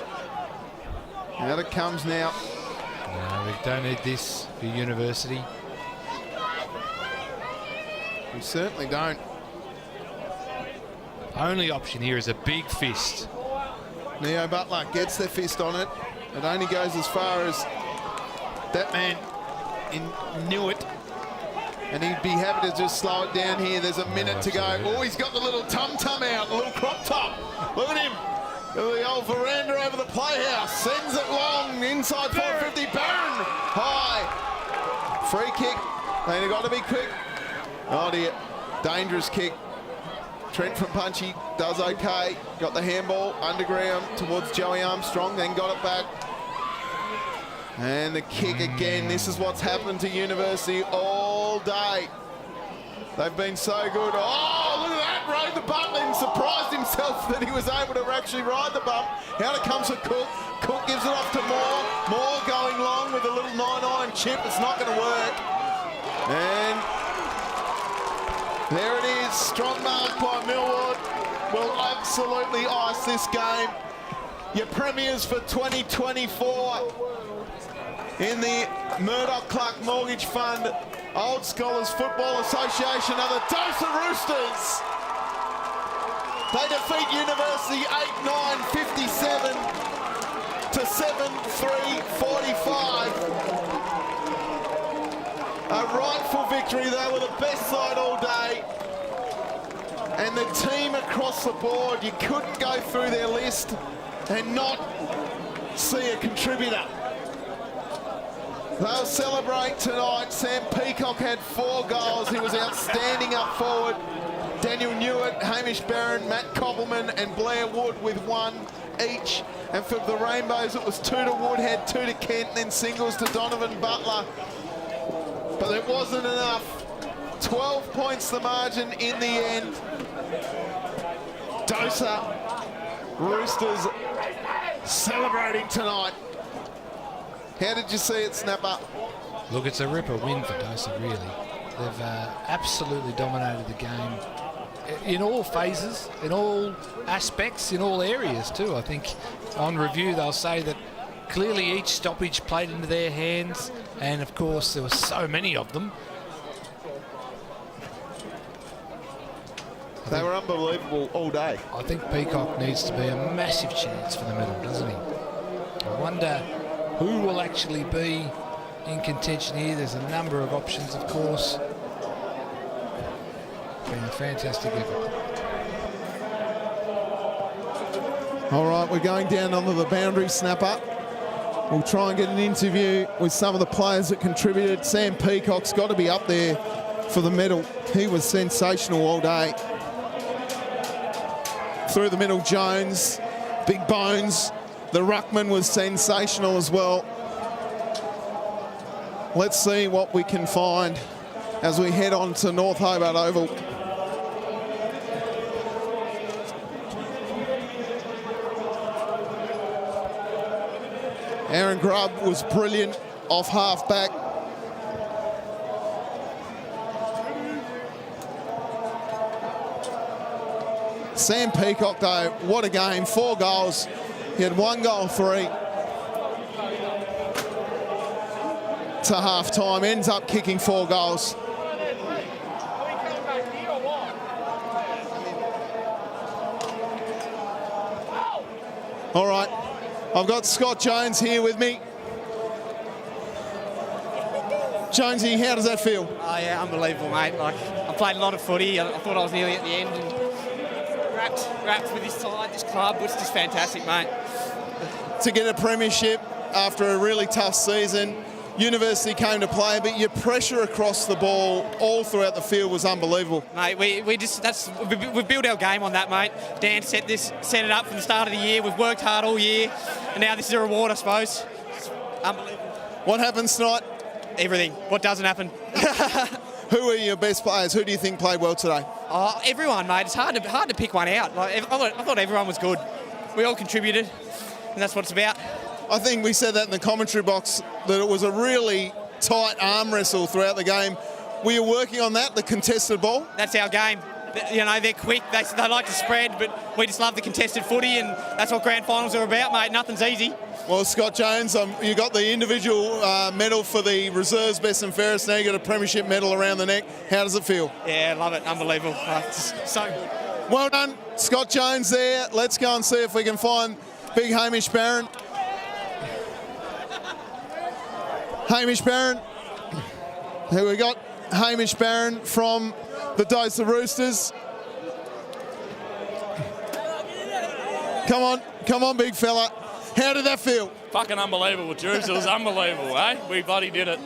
Out it comes now. No, we don't need this for University. We certainly don't. Only option here is a big fist. Neo Butler gets their fist on it. It only goes as far as that man knew it. And he'd be happy to just slow it down here. There's a minute to go. Oh, he's got the little tum-tum out, the little crop top. Look at him. The old veranda over the playhouse. Sends it long, inside 450. Barron, high. Free kick. They've got to be quick. Oh dear, dangerous kick. Trent from Punchy does okay. Got the handball underground towards Joey Armstrong, then got it back. And the kick again. This is what's happened to University all day. They've been so good. Oh, look at that. Rode the bump and surprised himself that he was able to actually ride the bump. Out it comes to Cook. Cook gives it off to Moore. Moore going long with a little 9-iron chip. It's not going to work. And there it is. Strong mark by Millward. Will absolutely ice this game. Your premiers for 2024. In the Murdoch-Clark Mortgage Fund Old Scholars Football Association are the DOSA Roosters. They defeat University 8-9-57 to 7-3-45. A rightful victory. They were the best side all day. And the team across the board, you couldn't go through their list and not see a contributor. They'll celebrate tonight. Sam Peacock had 4 goals. He was outstanding up forward. Daniel Newitt, Hamish Barron, Matt Koppelman and Blair Wood with 1 each. And for the Rainbows, it was 2 to Woodhead, 2 to Kent, then singles to Donovan Butler. But it wasn't enough. 12 points the margin in the end. DOSA Roosters celebrating tonight. How did you see it, Snapper? Look, it's a ripper win for DOSA, really. They've absolutely dominated the game in all phases, in all aspects, in all areas too. I think on review they'll say that clearly each stoppage played into their hands, and of course there were so many of them. They were unbelievable all day. I think Peacock needs to be a massive chance for the medal, doesn't he? I wonder who will actually be in contention here. There's a number of options, of course. Been a fantastic effort. All right, we're going down onto the boundary, Snapper. We'll try and get an interview with some of the players that contributed. Sam Peacock's got to be up there for the medal. He was sensational all day. Through the middle, Jones, Big Bones. The ruckman was sensational as well. Let's see what we can find as we head on to North Hobart Oval. Aaron Grubb was brilliant off half back. Sam Peacock, though, what a game. 4 goals. He had 1 goal, 3 to half time. Ends up kicking 4 goals. All right, I've got Scott Jones here with me. Jonesy, how does that feel? Oh yeah, unbelievable, mate. Like, I played a lot of footy. I thought I was nearly at the end, and wrapped with this side, this club. It's just fantastic, mate. To get a premiership after a really tough season, University came to play, but your pressure across the ball all throughout the field was unbelievable. Mate, we've built our game on that, mate. Dan set it up from the start of the year. We've worked hard all year, and now this is a reward, I suppose. It's unbelievable. What happens tonight? Everything. What doesn't happen? Who are your best players? Who do you think played well today? Oh, everyone, mate. It's hard to pick one out. Like, I thought everyone was good. We all contributed, and that's what it's about. I think we said that in the commentary box, that it was a really tight arm wrestle throughout the game. Were you working on that, the contested ball? That's our game. You know, they're quick, they like to spread, but we just love the contested footy, and that's what grand finals are about, mate. Nothing's easy. Well, Scott Jones, you got the individual medal for the reserves best and fairest. Now you got a premiership medal around the neck. How does it feel? Yeah, love it. Unbelievable. It's so good. Well done, Scott Jones there. Let's go and see if we can find big Hamish Barron. Hamish Barron. Here we got Hamish Barron from the DOSA Roosters. Come on, big fella. How did that feel? Fucking unbelievable, Jules. It was unbelievable, eh? We bloody did it.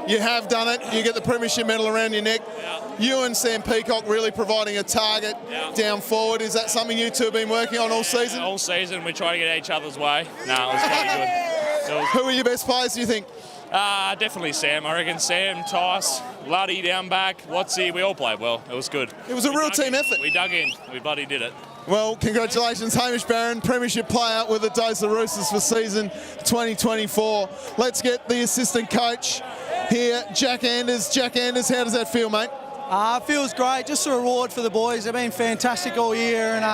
You have done it. You get the premiership medal around your neck. Yeah. You and Sam Peacock really providing a target down forward. Is that something you two have been working on all season? All season, we try to get each other's way. No, it was pretty good. Who are your best players, do you think? Definitely Sam. I reckon Sam, Tice, Luddy down back, Watsy, we all played well. It was good. It was a real team effort. We dug in. We bloody did it. Well, congratulations, Hamish Barron, premiership player with the DOSA Roosters for season 2024. Let's get the assistant coach here, Jack Anders. Jack Anders, how does that feel, mate? It feels great, just a reward for the boys. They've been fantastic all year, and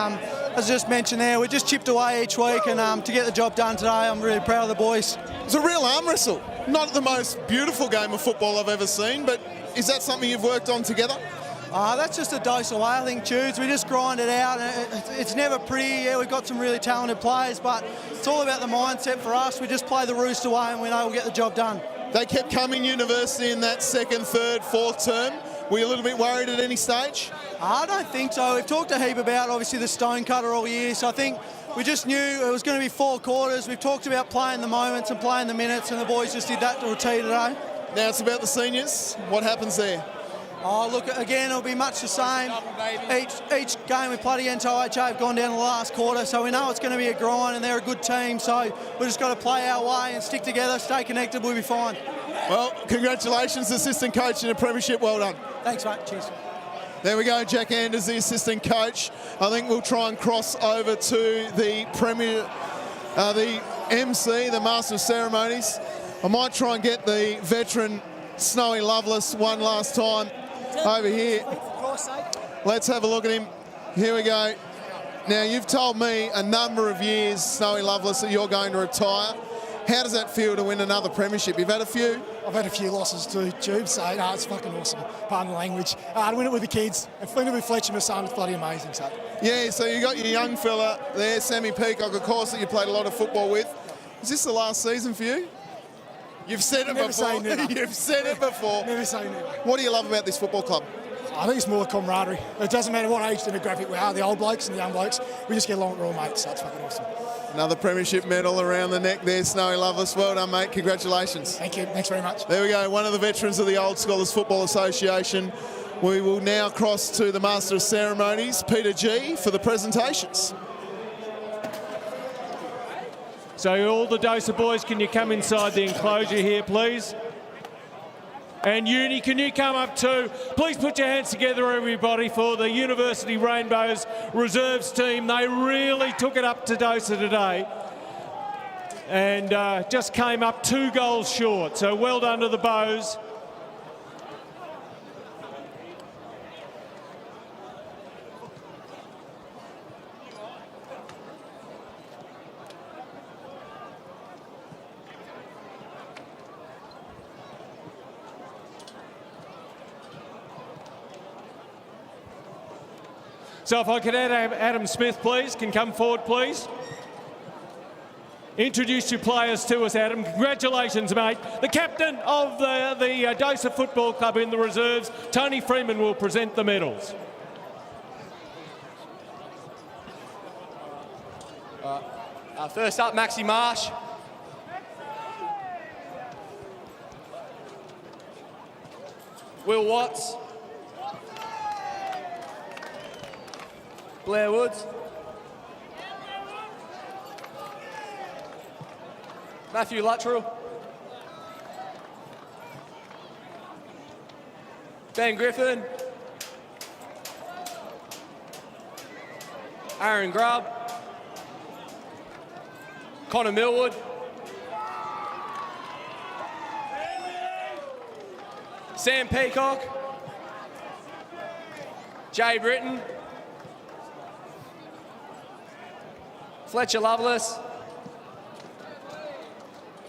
as I just mentioned there, we just chipped away each week, and to get the job done today, I'm really proud of the boys. It's a real arm wrestle. Not the most beautiful game of football I've ever seen, but is that something you've worked on together? That's just a DOSA way, I think, Tudes. We just grind it out. It's never pretty. Yeah, we've got some really talented players, but it's all about the mindset for us. We just play the Rooster way, and we know we'll get the job done. They kept coming university in that second, third, fourth term. Were you a little bit worried at any stage? I don't think so. We've talked a heap about, obviously, the stonecutter all year, so I think we just knew it was going to be 4 quarters. We've talked about playing the moments and playing the minutes, and the boys just did that to a T today. Now it's about the seniors. What happens there? Oh, look, again, it'll be much the same. Each game we played against OHA have gone down the last quarter, so we know it's going to be a grind, and they're a good team, so we've just got to play our way and stick together, stay connected, we'll be fine. Well, congratulations, assistant coach in a premiership. Well done. Thanks, mate. Cheers. There we go, Jack Anders, the assistant coach. I think we'll try and cross over to the the MC, the Master of Ceremonies. I might try and get the veteran Snowy Loveless one last time over here. Let's have a look at him. Here we go. Now, you've told me a number of years, Snowy Loveless, that you're going to retire. How does that feel to win another premiership? You've had a few? I've had a few losses too, Tube, so no, it's fucking awesome. Pardon the language. To win it with the kids and win it with Fletcher, my son, it's bloody amazing. So. Yeah, so you got your young fella there, Sammy Peacock, of course, that you played a lot of football with. Is this the last season for you? You've said it never before. Say never. You've said it before. Never say never. What do you love about this football club? I think it's more the camaraderie. It doesn't matter what age demographic we are, the old blokes and the young blokes, we just get along, we're all mates, so it's fucking awesome. Another premiership medal around the neck there, Snowy Loveless. Well done, mate. Congratulations. Thank you. Thanks very much. There we go. One of the veterans of the Old Scholars Football Association. We will now cross to the Master of Ceremonies, Peter G, for the presentations. So all the DOSA boys, can you come inside the enclosure here, please? And Uni, can you come up too? Please put your hands together, everybody, for the University Rainbows reserves team. They really took it up to DOSA today and just came up 2 goals short. So well done to the Bows. So if I could add Adam Smith, please, can come forward, please. Introduce your players to us, Adam. Congratulations, mate. The captain of the DOSA Football Club in the reserves, Tony Freeman, will present the medals. First up, Maxi Marsh. Will Watts. Blair Woods. Matthew Luttrell. Ben Griffin. Aaron Grubb. Connor Millwood. Sam Peacock. Jay Britton. Fletcher Loveless.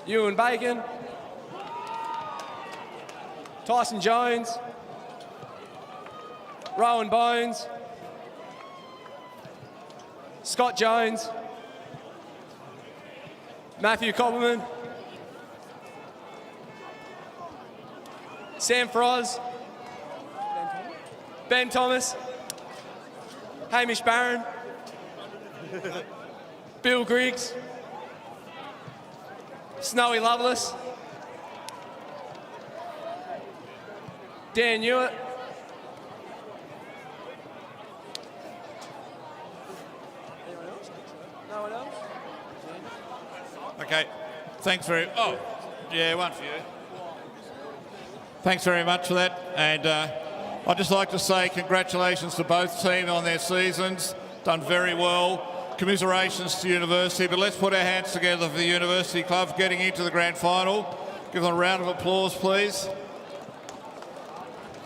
Ewan Bacon, Tyson Jones, Rowan Bones, Scott Jones, Matthew Cobberman, Sam Froz, Ben Thomas, Hamish Barron, Bill Griggs, Snowy Lovelace, Dan Hewitt, no one else? Okay, thanks very. Oh, yeah, one for you. Thanks very much for that, and I'd just like to say congratulations to both teams on their seasons. Done very well. Commiserations to University, but let's put our hands together for the University Club getting into the grand final. Give them a round of applause, please.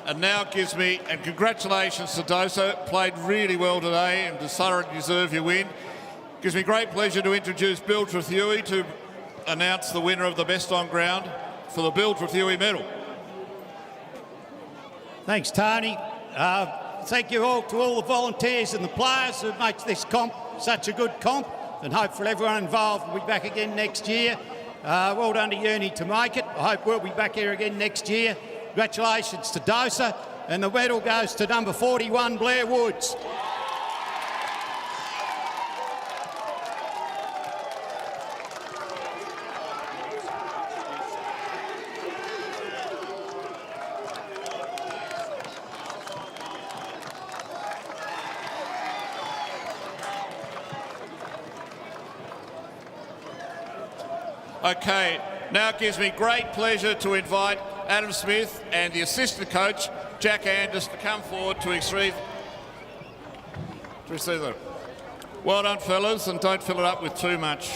And now it gives me, and congratulations to DOSA, played really well today and thoroughly deserve your win. Gives me great pleasure to introduce Bill Trethewey to announce the winner of the best on ground for the Bill Trethewey medal. Thanks, Tony. Thank you all to all the volunteers and the players who make this comp such a good comp, and hopefully everyone involved will be back again next year. Well done to Uni to make it. I hope we'll be back here again next year. Congratulations to DOSA, and the medal goes to number 41, Blair Woods. Okay, now it gives me great pleasure to invite Adam Smith and the assistant coach, Jack Anders, to come forward to receive them. Well done, fellas, and don't fill it up with too much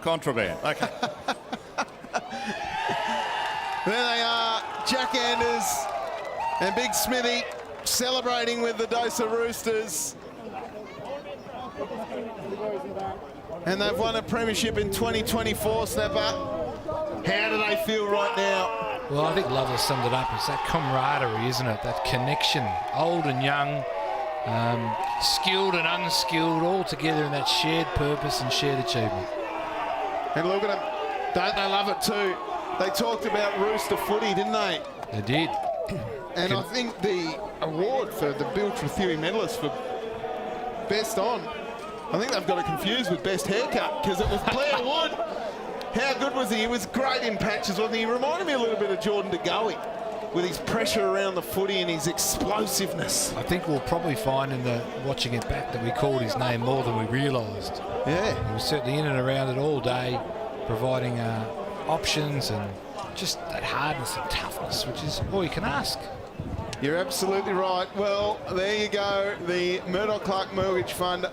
contraband. Okay. There they are, Jack Anders and Big Smithy celebrating with the DOSA Roosters. And they've won a premiership in 2024, Snapper. How do they feel right now? Well, I think Lovelace summed it up. It's that camaraderie, isn't it? That connection, old and young, skilled and unskilled, all together in that shared purpose and shared achievement. And look at them. Don't they love it too? They talked about Rooster footy, didn't they? They did. And I think the award for the Bill Trethewey medalist for best on, I think they've got it confused with best haircut, because it was Blair Wood. How good was he? He was great in patches, wasn't he? He reminded me a little bit of Jordan De Goey with his pressure around the footy and his explosiveness. I think we'll probably find in the watching it back that we called his name more than we realised. Yeah. He was certainly in and around it all day, providing options and just that hardness and toughness, which is all you can ask. You're absolutely right. Well, there you go. The Murdoch Clark Mortgage Fund,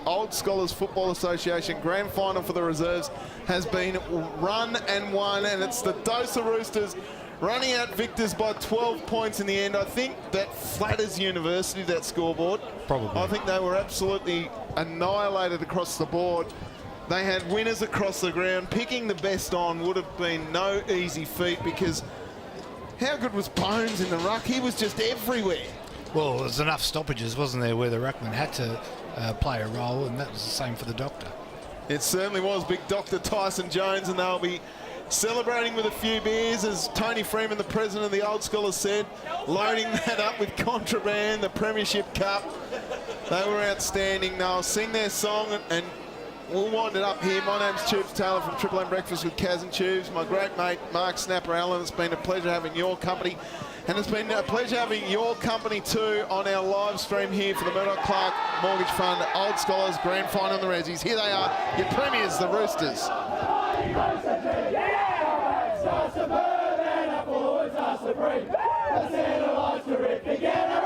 Old Scholars Football Association Grand Final for the reserves has been run and won, and it's the DOSA Roosters running out victors by 12 points in the end. I think that flatters University, that scoreboard. Probably. I think they were absolutely annihilated across the board. They had winners across the ground. Picking the best on would have been no easy feat, because how good was Bones in the ruck? He was just everywhere. Well, there's enough stoppages, wasn't there, where the ruckman had to play a role, and that was the same for the doctor. It certainly was. Big Dr. Tyson Jones, and they'll be celebrating with a few beers, as Tony Freeman, the president of the Old Scholars, said, loading that up with contraband, the Premiership Cup. They were outstanding. They'll sing their song, and we'll wind it up here. My name's Tubes Taylor from Triple M Breakfast with Kaz and Tubes. My great mate, Mark Snapper Allen. It's been a pleasure having your company. And it's been a pleasure having your company too on our live stream here for the Murdoch Clark Mortgage Fund Old Scholars Grand Final in the Rezzies. Here they are, your premiers, the Roosters. Yeah,